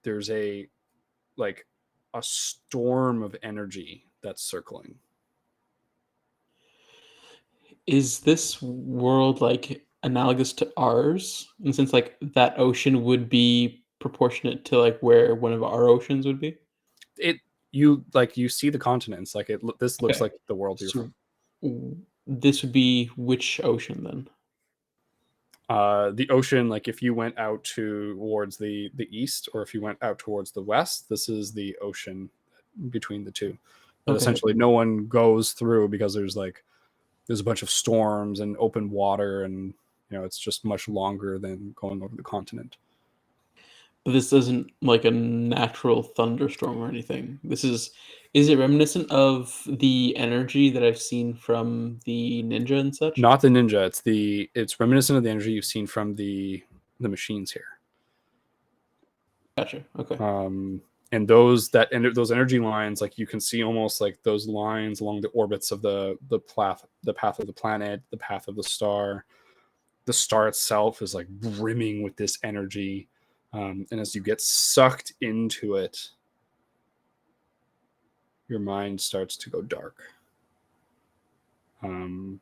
there's a storm of energy that's circling. Is this world like analogous to ours? And since like that ocean would be proportionate to like where one of our oceans would be? you see the continents. Like this looks Okay. like the world you're from. So this would be which ocean then? The ocean, like if you went out towards the east, or if you went out towards the west, this is the ocean between the two. That Okay. essentially no one goes through because there's a bunch of storms and open water, and it's just much longer than going over the continent. But this isn't like a natural thunderstorm or anything. Is it reminiscent of the energy that I've seen from the ninja and such? Not the ninja. It's reminiscent of the energy you've seen from the machines here. Gotcha. Okay. And those energy lines, like you can see almost like those lines along the orbits of the path of the planet, the path of the star. The star itself is like brimming with this energy, and as you get sucked into it, your mind starts to go dark. And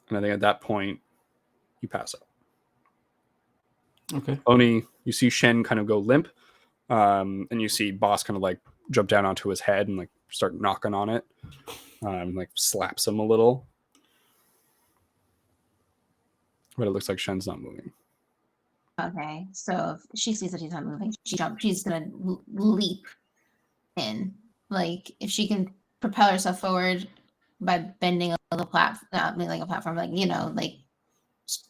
I think at that point, you pass out. Okay. Oni, you see Shen kind of go limp, and you see Boss kind of like jump down onto his head and like start knocking on it, like slaps him a little. But it looks like Shen's not moving. Okay, so if she sees that he's not moving, she's gonna leap in. Like if she can propel herself forward by bending a little like a platform, like like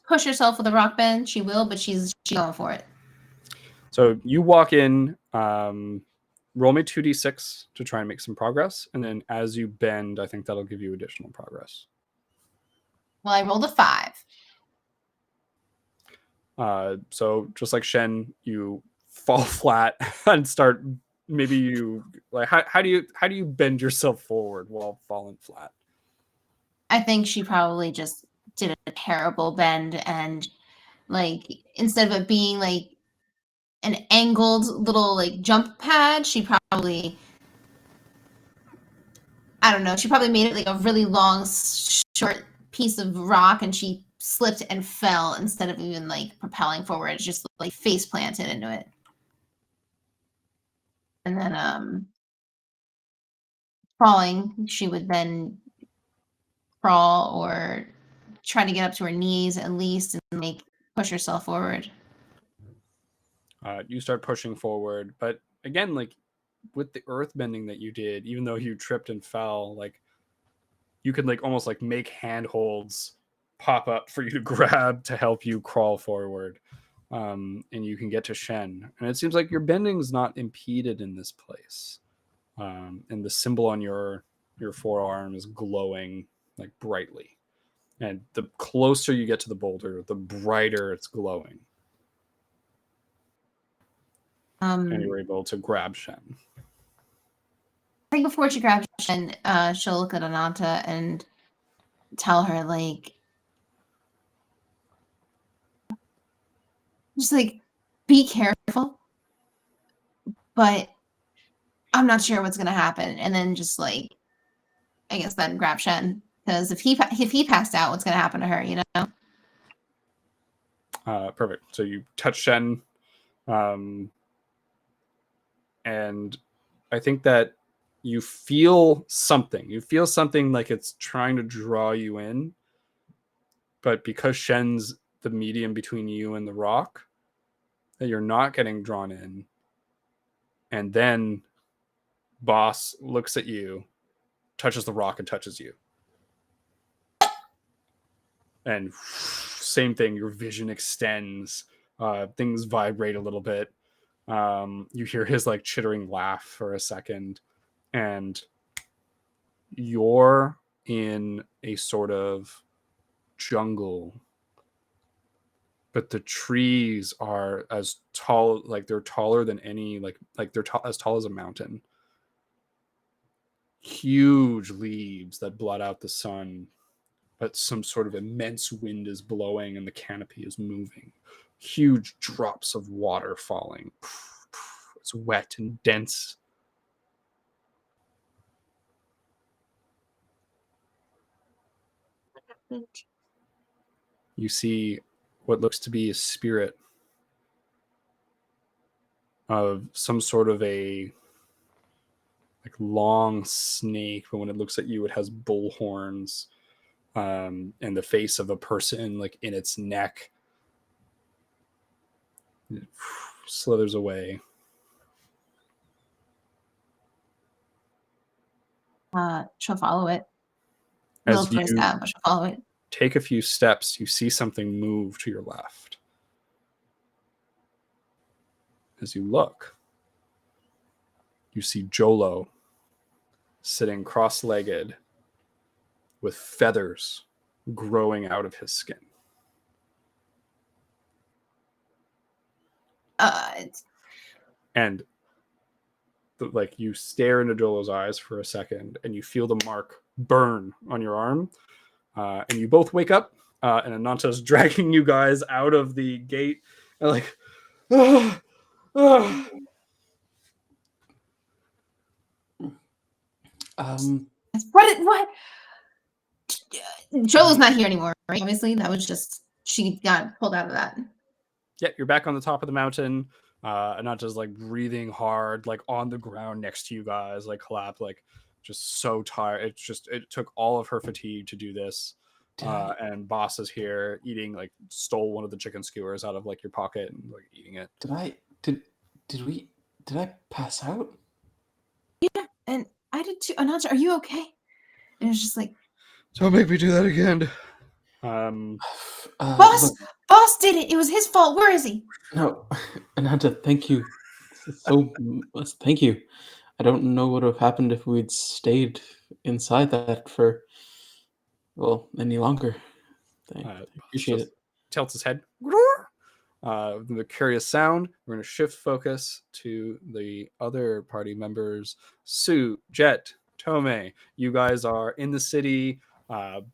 push herself with a rock bend, she will, but she's going for it. So you walk in, roll me 2d6 to try and make some progress, and then as you bend, I think that'll give you additional progress. Well, I rolled a 5. So just like Shen, you fall flat and start. Maybe you like how do you bend yourself forward while falling flat? I think she probably just did a terrible bend, and like instead of it being like an angled little like jump pad, she probably, I don't know, she probably made it like a really long short piece of rock, and she slipped and fell instead of even like propelling forward. Just like face planted into it, and then falling, she would then crawl or try to get up to her knees at least and like push herself forward. You start pushing forward, but again, like with the earth bending that you did, even though you tripped and fell, like you could like almost like make handholds pop up for you to grab to help you crawl forward, and you can get to Shen. And it seems like your bending is not impeded in this place, and the symbol on your forearm is glowing like brightly. And the closer you get to the boulder, the brighter it's glowing. And you're able to grab Shen. I think before she grabs Shen, she'll look at Ananta and tell her, like, just like, be careful, but I'm not sure what's gonna happen. And then just like, I guess then grab Shen, because if he passed out, what's gonna happen to her? Perfect. So you touch Shen, and I think that you feel something. You feel something like it's trying to draw you in, but because Shen's the medium between you and the rock, that you're not getting drawn in. And then Boss looks at you, touches the rock, and touches you. And same thing, your vision extends. Things vibrate a little bit. You hear his like chittering laugh for a second, and you're in a sort of jungle, but the trees are as tall, like they're taller than any, like they're as tall as a mountain. Huge leaves that blot out the sun, but some sort of immense wind is blowing and the canopy is moving. Huge drops of water falling. It's wet and dense. You see what looks to be a spirit of some sort of a like long snake, but when it looks at you, it has bull horns, and the face of a person like in its neck. It slithers away. She'll follow it. A little As twist you out, but she'll follow it. take a few steps, you see something move to your left. As you look, you see Jolo sitting cross-legged with feathers growing out of his skin. It's And like you stare into Jolo's eyes for a second and you feel the mark burn on your arm. And you both wake up and Ananta's dragging you guys out of the gate and like, ah, ah. what? Jolo's not here anymore, right? Obviously, that was just she got pulled out of that. Yeah, you're back on the top of the mountain. Ananta's like breathing hard, like on the ground next to you guys, like collapsed, like just so tired. It took all of her fatigue to do this. And Boss is here eating, like stole one of the chicken skewers out of like your pocket and like eating it. Did I pass out? Yeah, and I did too. Ananta, are you okay? And it was just like, Don't make me do that again. Boss did it. It was his fault. Where is he? No, Ananta, thank you. Thank you. I don't know what would have happened if we'd stayed inside that for, any longer. I appreciate it. Tilts his head. The curious sound. We're going to shift focus to the other party members. Sue, Jet, Tome. You guys are in the city.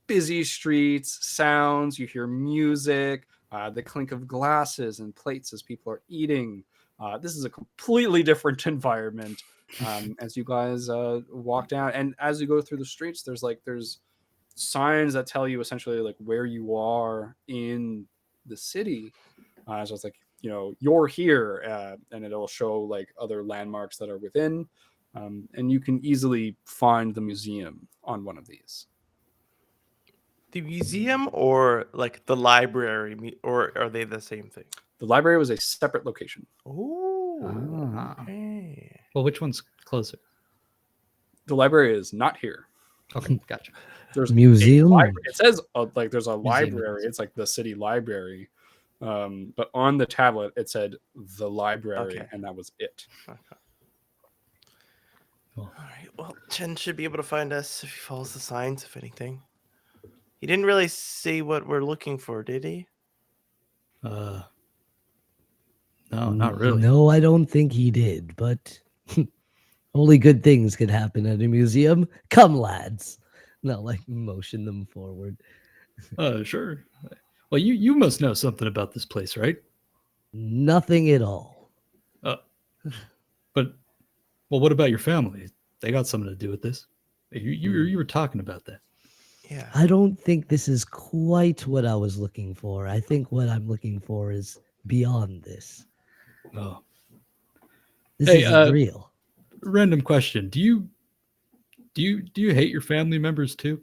Busy streets, sounds. You hear music. The clink of glasses and plates as people are eating. This is a completely different environment as you guys walk down. And as you go through the streets, there's signs that tell you essentially like where you are in the city. So it's like, you're here, and it'll show like other landmarks that are within. And you can easily find the museum on one of these. The museum or like the library, or are they the same thing? The library was a separate location. Oh, okay. Well, which one's closer? The library is not here. Okay, gotcha. There's Museum? It says like there's a Museum. library. It's like the city library. But on the tablet it said the library, Okay. and that was it. Okay. Cool. All right. Well, Chen should be able to find us if he follows the signs, if anything. He didn't really say what we're looking for, did he? No, not really. No, I don't think he did, but only good things can happen at a museum. Come, lads. Not like motion them forward. Sure. Well, you must know something about this place, right? Nothing at all. But what about your family? They got something to do with this. You were talking about that. Yeah. I don't think this is quite what I was looking for. I think what I'm looking for is beyond this. Oh, This Hey, isn't real. random question. Do you hate your family members too?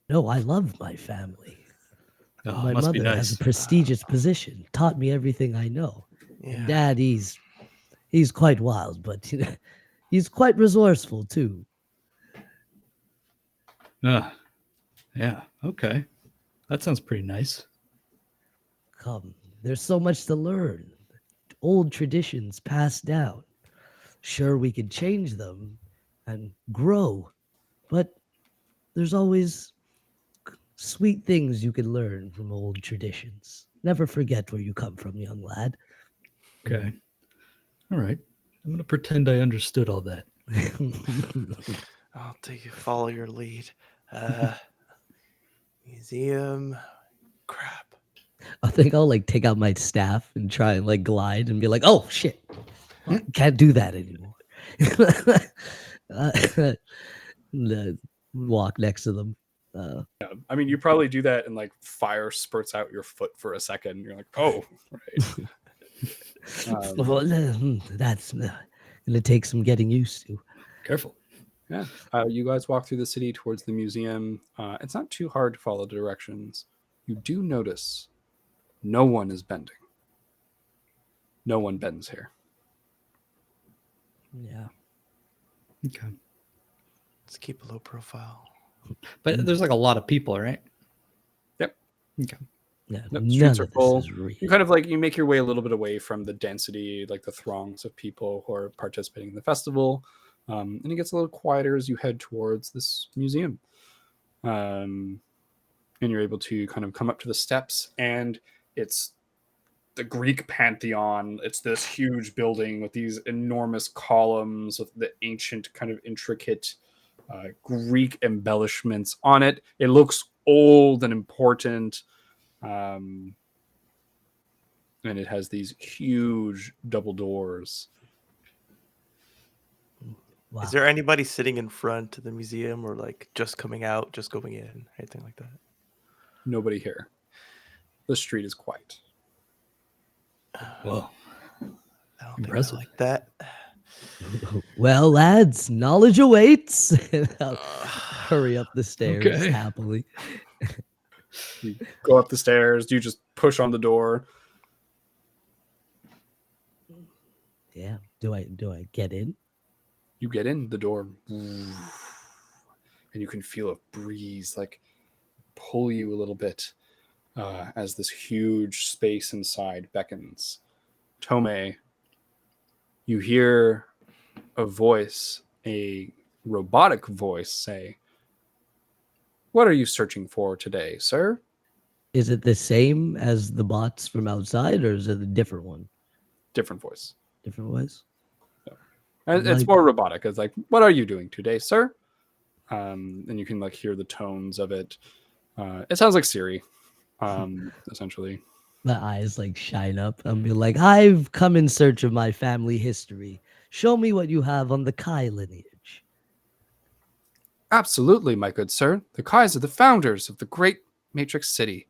No, I love my family. Oh, My must be mother has nice. a prestigious position, taught me everything I know. Yeah. And Dad, he's quite wild, but he's quite resourceful too. Yeah. Okay. That sounds pretty nice. Come, there's so much to learn. Old traditions passed down. Sure, we could change them and grow, but there's always sweet things you can learn from old traditions. Never forget where you come from, young lad. Okay. All right. I'm gonna pretend I understood all that. I'll follow your lead. Museum. Crap. I think I'll like take out my staff and try and like glide and be like, oh shit, can't do that anymore. Walk next to them. I mean, you probably do that, and like fire spurts out your foot for a second. You're like, oh, right. Well, that's gonna take some getting used to. Careful. Yeah. You guys walk through the city towards the museum. It's not too hard to follow the directions. You do notice no one is bending. No one bends here. Yeah. Okay. Let's keep a low profile. But there's like a lot of people, right? Yep. Okay. Yeah. Nope, None streets of are this full. is real. You kind of like you make your way a little bit away from the density, like the throngs of people who are participating in the festival, and it gets a little quieter as you head towards this museum. And you're able to kind of come up to the steps, and it's the Greek pantheon. It's this huge building with these enormous columns with the ancient kind of intricate Greek embellishments on it. It looks old and important. And it has these huge double doors. Wow. Is there anybody sitting in front of the museum or like just coming out, just going in, anything like that? Nobody here. The street is quiet. Whoa. I don't Impressive. think I like that. Well, lads, knowledge awaits. I'll hurry up the stairs Okay. happily. You go up the stairs. You just push on the door. Yeah. Do I get in? You get in the door, and you can feel a breeze like pull you a little bit as this huge space inside beckons. Tome, you hear a voice, a robotic voice, say, "What are you searching for today, sir?" Is it the same as the bots from outside, or is it a different one? Different voice. Different ways? And it's Like- more robotic. It's like, "What are you doing today, sir?" And you can like hear the tones of it. It sounds like Siri, essentially. My eyes like shine up. I'll be like, I've come in search of my family history. Show me what you have on the Kai lineage. Absolutely, my good sir. The Kais are the founders of the great Matrix City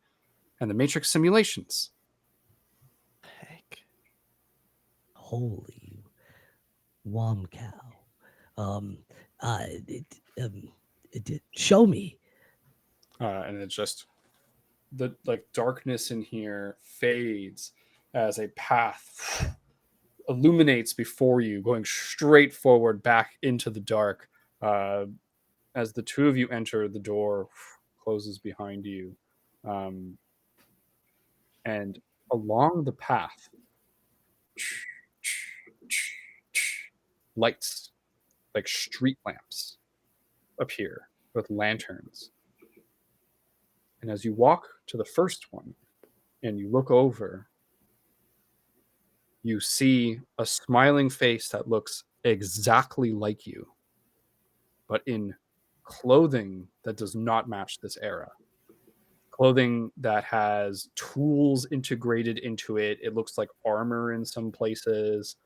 and the Matrix simulations. Heck. Holy Wom cow. Show me. And it's just the like darkness in here fades as a path illuminates before you, going straight forward back into the dark. As the two of you enter, the door closes behind you. And along the path, lights like street lamps appear with lanterns. And as you walk to the first one and you look over, you see a smiling face that looks exactly like you, but in clothing that does not match this era. Clothing that has tools integrated into it. It looks like armor in some places.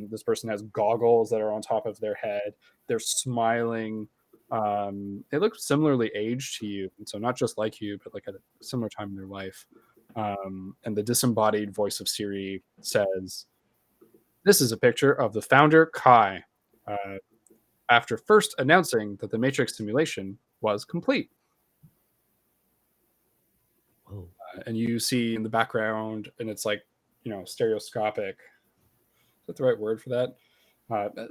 This person has goggles that are on top of their head. They're smiling. They look similarly aged to you, and so not just like you, but like at a similar time in their life. And the disembodied voice of Siri says, "This is a picture of the founder, Kai, after first announcing that the Matrix simulation was complete." Whoa. And you see in the background, and it's like, stereoscopic. Is that the right word for that?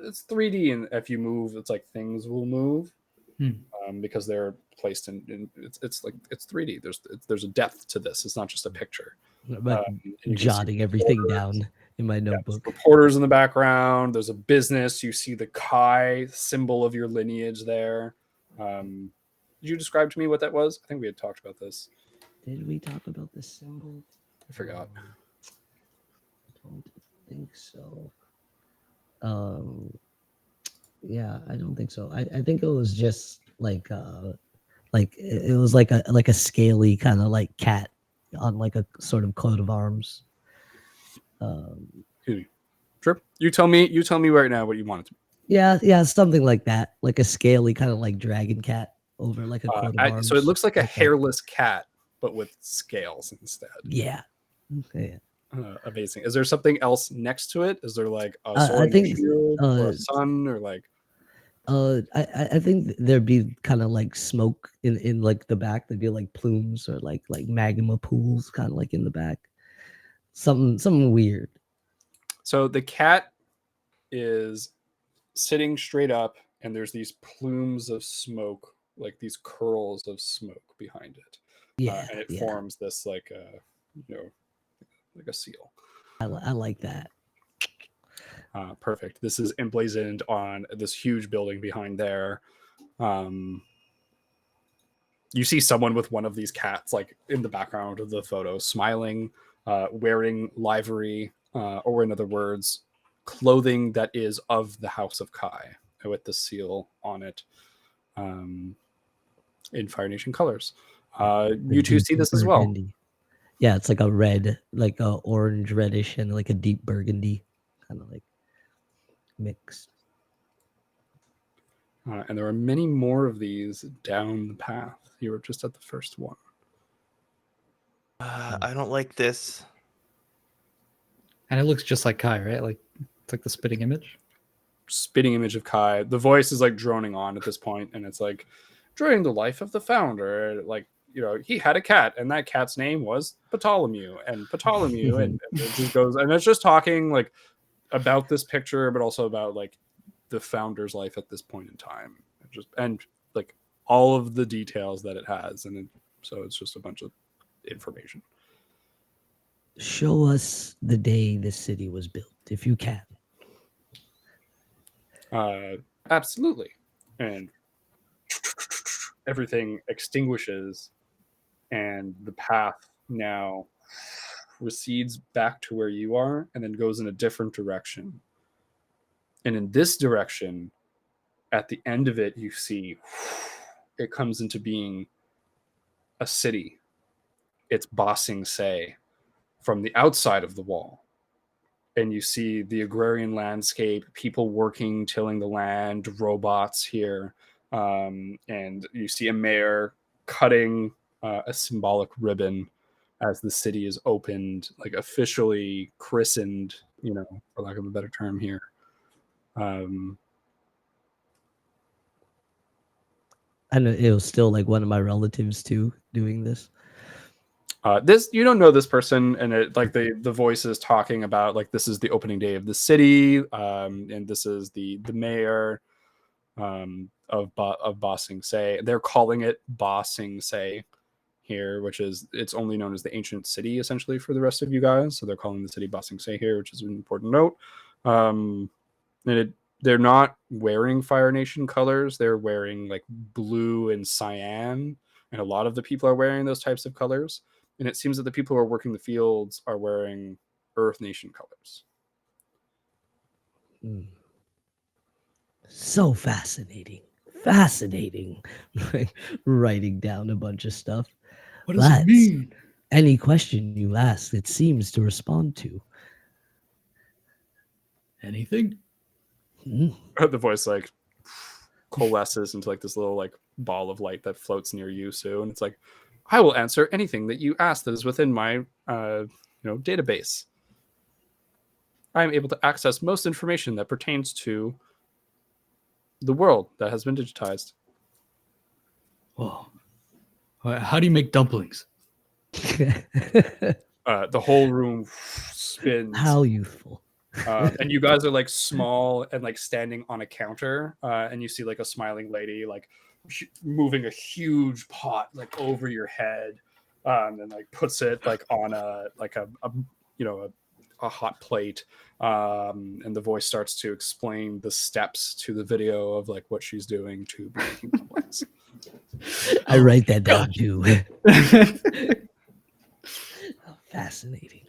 It's 3D, and if you move, it's like things will move because they're placed in it's like it's 3D. There's a depth to this. It's not just a picture. I'm like And you can see jotting everything reporters. down in my Yeah, there's notebook. reporters in the background. There's a business. You see the Kai symbol of your lineage there. Did you describe to me what that was? I think we had talked about this. Did we talk about this symbol? I forgot. I don't think so. Yeah, I don't think so. I think it was just like it was like a scaly kind of like cat on like a sort of coat of arms. Sure. You tell me right now what you want it to be. Yeah, something like that, like a scaly kind of like dragon cat over like a coat of arms. So it looks like a that. hairless cat, but with scales instead. Yeah. Amazing. Is there something else next to it? Is there like a I sword think, shield or a sun or like? I think there'd be kind of like smoke in like the back. There'd be like plumes or like magma pools, kind of like in the back. Something weird. So the cat is sitting straight up, and there's these plumes of smoke, like these curls of smoke behind it, Yeah, and it yeah. forms this like a, like a seal. I like that. Perfect. This is emblazoned on this huge building behind there. You see someone with one of these cats, like in the background of the photo, smiling, wearing livery, or in other words, clothing that is of the House of Kai, with the seal on it, in Fire Nation colors. You two Deep see this as well. burgundy. Yeah, it's like a red, like a orange reddish and like a deep burgundy, kind of like mixed. And there are many more of these down the path. You were just at the first one. I don't like this. And it looks just like Kai, right? Like it's like the spitting image. Spitting image of Kai. The voice is like droning on at this point, and it's like, during the life of the founder, like, he had a cat, and that cat's name was Ptolemy, and it just goes, and it's just talking like about this picture, but also about like the founder's life at this point in time, and like all of the details that it has, so it's just a bunch of information. Show us the day this city was built, if you can. Absolutely. And everything extinguishes, and the path now recedes back to where you are, and then goes in a different direction. And in this direction, at the end of it, you see it comes into being a city. It's Ba Sing Se from the outside of the wall. And you see the agrarian landscape, people working, tilling the land, robots here. And you see a mayor cutting a symbolic ribbon as the city is opened, like officially christened, for lack of a better term here. And it was still like one of my relatives too doing this. This, you don't know this person, and it, like, the voice is talking about like, this is the opening day of the city, and this is the mayor of Ba Sing Se. They're calling it Ba Sing Se here, which is, it's only known as the ancient city essentially for the rest of you guys. So they're calling the city Ba Sing Se here, which is an important note. And they're not wearing Fire Nation colors. They're wearing like blue and cyan, and a lot of the people are wearing those types of colors. And it seems that the people who are working the fields are wearing Earth Nation colors. So fascinating. Fascinating. Writing down a bunch of stuff. What does it mean? Any question you ask, it seems to respond to. Anything? The voice like coalesces into like this little like ball of light that floats near you, Sue, and it's like, I will answer anything that you ask that is within my database. I am able to access most information that pertains to the world that has been digitized. Whoa. How do you make dumplings? The whole room spins. How youthful. And you guys are like small and like standing on a counter, and you see like a smiling lady like moving a huge pot like over your head, and like puts it like on a hot plate, and the voice starts to explain the steps to the video of like what she's doing to be making dumplings. I write that down too. Fascinating.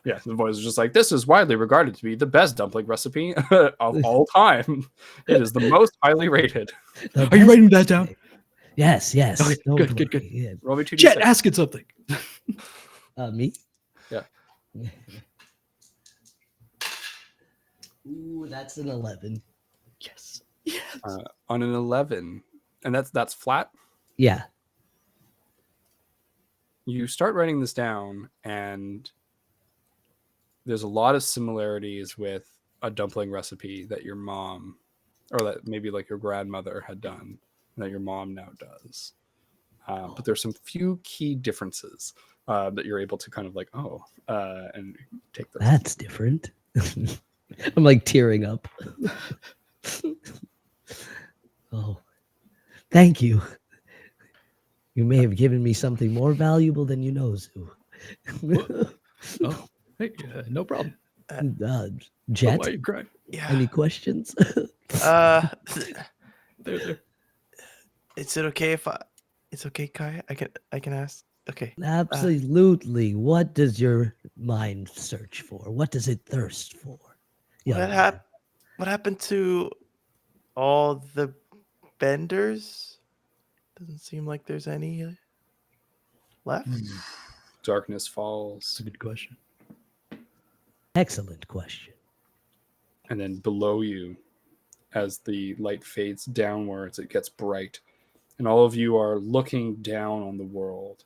Yeah, the voice is just like, this is widely regarded to be the best dumpling recipe of all time. It is the most highly rated. Are you writing that down? Yes. Okay, Don't good. worry. Yeah. Roll me 2d6. Chet, ask it something. Me? Yeah. Ooh, that's an 11. Yes. On an 11, and that's flat. Yeah. You start writing this down, and there's a lot of similarities with a dumpling recipe that your mom or that maybe like your grandmother had done, and that your mom now does. But there's some few key differences that you're able to kind of like, and take those. That's different. I'm like tearing up. Oh, thank you. You may have given me something more valuable than you know, Zoo. Oh, hey, no problem. Jet, Why are you crying? Yeah. any questions? There. Is it okay if it's okay, Kai? I can ask. Okay. Absolutely. What does your mind search for? What does it thirst for? What young man? what happened to all the benders? Doesn't seem like there's any left. Darkness falls, That's a good question. Excellent question. and then below you, as the light fades downwards, it gets bright, and all of you are looking down on the world,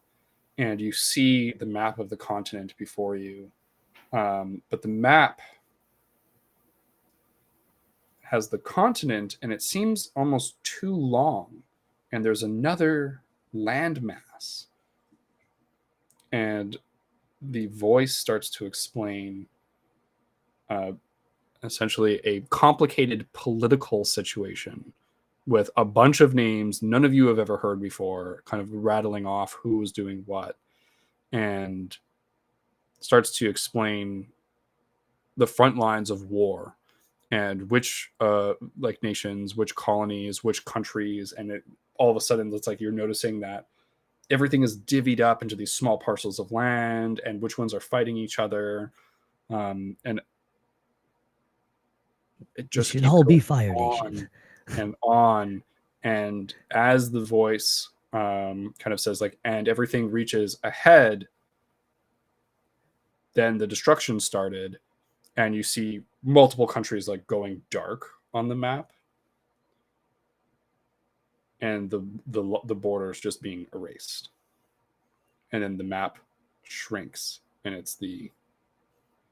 and you see the map of the continent before you. But the map has the continent, and it seems almost too long, and there's another landmass, and the voice starts to explain essentially a complicated political situation with a bunch of names none of you have ever heard before, kind of rattling off who was doing what, and starts to explain the front lines of war and which like nations, which colonies, which countries, and it all of a sudden it's like you're noticing that everything is divvied up into these small parcels of land and which ones are fighting each other, and it just should keeps all be going Fire on Nation. and on. And as the voice kind of says like, and everything reaches ahead, then the destruction started, and you see multiple countries like going dark on the map, and the borders just being erased, and then the map shrinks, and it's the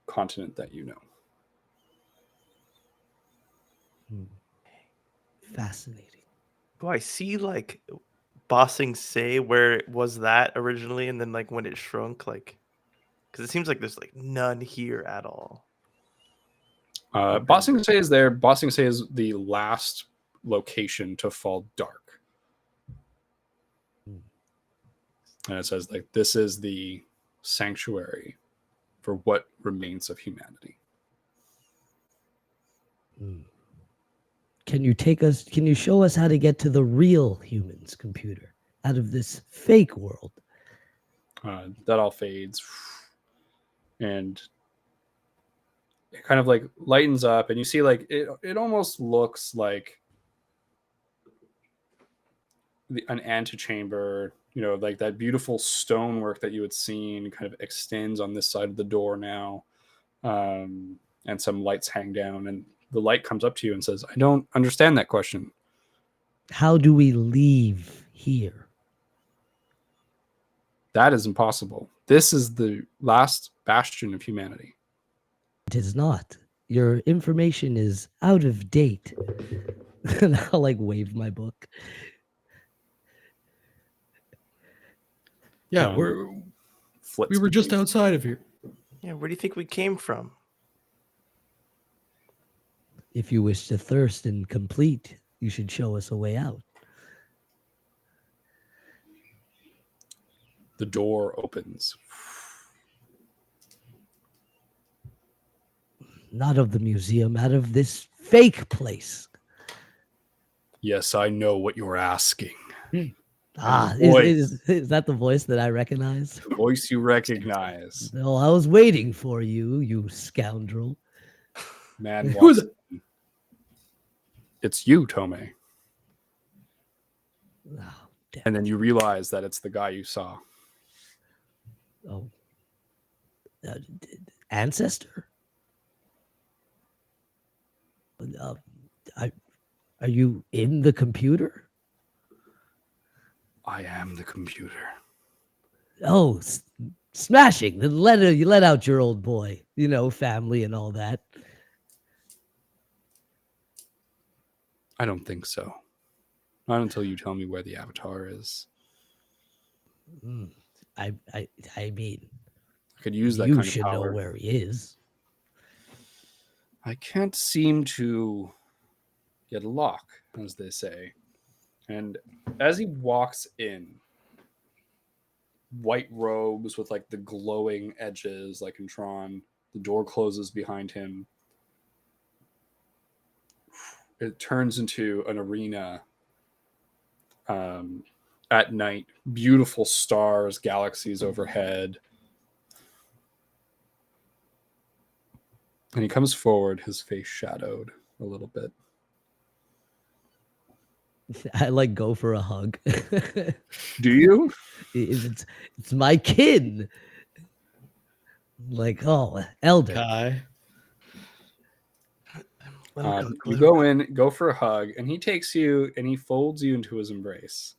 continent that you know. Fascinating. Do I see like bossing say where was that originally, and then like when it shrunk, like because it seems like there's like none here at all. Bossing Say is there. Bossing Say is the last location to fall dark. And it says like this is the sanctuary for what remains of humanity. Can you show us how to get to the real humans computer out of this fake world? That all fades, and it kind of like lightens up, and you see like it almost looks like an antechamber, like that beautiful stonework that you had seen kind of extends on this side of the door now, and some lights hang down, and the light comes up to you and says, I don't understand that question. How do we leave here? That is impossible. This is the last bastion of humanity. It is not. Your information is out of date. And I'll like wave my book. Yeah, we were just outside of here. Yeah, where do you think we came from? If you wish to thirst and complete, you should show us a way out. The door opens. Not of the museum, out of this fake place. Yes, I know what you're asking. Is that the voice that I recognize? The voice you recognize. No, I was waiting for you, you scoundrel. Man, who's it? It's you, Tomei. Oh, damn. And then you realize that it's the guy you saw. Oh. Ancestor? Are you in the computer? I am the computer. Oh, smashing. Then you let out your old boy, family and all that. I don't think so. Not until you tell me where the avatar is. Mm, I mean, I could use that you kind of should know power. where he is. I can't seem to get a lock, as they say. And as he walks in, white robes with like the glowing edges, like in Tron, the door closes behind him. It turns into an arena at night. Beautiful stars, galaxies overhead. And he comes forward, his face shadowed a little bit. I like go for a hug. Do you? It's my kin. Like, oh, elder. Kai. You go in, go for a hug, and he takes you and he folds you into his embrace.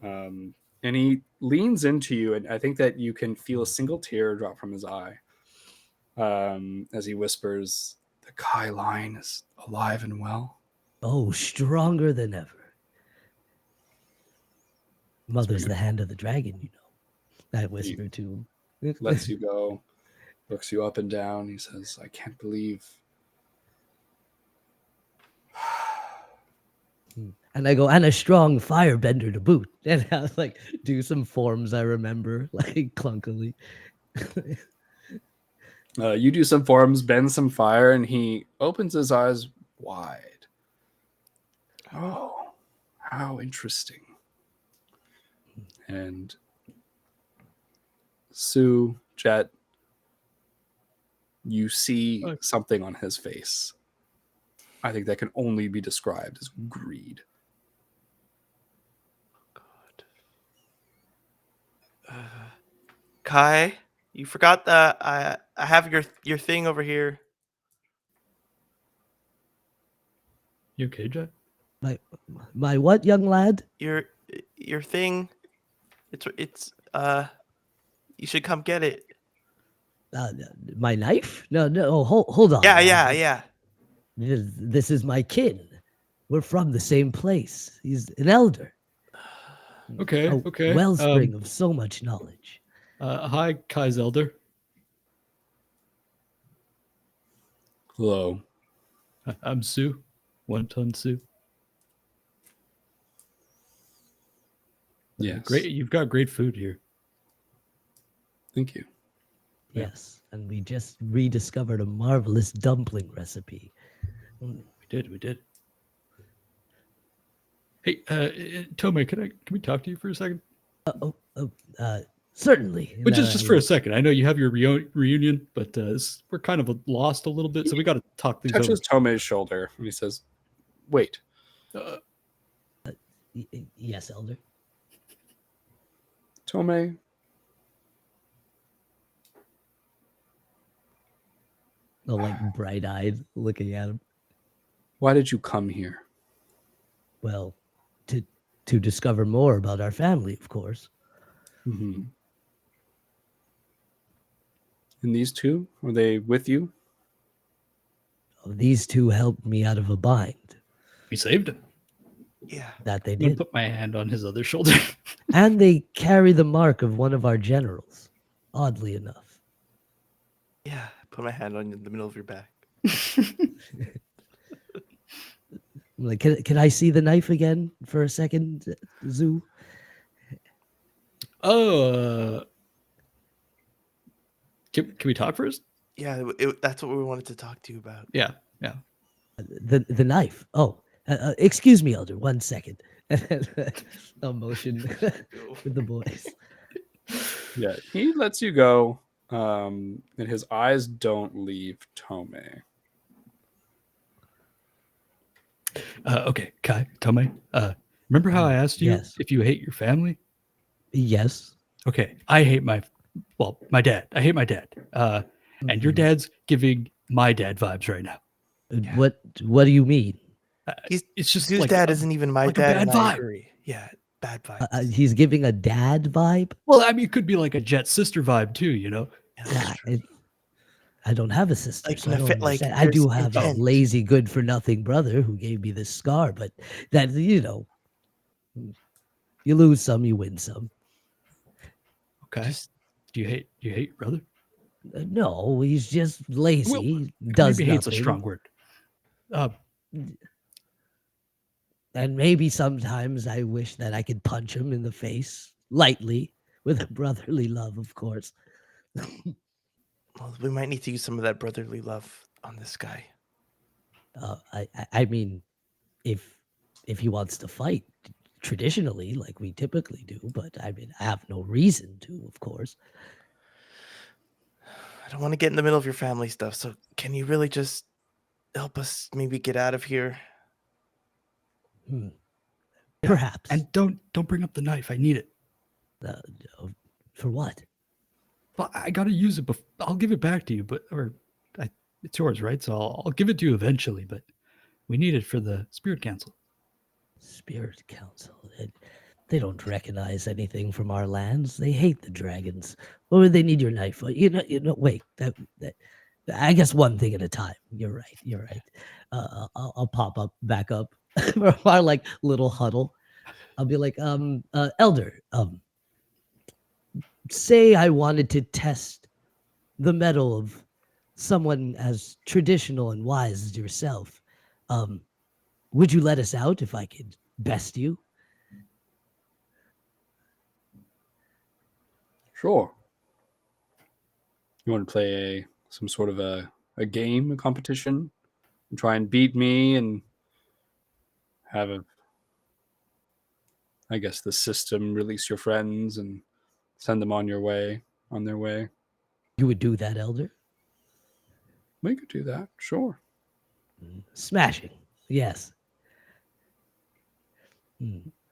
And he leans into you, and I think that you can feel a single tear drop from his eye as he whispers, "The Kai line is alive and well." Oh, stronger than ever. Mother's the hand of the dragon, you know. I whisper to him. Lets you go, looks you up and down. He says, "I can't believe." And I go, and a strong firebender to boot. And I was like, do some forms I remember, like clunkily. You do some forms, bend some fire, and he opens his eyes wide. Oh, how interesting. And Sue, Jet, you see something on his face. I think that can only be described as greed. Kai, you forgot that I have your thing over here. You okay, Jack? My what, young lad? Your thing. It's you should come get it. My knife? No, hold on. Yeah. This is my kin. We're from the same place. He's an elder. Okay, A okay. wellspring of so much knowledge. Hi, Kai's elder. Hello. I'm Sue. 1 ton Sue. Yes. Great. You've got great food here. Thank you. Yeah. Yes, and we just rediscovered a marvelous dumpling recipe. We did. Hey, Tome, can we talk to you for a second? Certainly. But just for a second. I know you have your reunion, but we're kind of lost a little bit, so we got to talk things over. Touches Tome's shoulder and he says, "Wait." Yes, elder. Tome, Oh, like bright-eyed, looking at him. why did you come here? Well, to discover more about our family, of course. Mm-hmm. And these two, are they with you? These two helped me out of a bind. We saved him. Yeah. That they I'm going to did. put my hand on his other shoulder. And they carry the mark of one of our generals, oddly enough. Yeah. Put my hand on the middle of your back. Like, can I see the knife again for a second, Zoo? Oh, can we talk first? Yeah, that's what we wanted to talk to you about. Yeah. The knife. Oh, excuse me, elder. 1 second. A motion with the boys. Yeah, he lets you go, and his eyes don't leave Tome. Okay, Kai, Tome. Remember how I asked you Yes. if you hate your family? Yes. Okay, I hate my dad. I hate my dad. And your dad's giving my dad vibes right now. What do you mean? It's just Sue's like dad isn't even my like a dad. bad And I vibe. agree. Yeah, bad vibe. He's giving a dad vibe? Well, I mean, it could be like a Jet sister vibe too, you know? Yeah, I don't have a sister, Like, so I don't Nefet- like, understand. I do there's have a intent. lazy, good-for-nothing brother who gave me this scar, but that, you lose some, you win some. Okay. Just Do you hate your brother? No, he's just lazy, Well, does maybe hate's a nothing. strong word. And maybe sometimes I wish that I could punch him in the face, lightly, with a brotherly love, of course. well, we might need to use some of that brotherly love on this guy. I mean, if he wants to fight traditionally, like we typically do, but I mean, I have no reason to, of course. I don't want to get in the middle of your family stuff, so can you really just help us maybe get out of here? Perhaps. And don't bring up the knife. I need it. Uh, for what? Well, I gotta use it. I'll give it back to you, it's yours, right? So I'll give it to you eventually. But we need it for the spirit council. Spirit Council. They don't recognize anything from our lands. They hate the dragons. Or they need your knife. Wait. That I guess one thing at a time. You're right. I'll pop up back up our like little huddle. I'll be like, Elder, say I wanted to test the mettle of someone as traditional and wise as yourself. Would you let us out if I could best you? Sure. You want to play some sort of a game, a competition, and try and beat me and have I guess the system release your friends and send them on their way. You would do that, Elder? We could do that, sure. Smashing. Yes. All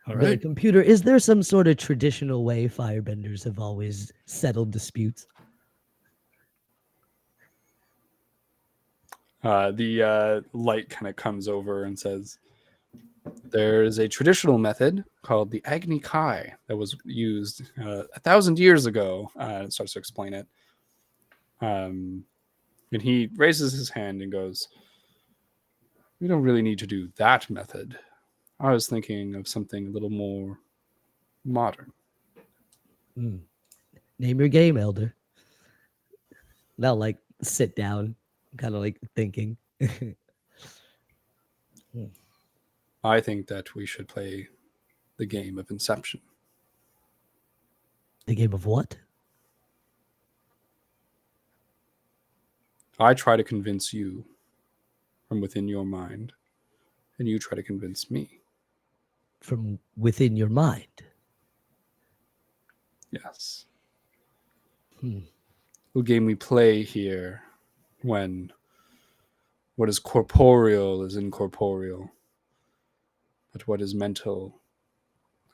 The right. computer, is there some sort of traditional way firebenders have always settled disputes? The light kind of comes over and says, there's a traditional method called the Agni Kai that was used 1,000 years ago. It starts to explain it. And he raises his hand and goes, we don't really need to do that method. I was thinking of something a little more modern. Name your game, Elder. Now, like, sit down, kind of like thinking. I think that we should play the game of Inception. The game of what? I try to convince you from within your mind, and you try to convince me. From within your mind. Yes. The game we play here when what is corporeal is incorporeal, but what is mental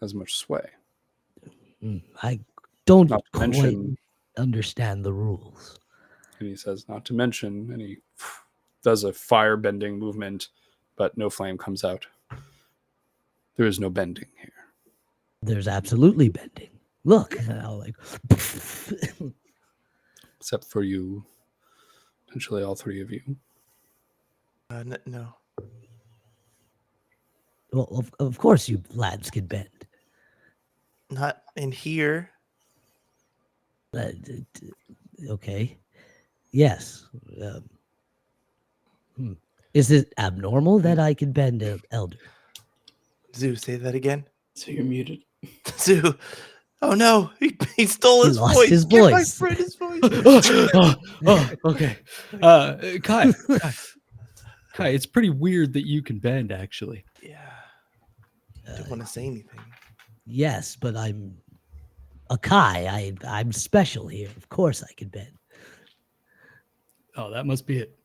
has much sway. I don't Not to quite mention, understand the rules. and he says, not to mention, and he does a fire-bending movement, but no flame comes out. There is no bending here. There's absolutely bending. Look, and I'll like, Except for you, potentially all three of you. No. well, of course you lads can bend. Not in here. Okay. Yes. Is it abnormal that I can bend, Elder? Zoo, say that again. So you're muted. Zoo. Oh no, he stole He his lost voice. his Give my voice. friend his voice. Okay. Kai, it's pretty weird that you can bend, actually. Yeah. I don't want to say anything. Yes, but I'm a Kai. I'm special here. Of course I can bend. Oh, that must be it.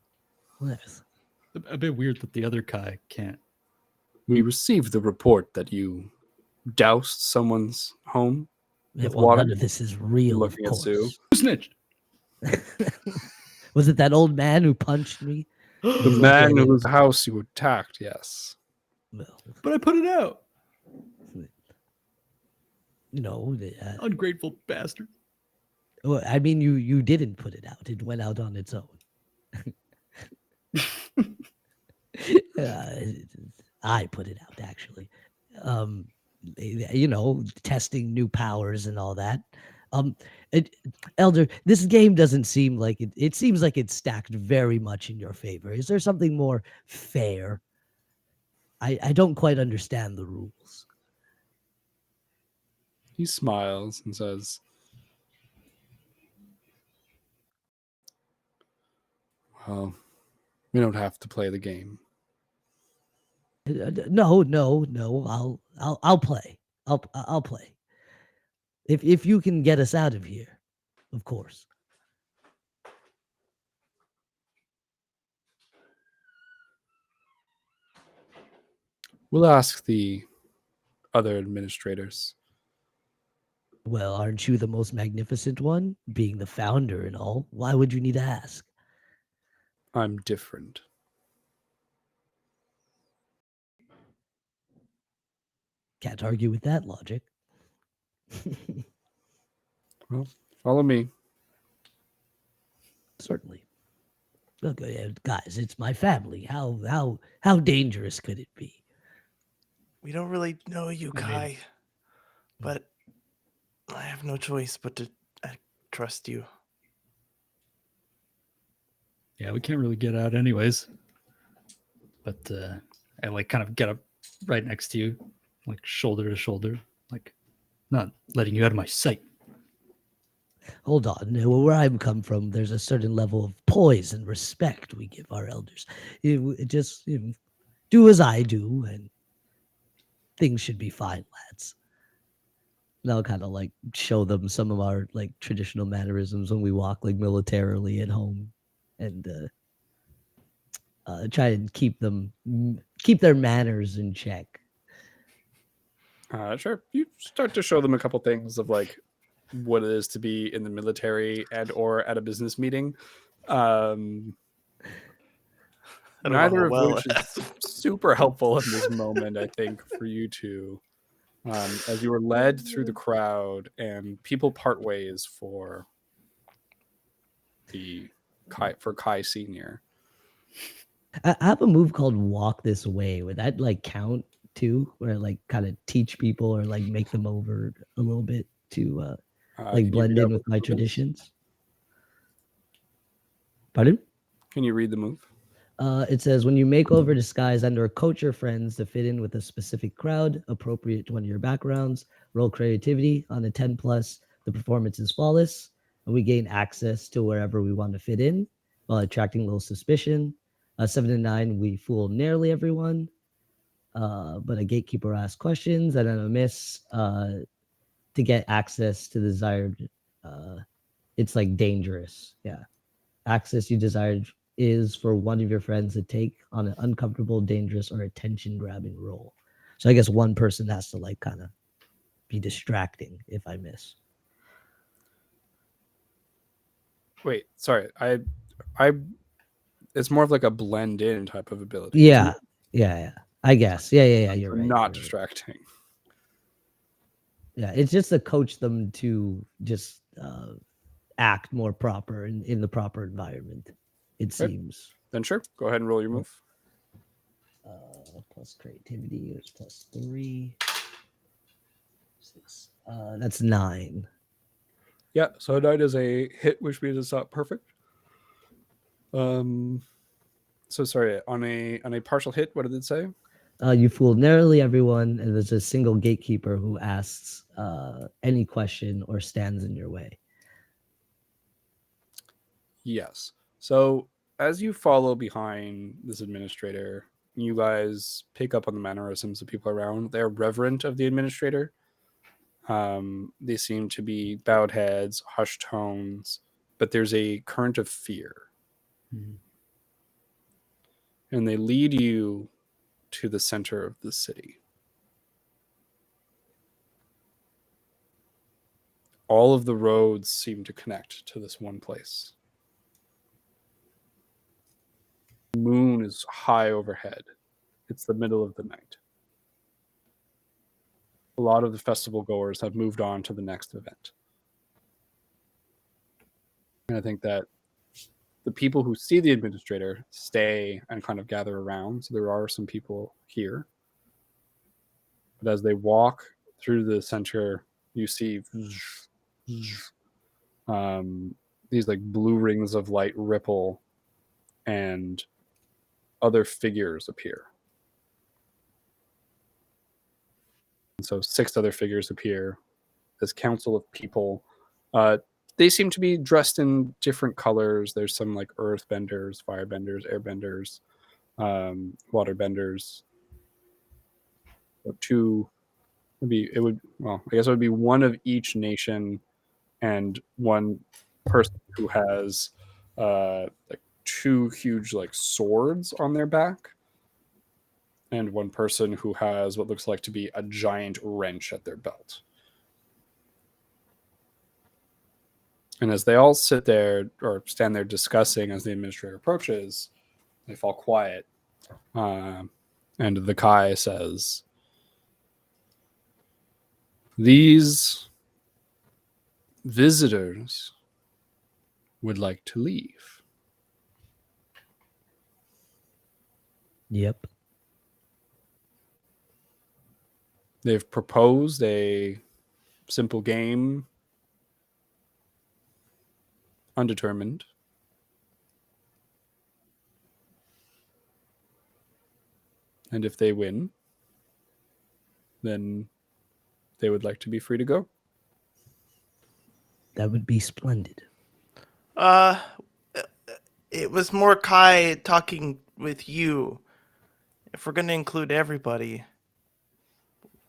Yes. A bit weird that the other Kai can't. We received the report that you doused someone's home Yeah, with well, water. none of this is real, of Looking at Sue. course. Who snitched? Was it that old man who punched me? The man whose house you attacked, yes. Well, But I put it out. no. Ungrateful bastard. Well, I mean, you didn't put it out. It went out on its own. Uh, I put it out actually. Um, you know, testing new powers and all that. Um, Elder, this game doesn't seem like it. It seems like it's stacked very much in your favor. Is there something more fair? I don't quite understand the rules. He smiles and says, "Well, we don't have to play the game." No, no, no. I'll play. I'll play. If you can get us out of here, of course. We'll ask the other administrators. Well, aren't you the most magnificent one, being the founder and all? Why would you need to ask? I'm different. Can't argue with that logic. Well, follow me. Certainly. Look, guys, it's my family. How dangerous could it be? We don't really know you, Kai, but I have no choice but to trust you. Yeah, we can't really get out anyways. But I like kind of get up right next to you, like shoulder to shoulder, like not letting you out of my sight. Hold on. Where I come from, there's a certain level of poise and respect we give our elders. Just do as I do, and things should be fine, lads. And I'll kind of like show them some of our like traditional mannerisms when we walk like militarily at home, and try and keep their manners in check. Sure. You start to show them a couple things of like what it is to be in the military and or at a business meeting. Neither of which is super helpful in this moment, I think, for you two. As you were led through the crowd and people part ways for Kai Senior. I have a move called Walk This Way. Would that like count too? Where I like kind of teach people or like make them over a little bit to like blend in with my traditions? Pardon? Can you read the move? It says when you make over disguise and or coach your friends to fit in with a specific crowd appropriate to one of your backgrounds, roll creativity on a 10 plus. The performance is flawless, and we gain access to wherever we want to fit in while attracting little suspicion. 7 and 9, we fool nearly everyone, but a gatekeeper asks questions, and then a miss to get access to the desired. It's like dangerous, yeah. Access you desired is for one of your friends to take on an uncomfortable, dangerous, or attention-grabbing role. So I guess one person has to like kind of be distracting if I miss. Wait, sorry. I it's more of like a blend in type of ability. Yeah. I guess. Yeah. You're right. Not you're distracting. Right. Yeah, it's just to coach them to just act more proper in the proper environment. It seems. Then sure, go ahead and roll your move. Plus creativity is plus 3. 6. That's 9. Yeah, so 9 is a hit, which means it's not perfect. So sorry, on a partial hit, what did it say? You fool nearly everyone, and there's a single gatekeeper who asks any question or stands in your way. Yes. So as you follow behind this administrator, you guys pick up on the mannerisms of people around. They're reverent of the administrator. They seem to be bowed heads, hushed tones, but there's a current of fear. Mm-hmm. And they lead you to the center of the city. All of the roads seem to connect to this one place. The moon is high overhead. It's the middle of the night. A lot of the festival goers have moved on to the next event. And I think that the people who see the administrator stay and kind of gather around. So there are some people here. But as they walk through the center, you see these like blue rings of light ripple, and other figures appear. And so 6 other figures appear. This council of people. They seem to be dressed in different colors. There's some like earth benders, fire benders, air benders, water benders. So 2 would be, it would, well, I guess it would be one of each nation and one person who has like 2 huge like swords on their back, and one person who has what looks like to be a giant wrench at their belt. And as they all sit there or stand there discussing as the administrator approaches, they fall quiet. And the Kai says, "These visitors would like to leave." Yep. They've proposed a simple game, undetermined. And if they win, then they would like to be free to go. That would be splendid. It was more Kai talking with you. If we're gonna include everybody,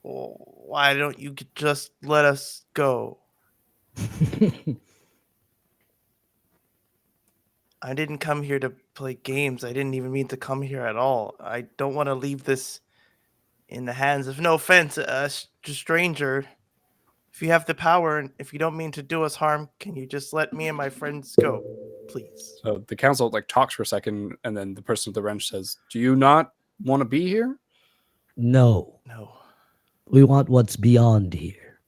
well, why don't you just let us go? I didn't come here to play games. I didn't even mean to come here at all. I don't want to leave this in the hands of, no offense, a stranger. If you have the power and if you don't mean to do us harm, can you just let me and my friends go, please? So the council like talks for a second, and then the person with the wrench says, "Do you not want to be here?" No. No. We want what's beyond here.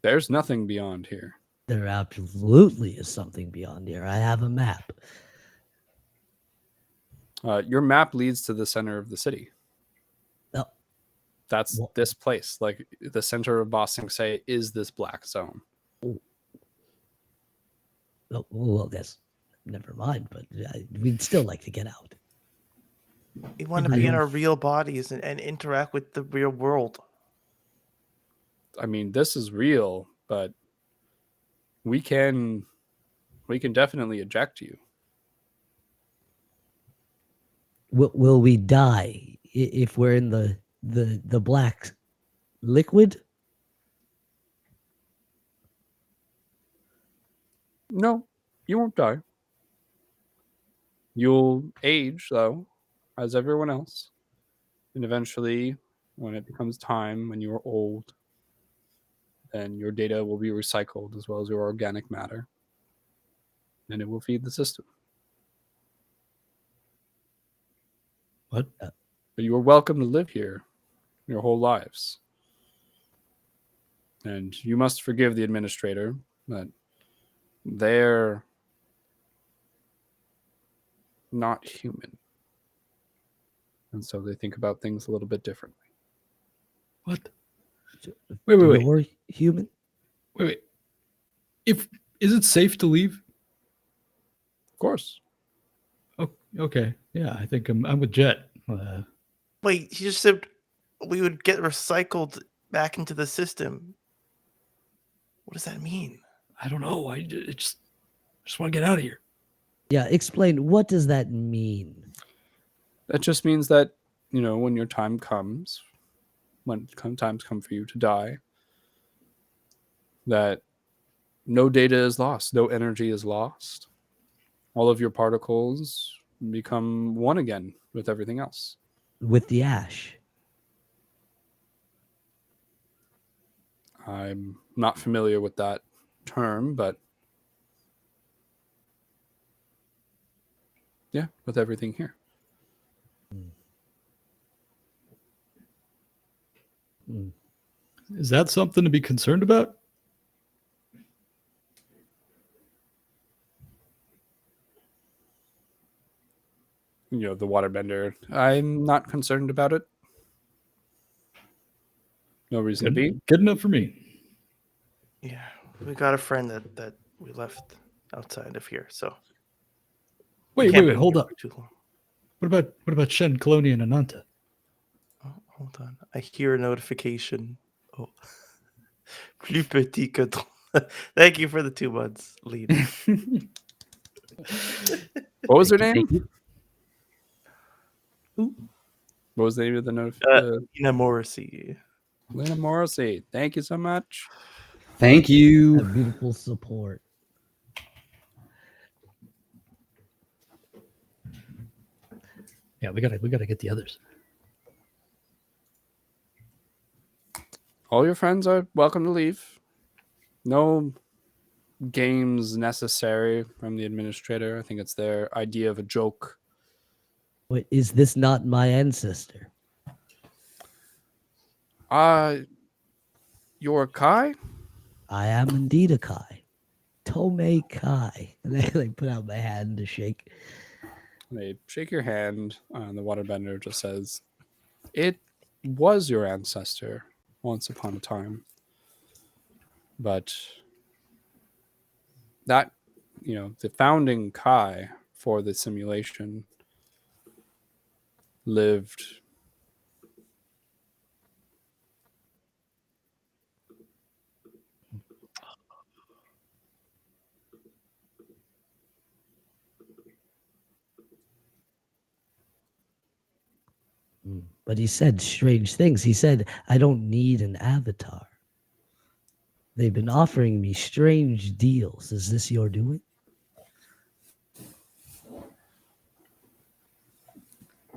There's nothing beyond here. There absolutely is something beyond here. I have a map. Your map leads to the center of the city. Oh. That's this place. Like the center of Ba Sing Se is this black zone. Oh, well, that's never mind, but we'd still like to get out. We want to be in our real bodies and interact with the real world. I mean, this is real, but we can definitely eject you. Will we die if we're in the black liquid? No, you won't die. You'll age, though, as everyone else. And eventually, when it becomes time, when you're old, then your data will be recycled as well as your organic matter. And it will feed the system. What? But you are welcome to live here your whole lives. And you must forgive the administrator that they're not human. And so they think about things a little bit differently. What? Wait. You're human? Wait. Is it safe to leave? Of course. Oh, okay. Yeah, I think I'm with Jet. Wait, he just said we would get recycled back into the system. What does that mean? I don't know. I just want to get out of here. Yeah, explain. What does that mean? That just means that, when your time comes, when times come for you to die, that no data is lost, no energy is lost. All of your particles become one again with everything else. With the ash? I'm not familiar with that term, but yeah, with everything here. Is that something to be concerned about? the waterbender. I'm not concerned about it. No reason to be. Good enough for me. Yeah, we got a friend that we left outside of here, so we Wait, can't wait, be hold here up. for too long. What about Shen, Colonia, and Ananta? Oh, hold on, I hear a notification. Oh, plus petit que trop. Thank you for the 2 months lead. What was her Thank name? What was the name of the Ina Morrissey. Lena Morrissey. Thank you so much. Thank you. That beautiful support. Yeah, we gotta get the others. All your friends are welcome to leave. No games necessary from the administrator. I think it's their idea of a joke. Wait, is this not my ancestor? You're Kai? I am indeed a Kai. Tomei Kai. And they put out my hand to shake. They shake your hand, and the waterbender just says, "It was your ancestor once upon a time. But that, the founding Kai for the simulation lived But he said strange things. He said, I don't need an avatar. They've been offering me strange deals. Is this your doing?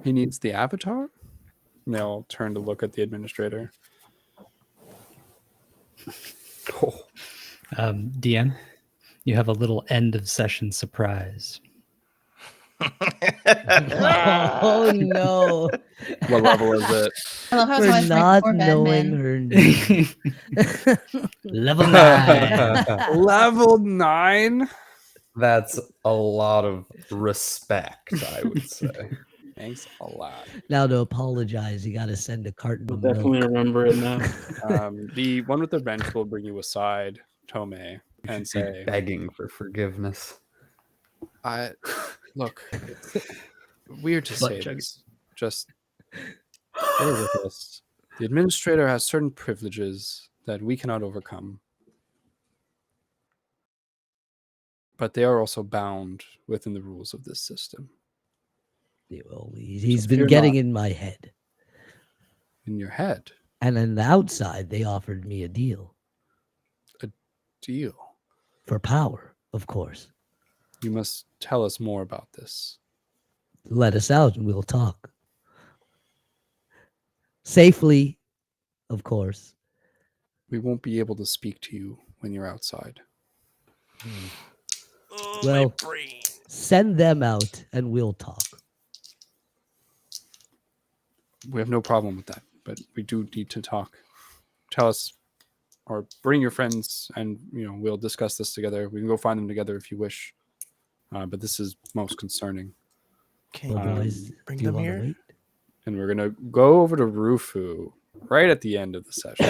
he needs the avatar." And they all turn to look at the administrator. Oh, DM, you have a little end of session surprise. Oh no. what level is it? I love how it's For always not like knowing men. her name. Level 9. Level 9? That's a lot of respect, I would say. Thanks a lot. Now to apologize, you got to send a carton I'll of definitely milk. remember it now. The one with the bench will bring you aside, Tomei, and Should be say, begging for forgiveness. Look, it's weird to Butt say chug. this. Just bear with us. The administrator has certain privileges that we cannot overcome. But they are also bound within the rules of this system. Well, he's So been fear getting not. in my head. In your head, And on the outside, they offered me a deal deal. for power, of course. You must tell us more about this. Let us out and we'll talk. Safely, of course. We won't be able to speak to you when you're outside. Oh, Well, my brain. send them out and we'll talk. We have no problem with that, but we do need to talk. Tell us, or bring your friends, and we'll discuss this together. We can go find them together if you wish. But this is most concerning. Can Well, you boys, bring do you them want to here? wait? And we're gonna go over to Rufu right at the end of the session.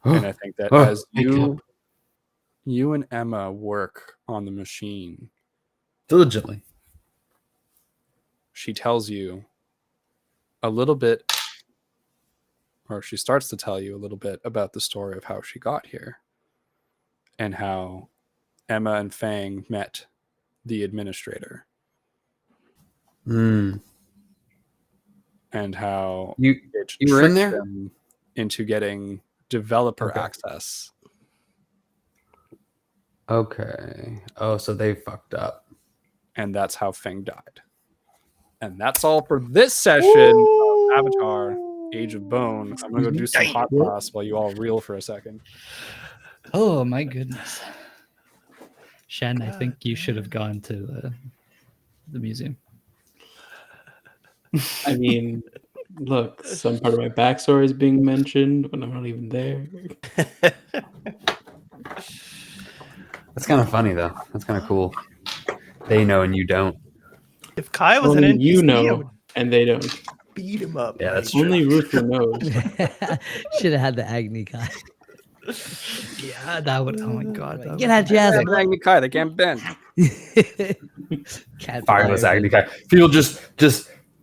And I think that as you and Emma work on the machine, Diligently. she tells you a little bit, or she starts to tell you a little bit about the story of how she got here and how Emma and Fang met the administrator Mm. and how You it you were in tricked there? them into getting developer Okay. access. Okay. Oh, so they fucked up. And that's how Fang died. And that's all for this session of Avatar Age of Bone. I'm going to go do some hot sauce while you all reel for a second. Oh my goodness. Shen, I think you should have gone to the museum. I mean, look, some part of my backstory is being mentioned when I'm not even there. That's kind of funny, though. That's kind of cool. They know and you don't. If Kai was Only an NPC, you I know, would and they don't. beat him up. Yeah, that's Mike. true. Only Ruther knows. Should have had the Agni guy. Yeah, that would. Oh my god, that Get would out your ass, Like boy. Magni Kai, they can't bend. Can't Fireless fire Agni me. guy. People just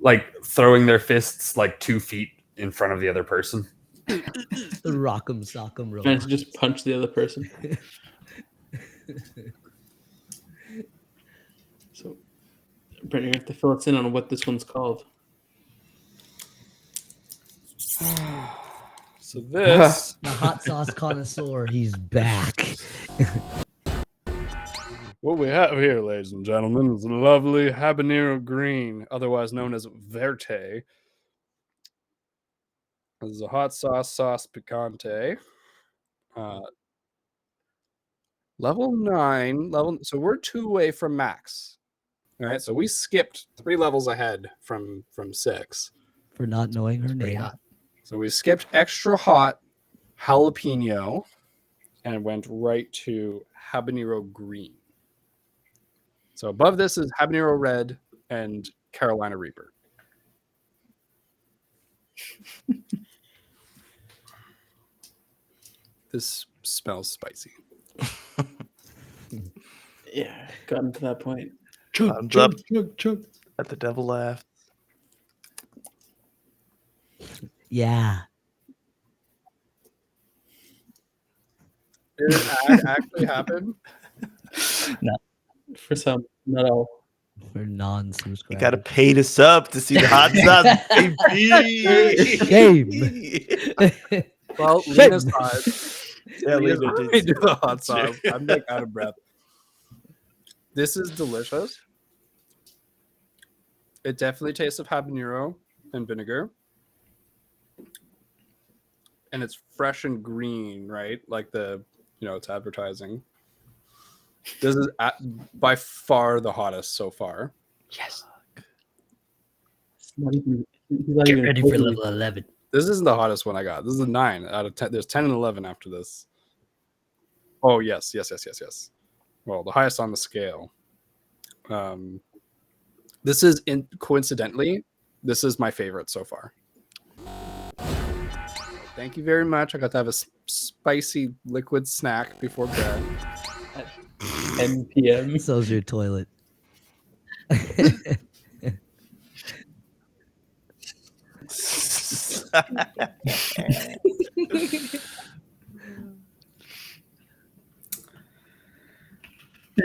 like throwing their fists like 2 feet in front of the other person. Rock'em sock'em roll. And just punch the other person. So, Brent, you have to fill us in on what this one's called. So this The hot sauce connoisseur, he's back. what we have here, ladies and gentlemen, is a lovely habanero green, otherwise known as verte. This is a hot sauce picante. Level 9, so we're 2 away from max. All right, so we skipped 3 levels ahead from 6. For not knowing her pretty name. hot. So we skipped extra hot jalapeno and went right to habanero green. So above this is habanero red and Carolina Reaper. This smells spicy. Yeah, gotten to that point. Thumbs up. Let the devil laugh. Yeah. Did it actually happen? For some, not all. For non-subscribers. You gotta pay to sub to see the hot sauce, baby. Shame. Well, Shame. Lena saw it. Yeah, Lena's Lena did. already do the hot sauce. I'm like out of breath. This is delicious. It definitely tastes of habanero and vinegar. And it's fresh and green, right? Like it's advertising. This is by far the hottest so far. Yes. It's not even, he's not Get even ready for totally- level 11. This isn't the hottest one I got. This is a 9 out of 10. There's 10 and 11 after this. Oh, yes. Well, the highest on the scale. This is coincidentally, this is my favorite so far. Thank you very much. I got to have a spicy liquid snack before bed. 10 p.m. So's your toilet.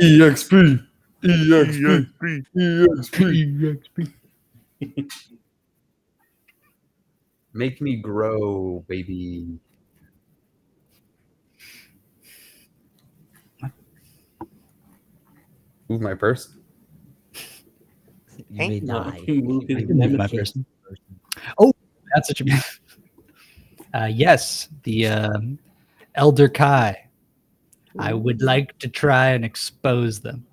EXP. Make me grow, baby. Move my purse. You may No, die. you move his I can move my nemesis. person. Oh, that's what you mean. Yes, the Elder Kai. I would like to try and expose them.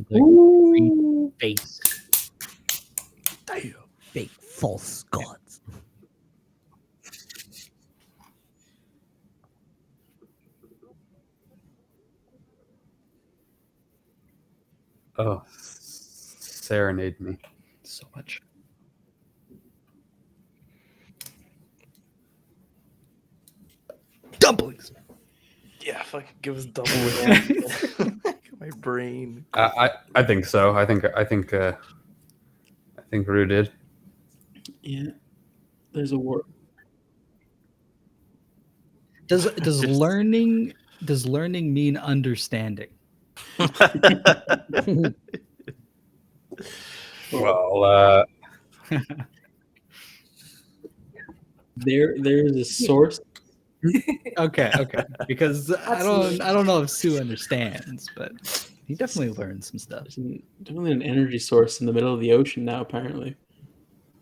Their green face. Fake false gods. Oh, serenade me. So much. Dumplings. Yeah, fucking give us double with my brain. I think so. I think Rue did. Yeah, there's a word. Does Just- learning mean understanding? Well, There's a source. Okay. Because I don't know if Sue understands, but he definitely learned some stuff. There's definitely an energy source in the middle of the ocean now. Apparently,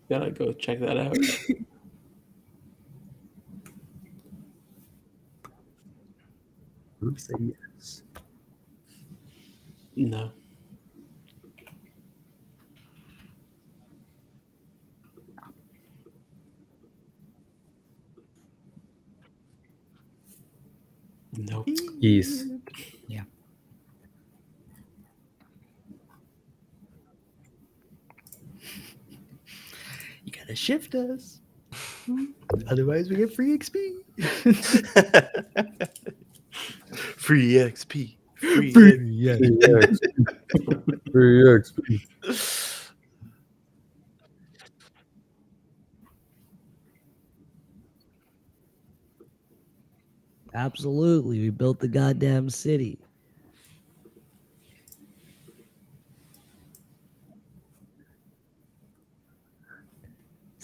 gotta go check that out. say yes. No. Nope. Yes. Yeah. Gotta shift us. Otherwise, we get free XP. Free XP. Free Yeah. Free XP. Absolutely. We built the goddamn city.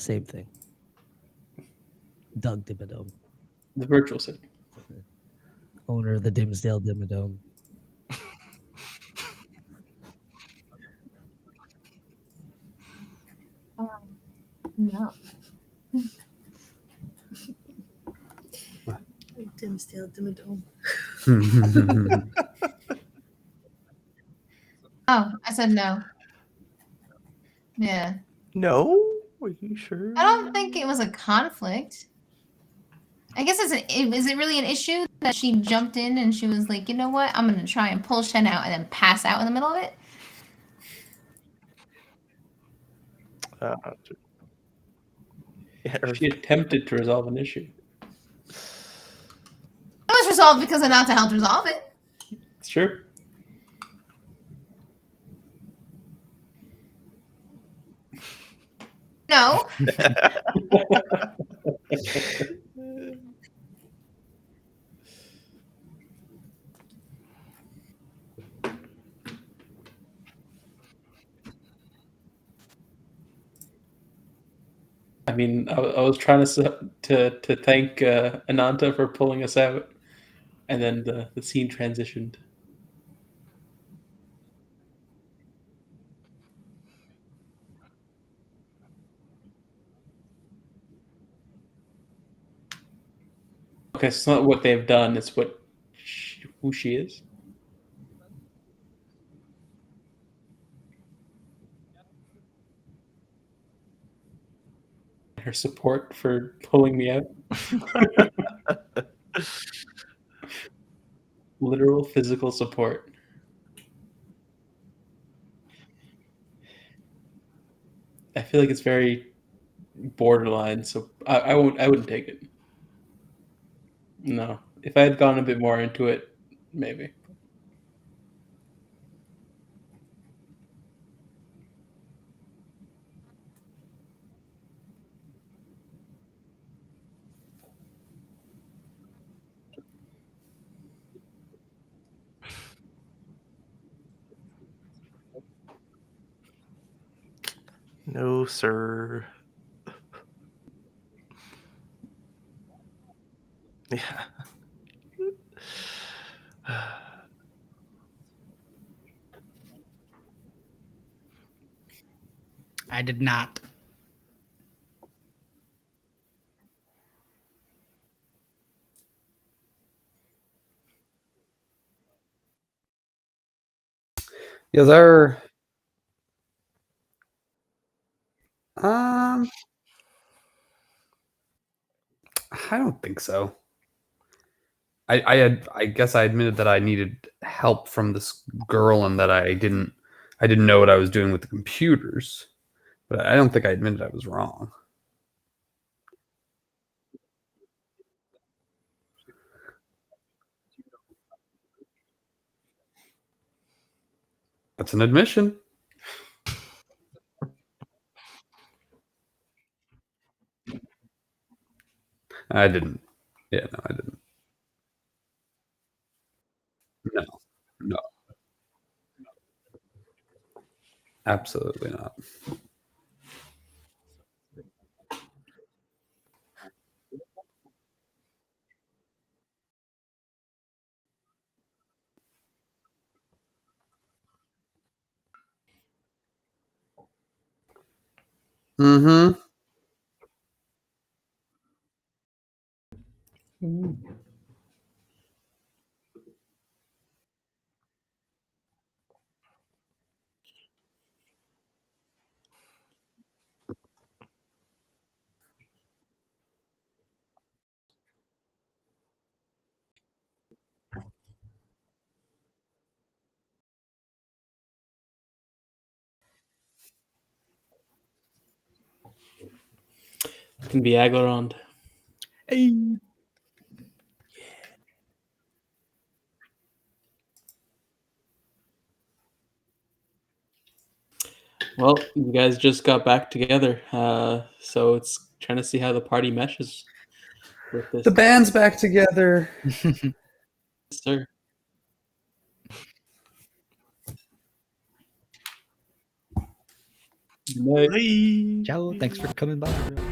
Same thing. Doug Dimmadome, The virtual city. owner of the Dimsdale Dimmadome. No. Dimsdale Dimmadome. Oh, I said no. Yeah. No? Are you sure? I don't think it was a conflict. I guess is it really an issue that she jumped in and she was like, you know what, I'm gonna try and pull Shen out and then pass out in the middle of it? Yeah, or- She attempted to resolve an issue. It was resolved because Ananta helped resolve it. It's true. No. I mean, I was trying to thank Ananta for pulling us out, and then the scene transitioned. Okay, so it's not what they've done; it's who she is. Her support for pulling me out. Literal physical support. I feel like it's very borderline, so I wouldn't take it. No. If I had gone a bit more into it, maybe. no, sir. Yeah. I did not. Yeah, there. I don't think so. I guess I admitted that I needed help from this girl and that I didn't know what I was doing with the computers. But I don't think I admitted I was wrong. That's an admission. I didn't. Yeah, no, I didn't. No, no, absolutely not. Mm-hmm. can be Aglarond. Hey. Well, you guys just got back together, so it's trying to see how the party meshes with this. The band's back together. Sir. Good night. Bye. Ciao. Thanks for coming by.